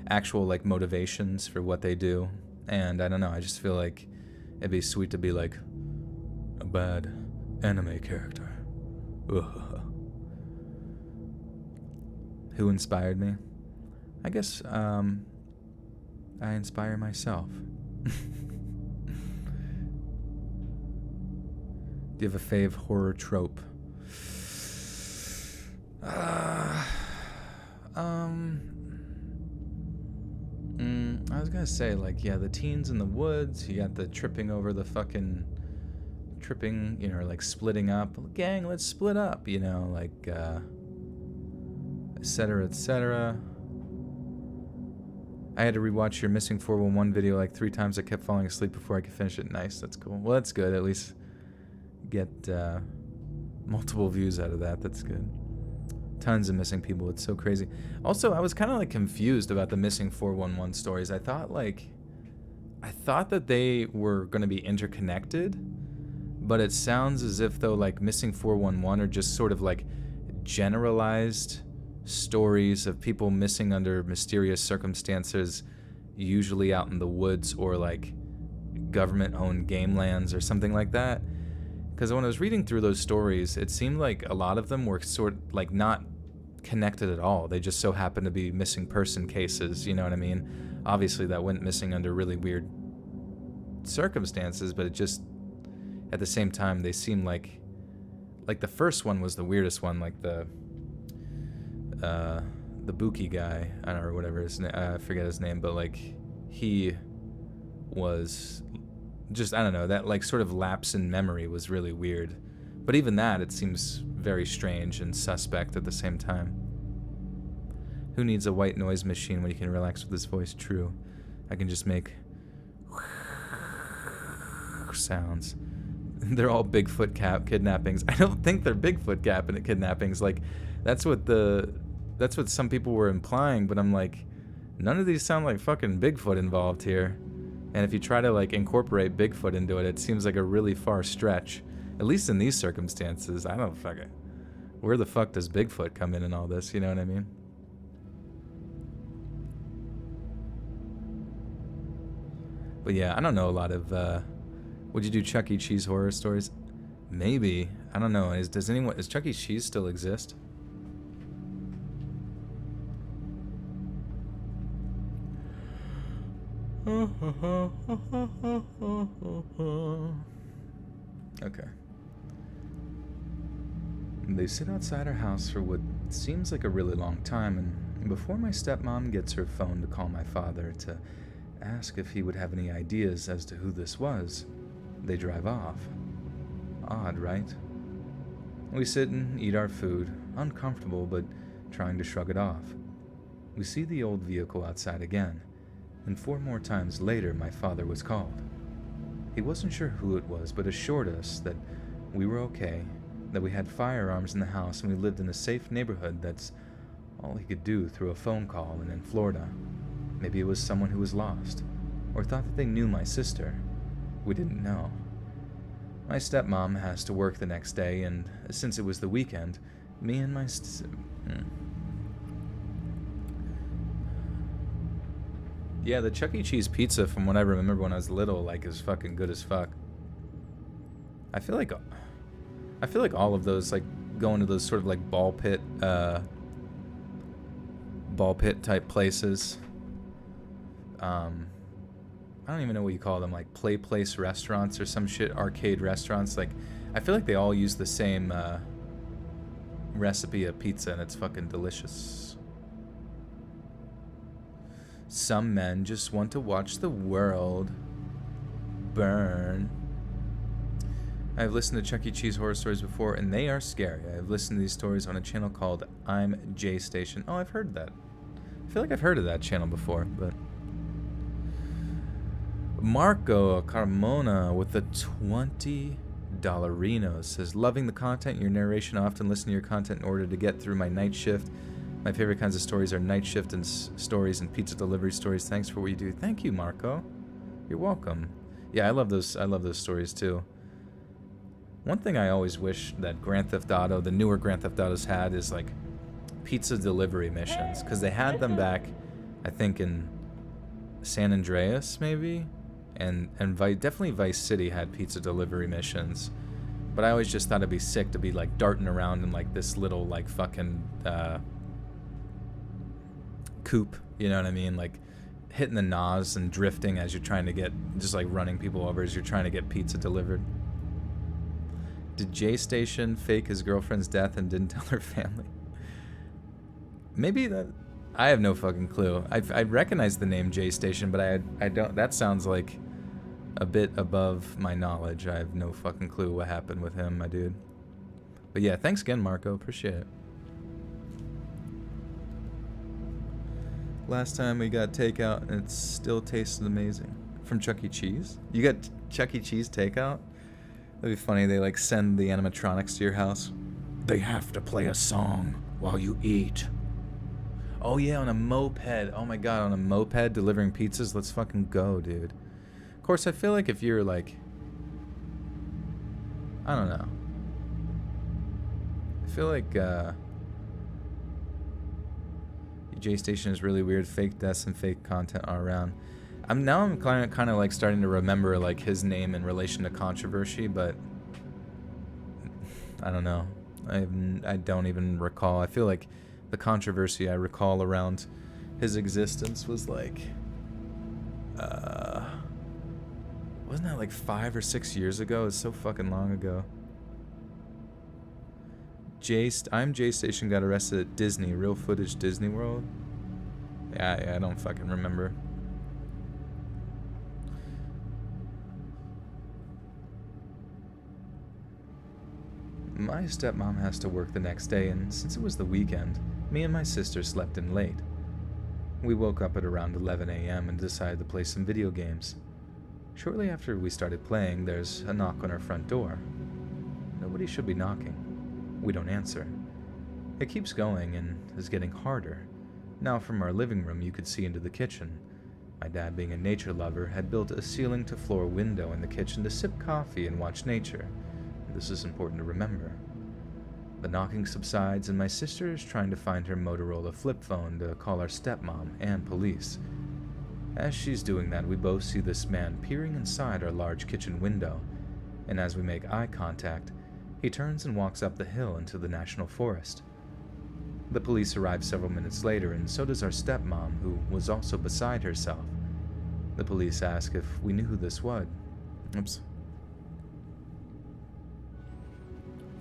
actual like motivations for what they do. And I don't know, I just feel like it'd be sweet to be like a bad anime character. Ugh. Who inspired me? I guess I inspire myself. Do you have a fave horror trope? I was gonna say, like, yeah, the teens in the woods, you got the tripping over the fucking tripping, you know, like splitting up. Gang, let's split up, you know, like, etc., etc. I had to rewatch your Missing 411 video like 3 times. I kept falling asleep before I could finish it. Nice, that's cool. Well, that's good. At least get multiple views out of that. That's good. Tons of missing people. It's so crazy. Also, I was kind of like confused about the Missing 411 stories. I thought that they were going to be interconnected, but it sounds as if though like Missing 411 are just sort of like generalized stories of people missing under mysterious circumstances, usually out in the woods or like government-owned game lands or something like that. Because when I was reading through those stories, it seemed like a lot of them were sort of like not connected at all. They just so happened to be missing person cases, you know what I mean? Obviously that went missing under really weird circumstances, but it just, at the same time, they seemed like the first one was the weirdest one, like the Buki guy, I don't know, or whatever his name, I forget his name, but like he was just, I don't know, that like sort of lapse in memory was really weird. But even that, it seems very strange and suspect at the same time. Who needs a white noise machine when you can relax with this voice? True. I can just make sounds. They're all Bigfoot kidnappings. I don't think they're Bigfoot kidnappings. Like, that's what some people were implying, but I'm like, none of these sound like fucking Bigfoot involved here. And if you try to like incorporate Bigfoot into it, it seems like a really far stretch. At least in these circumstances, I don't fucking... Where the fuck does Bigfoot come in all this, you know what I mean? But yeah, I don't know a lot of... would you do Chuck E. Cheese horror stories? Maybe. I don't know. Does Chuck E. Cheese still exist? Okay. They sit outside our house for what seems like a really long time, and before my stepmom gets her phone to call my father to ask if he would have any ideas as to who this was, they drive off. Odd, right? We sit and eat our food, uncomfortable but trying to shrug it off. We see the old vehicle outside again, and 4 more times later my father was called. He wasn't sure who it was, but assured us that we were okay that we had firearms in the house and we lived in a safe neighborhood. That's all he could do through a phone call and in Florida. Maybe it was someone who was lost, or thought that they knew my sister. We didn't know. My stepmom has to work the next day, and since it was the weekend, me and my Yeah, the Chuck E. Cheese pizza, from what I remember when I was little, like, is fucking good as fuck. I feel like all of those, like, going to those sort of like ball pit type places. I don't even know what you call them, like play place restaurants or some shit, arcade restaurants. Like, I feel like they all use the same recipe of pizza, and it's fucking delicious. Some men just want to watch the world burn. I've listened to Chuck E. Cheese horror stories before, and they are scary. I've listened to these stories on a channel called I'm J Station. Oh, I've heard that. I feel like I've heard of that channel before, but... Marco Carmona with the $20 says, loving the content, your narration. I often listen to your content in order to get through my night shift. My favorite kinds of stories are night shift and stories and pizza delivery stories. Thanks for what you do. Thank you, Marco. You're welcome. Yeah, I love those stories too. One thing I always wish that Grand Theft Auto, the newer Grand Theft Autos, had is like pizza delivery missions, because they had them back, I think, in San Andreas maybe, and definitely Vice City had pizza delivery missions. But I always just thought it'd be sick to be like darting around in like this little like fucking coupe, you know what I mean? Like hitting the NOS and drifting as you're trying to get, just like running people over as you're trying to get pizza delivered. Did J Station fake his girlfriend's death and didn't tell her family? Maybe that. I have no fucking clue. I recognize the name J Station, but I don't. That sounds like a bit above my knowledge. I have no fucking clue what happened with him, my dude. But yeah, thanks again, Marco. Appreciate it. Last time we got takeout, and it still tasted amazing. From Chuck E. Cheese? You got Chuck E. Cheese takeout? That'd be funny. They like send the animatronics to your house. They have to play a song while you eat. Oh yeah, on a moped. Oh my god, on a moped delivering pizzas. Let's fucking go, dude. Of course, I feel like if you're like, I don't know. I feel like J Station is really weird. Fake deaths and fake content are around. I'm kind of like starting to remember like his name in relation to controversy, but I don't know. I don't even recall. I feel like the controversy I recall around his existence was like, wasn't that like 5 or 6 years ago? It's so fucking long ago. I'm J Station got arrested at Disney. Real footage, Disney World. Yeah, I don't fucking remember. My stepmom has to work the next day, and since it was the weekend, me and my sister slept in late. We woke up at around 11 a.m. and decided to play some video games. Shortly after we started playing, there's a knock on our front door. Nobody should be knocking. We don't answer. It keeps going and is getting harder. Now from our living room you could see into the kitchen. My dad, being a nature lover, had built a ceiling-to-floor window in the kitchen to sip coffee and watch nature. This is important to remember. The knocking subsides, and my sister is trying to find her Motorola flip phone to call our stepmom and police. As she's doing that, we both see this man peering inside our large kitchen window, and as we make eye contact, he turns and walks up the hill into the national forest. The police arrive several minutes later, and so does our stepmom, who was also beside herself. The police ask if we knew who this was. Oops.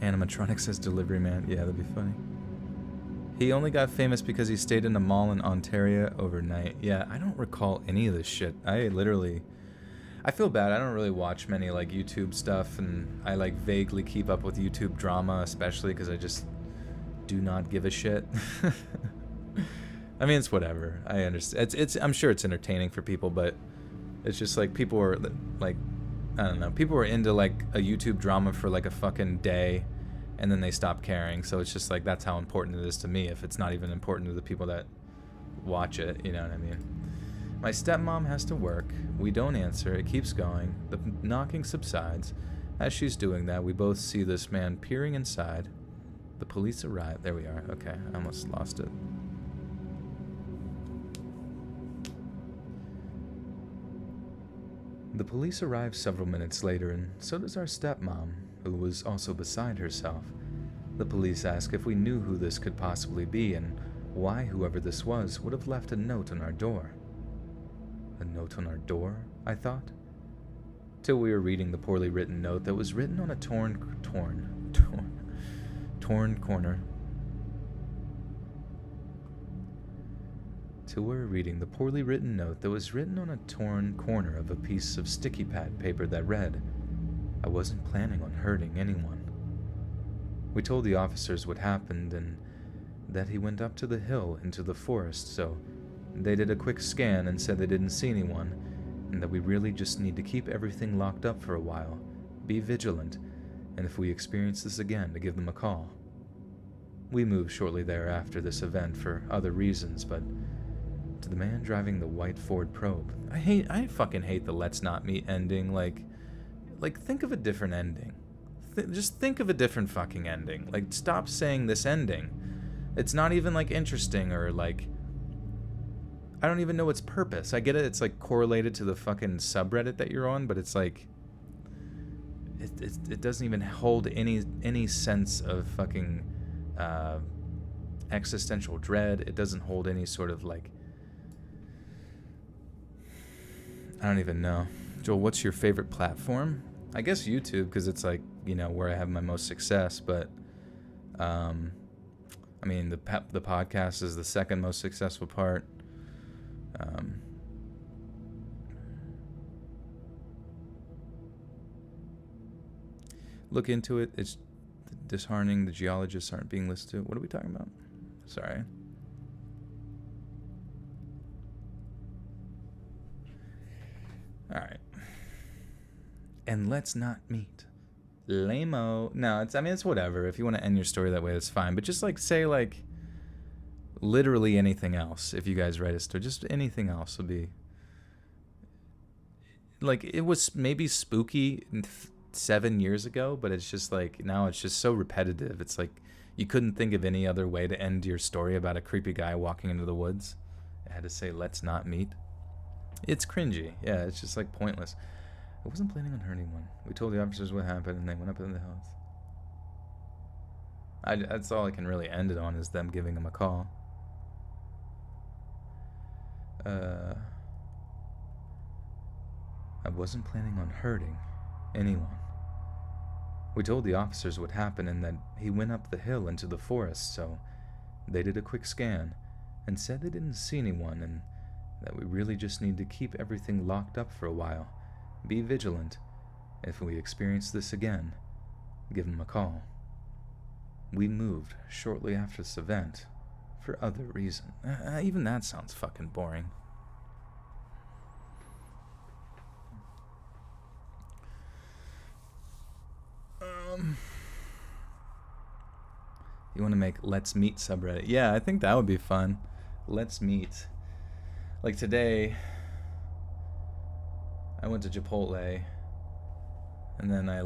Animatronic says delivery man. Yeah, that'd be funny. He only got famous because he stayed in a mall in Ontario overnight. Yeah, I don't recall any of this shit. I feel bad. I don't really watch many like YouTube stuff, and I like vaguely keep up with YouTube drama, especially because I just do not give a shit. I mean, it's whatever. I understand. I'm sure it's entertaining for people, but it's just like people are like, I don't know. People are into like a YouTube drama for like a fucking day, and then they stop caring. So it's just like, that's how important it is to me if it's not even important to the people that watch it, you know what I mean? My stepmom has to work. We don't answer. It keeps going. The knocking subsides. As she's doing that, we both see this man peering inside. The police arrive. There we are. Okay, I almost lost it. The police arrive several minutes later, and so does our stepmom, who was also beside herself. The police ask if we knew who this could possibly be and why whoever this was would have left a note on our door. A note on our door, I thought, till we were reading the poorly written note that was written on a torn corner. Till we were reading the poorly written note that was written on a torn corner of a piece of sticky pad paper that read, "I wasn't planning on hurting anyone." We told the officers what happened and that he went up to the hill into the forest, so they did a quick scan and said they didn't see anyone, and that we really just need to keep everything locked up for a while, be vigilant, and if we experience this again, to give them a call. We moved shortly thereafter this event for other reasons, but to the man driving the white Ford Probe, I fucking hate the "let's not meet" ending. Like think of a different ending. Just think of a different fucking ending. Like, stop saying this ending. It's not even like interesting, or like, I don't even know its purpose. I get it, it's like correlated to the fucking subreddit that you're on, but it's like, it doesn't even hold any sense of fucking existential dread. It doesn't hold any sort of like, I don't even know. Joel, what's your favorite platform? I guess YouTube, because it's like, you know, where I have my most success, but I mean, the podcast is the second most successful part. Look into it. It's disheartening. The geologists aren't being listed. What are we talking about? Sorry. All right. And let's not meet. Lame-o. No, it's whatever. If you want to end your story that way, that's fine. But just like say like literally anything else. If you guys write a story, just anything else will be like, it was maybe spooky 7 years ago, but it's just like now it's just so repetitive. It's like you couldn't think of any other way to end your story about a creepy guy walking into the woods. I had to say let's not meet. It's cringy. Yeah, it's just like pointless. I wasn't planning on hurting anyone. We told the officers what happened, and they went up in the house. That's all I can really end it on, is them giving him a call. I wasn't planning on hurting anyone. We told the officers what happened and that he went up the hill into the forest, so they did a quick scan and said they didn't see anyone and that we really just need to keep everything locked up for a while. Be vigilant. If we experience this again, give them a call. We moved shortly after this event for other reasons. Even that sounds fucking boring. You want to make Let's Meet subreddit? Yeah, I think that would be fun. Let's meet. Like today, I went to Chipotle, and then I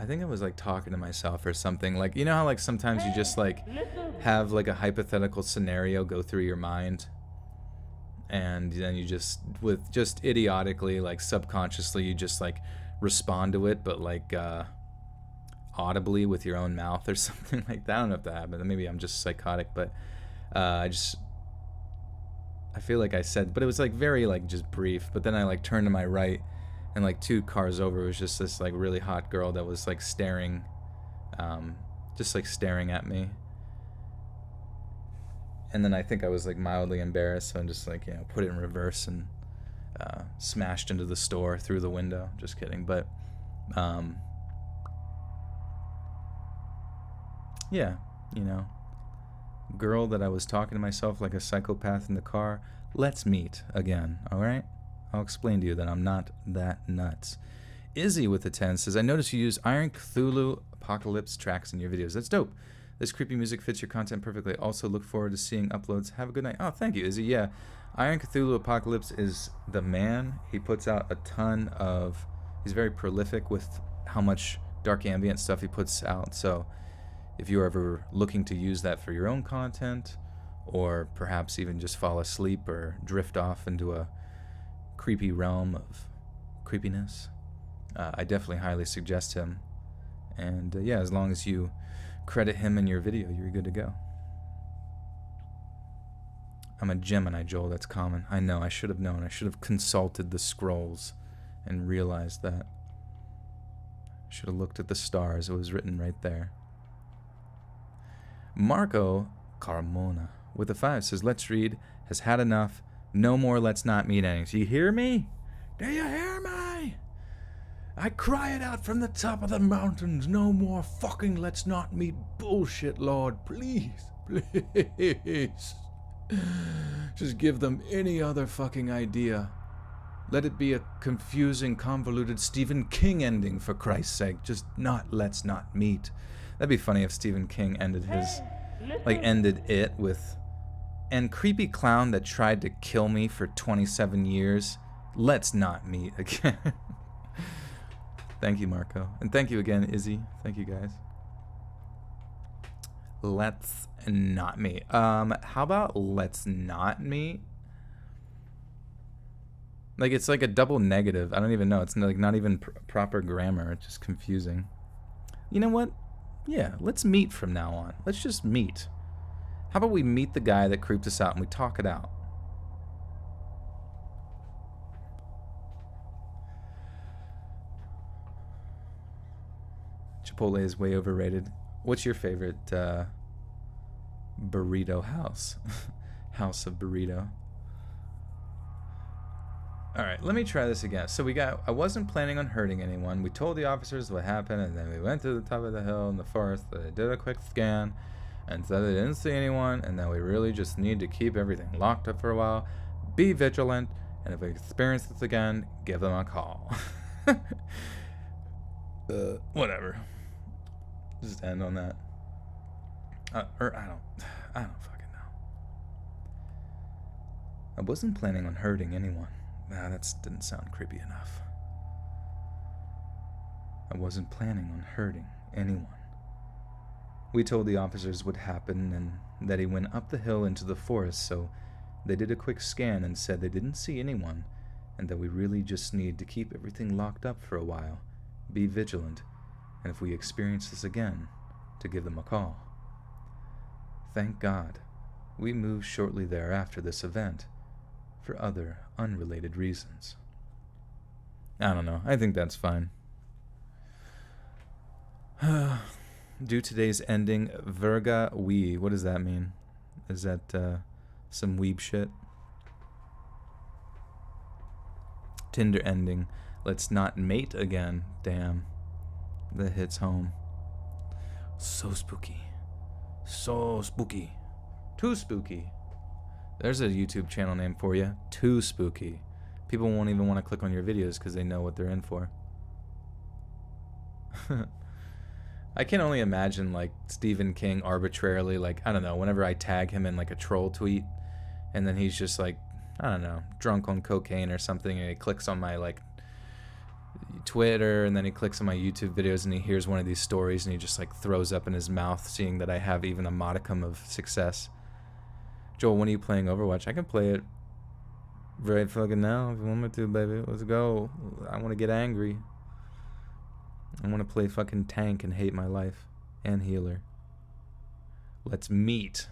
think I was like talking to myself or something. Like, you know how like sometimes you just like have like a hypothetical scenario go through your mind, and then you just idiotically, like subconsciously, you just like respond to it, but like audibly with your own mouth or something like that. I don't know if that happened. Maybe I'm just psychotic, but I feel like I said, but it was like very like just brief. But then I like turned to my right, and like 2 cars over was just this like really hot girl that was like staring, just like staring at me. And then I think I was like mildly embarrassed, so I just like, you know, put it in reverse and smashed into the store through the window. Just kidding, but yeah, you know, girl that I was talking to myself like a psychopath in the car. Let's meet again, all right? I'll explain to you that I'm not that nuts. Izzy with the 10 says, I noticed you use Iron Cthulhu Apocalypse tracks in your videos. That's dope. This creepy music fits your content perfectly. Also look forward to seeing uploads. Have a good night. Oh, thank you, Izzy. Yeah, Iron Cthulhu Apocalypse is the man. He puts out a ton of... He's very prolific with how much dark ambient stuff he puts out. So if you're ever looking to use that for your own content, or perhaps even just fall asleep or drift off into a creepy realm of creepiness, I definitely highly suggest him. And yeah, as long as you credit him in your video, you're good to go. I'm a Gemini, Joel. That's common. I know. I should have known. I should have consulted the scrolls and realized that. I should have looked at the stars. It was written right there. Marco Carmona with a 5 says, let's read. Has had enough. No more let's not meet endings. You hear me? Do you hear me? I cry it out from the top of the mountains. No more fucking let's not meet bullshit, Lord. Please. Please. Just give them any other fucking idea. Let it be a confusing, convoluted Stephen King ending, for Christ's sake. Just not let's not meet. That'd be funny if Stephen King ended his... ended it with... And creepy clown that tried to kill me for 27 years. Let's not meet again. Thank you, Marco. And thank you again, Izzy. Thank you, guys. Let's not meet. How about let's not meet? Like, it's like a double negative. I don't even know. It's like not even proper grammar. It's just confusing. You know what? Yeah, let's meet from now on. Let's just meet. How about we meet the guy that creeped us out and we talk it out? Chipotle is way overrated. What's your favorite burrito house? House of burrito. Alright, let me try this again. So I wasn't planning on hurting anyone. We told the officers what happened, and then we went to the top of the hill in the forest. They did a quick scan and said they didn't see anyone, and that we really just need to keep everything locked up for a while. Be vigilant, and if we experience this again, give them a call. Whatever. Just end on that. Or I don't fucking know. I wasn't planning on hurting anyone. Nah, that didn't sound creepy enough. I wasn't planning on hurting anyone. We told the officers what happened and that he went up the hill into the forest, so they did a quick scan and said they didn't see anyone, and that we really just need to keep everything locked up for a while. Be vigilant, and if we experience this again, to give them a call. Thank God, we moved shortly thereafter this event, for other unrelated reasons. I don't know. I think that's fine. Do today's ending, Virga Wee. What does that mean? Is that some weeb shit? Tinder ending. Let's not mate again. Damn. That hits home. So spooky. So spooky. Too spooky. There's a YouTube channel name for you. Too spooky. People won't even want to click on your videos because they know what they're in for. I can only imagine, like, Stephen King arbitrarily, like, I don't know, whenever I tag him in, like, a troll tweet, and then he's just, like, I don't know, drunk on cocaine or something, and he clicks on my, like, Twitter, and then he clicks on my YouTube videos, and he hears one of these stories, and he just, like, throws up in his mouth, seeing that I have even a modicum of success. Joel, when are you playing Overwatch? I can play it right fucking now if you want me to, baby. Let's go. I want to get angry. I want to play fucking tank and hate my life. And healer. Let's meet.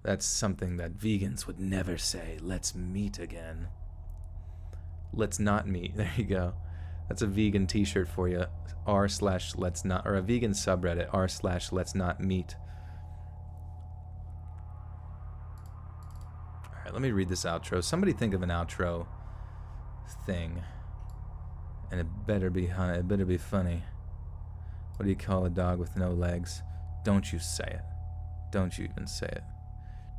That's something that vegans would never say. Let's meet again. Let's not meet. There you go. That's a vegan t-shirt for you. r/let's not, or a vegan subreddit. r/let's not meet. Alright, let me read this outro. Somebody think of an outro thing. And it better be funny. What do you call a dog with no legs? Don't you say it. Don't you even say it.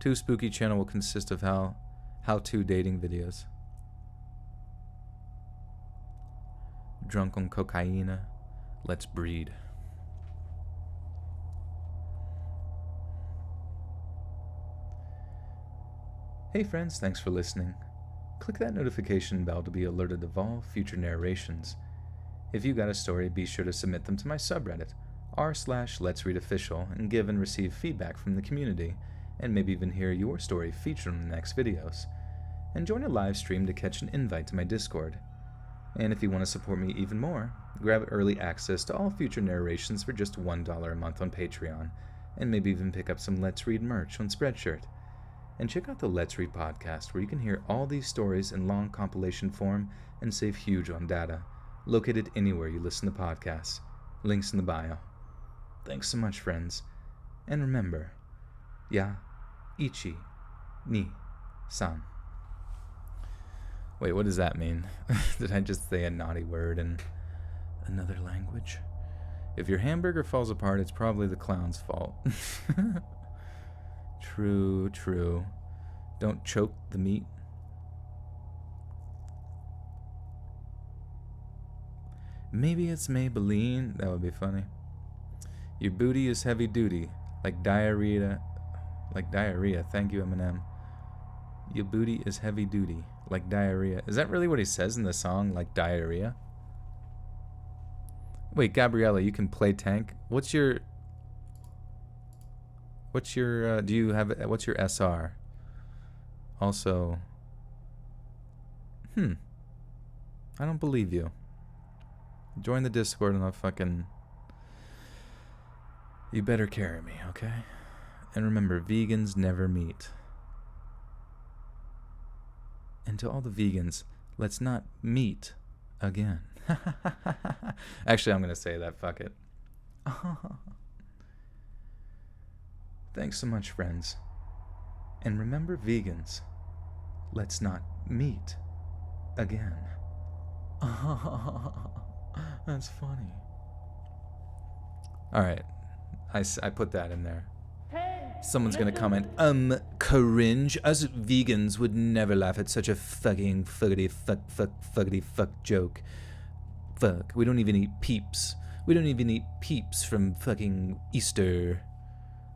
Too Spooky channel will consist of how-to dating videos. drunk on cocaine. Let's breed. Hey friends, thanks for listening. Click that notification bell to be alerted of all future narrations. If you got a story, be sure to submit them to my subreddit, r/letsreadofficial, and give and receive feedback from the community, and maybe even hear your story featured in the next videos. And join a live stream to catch an invite to my Discord. And if you want to support me even more, grab early access to all future narrations for just $1 a month on Patreon, and maybe even pick up some Let's Read merch on Spreadshirt. And check out the Let's Read podcast, where you can hear all these stories in long compilation form and save huge on data, located anywhere you listen to podcasts. Links in the bio. Thanks so much, friends. And remember, ya ichi ni san. Wait, what does that mean? Did I just say a naughty word in another language? If your hamburger falls apart, it's probably the clown's fault. True, true. Don't choke the meat. Maybe it's Maybelline. That would be funny. Your booty is heavy duty, like diarrhea. Like diarrhea. Thank you, Eminem. Your booty is heavy duty, like diarrhea. Is that really what he says in the song, like diarrhea? Wait, Gabriella, you can play tank. What's your do you have, what's your SR? Also, I don't believe you. Join the Discord and I'll fucking, you better carry me, okay? And remember, vegans never meet. And to all the vegans, let's not meet again. Actually, I'm gonna say that, fuck it. Thanks so much, friends. And remember, vegans, let's not meet again. That's funny. Alright, I put that in there. Someone's gonna comment, cringe. Us vegans would never laugh at such a fucking fuckity fuck joke. Fuck, we don't even eat peeps. We don't even eat peeps from fucking Easter.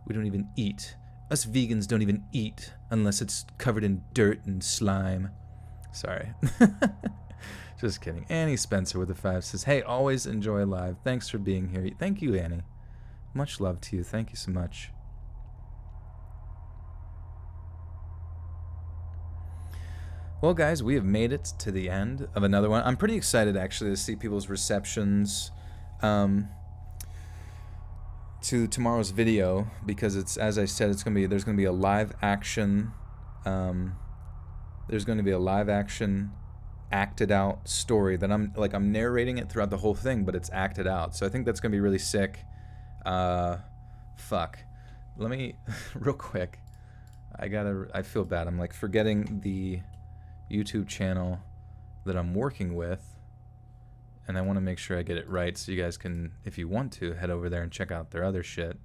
We don't even eat. Us vegans don't even eat unless it's covered in dirt and slime. Sorry. Just kidding. Annie Spencer with a 5 says, hey, always enjoy live. Thanks for being here. Thank you, Annie. Much love to you. Thank you so much. Well, guys, we have made it to the end of another one. I'm pretty excited, actually, to see people's receptions to tomorrow's video, because it's, as I said, there's gonna be a live action acted out story that I'm narrating it throughout the whole thing, but it's acted out. So I think that's gonna be really sick. Fuck. Let me real quick. I feel bad. I'm like forgetting the YouTube channel that I'm working with, and I want to make sure I get it right, so you guys can, if you want to, head over there and check out their other shit.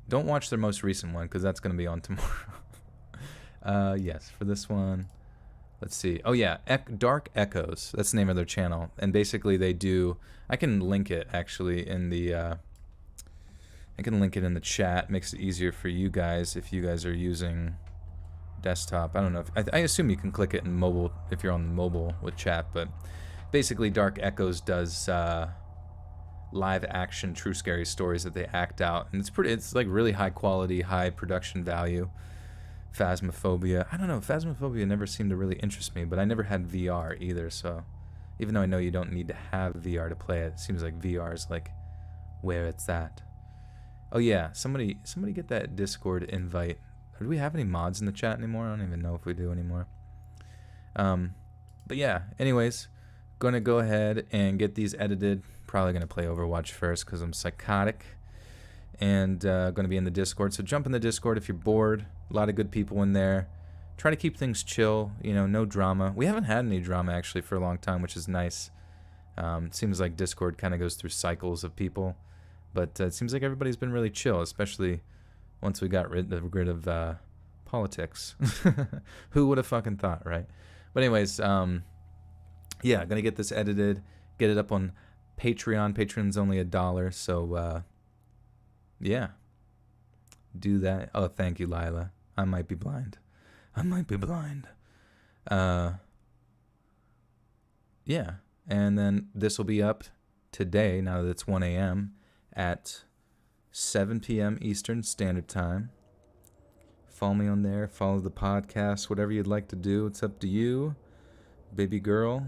Don't watch their most recent one, because that's going to be on tomorrow. Yes, for this one, let's see. Oh yeah, Dark Echoes. That's the name of their channel, and basically they do. I can link it actually in the. I can link it in the chat. Makes it easier for you guys if you guys are using desktop. I don't know if I assume you can click it in mobile if you're on mobile with chat, but basically Dark Echoes does live action true scary stories that they act out, and it's like really high quality, high production value. Phasmophobia, I don't know, Phasmophobia never seemed to really interest me, but I never had VR either, so even though I know you don't need to have VR to play it, it seems like VR is like where it's at. Oh yeah, somebody get that Discord invite. Do we have any mods in the chat anymore? I don't even know if we do anymore. But yeah, anyways, gonna go ahead and get these edited. Probably gonna play Overwatch first because I'm psychotic. And gonna be in the Discord. So jump in the Discord if you're bored. A lot of good people in there. Try to keep things chill, you know, no drama. We haven't had any drama actually for a long time, which is nice. It seems like Discord kind of goes through cycles of people. But it seems like everybody's been really chill, especially once we got rid of politics. Who would have fucking thought, right? But anyways, yeah, gonna get this edited get it up on Patreon. Patreon's only $1, so yeah, do that. Oh, thank you, Lila. I might be blind. Yeah, and then this will be up today, now that it's 1 a.m., at 7 p.m. Eastern Standard Time. Follow me on there. Follow the podcast. Whatever you'd like to do, it's up to you. Baby girl.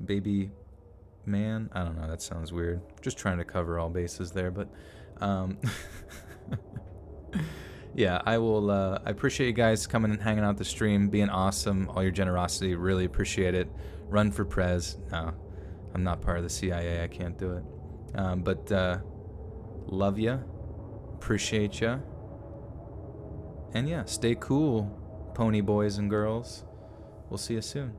Baby man. I don't know. That sounds weird. Just trying to cover all bases there, but yeah, I will. I appreciate you guys coming and hanging out the stream, being awesome. All your generosity, really appreciate it. Run for prez. No, I'm not part of the CIA. I can't do it. But love ya, appreciate ya, and yeah, stay cool, pony boys and girls. We'll see you soon.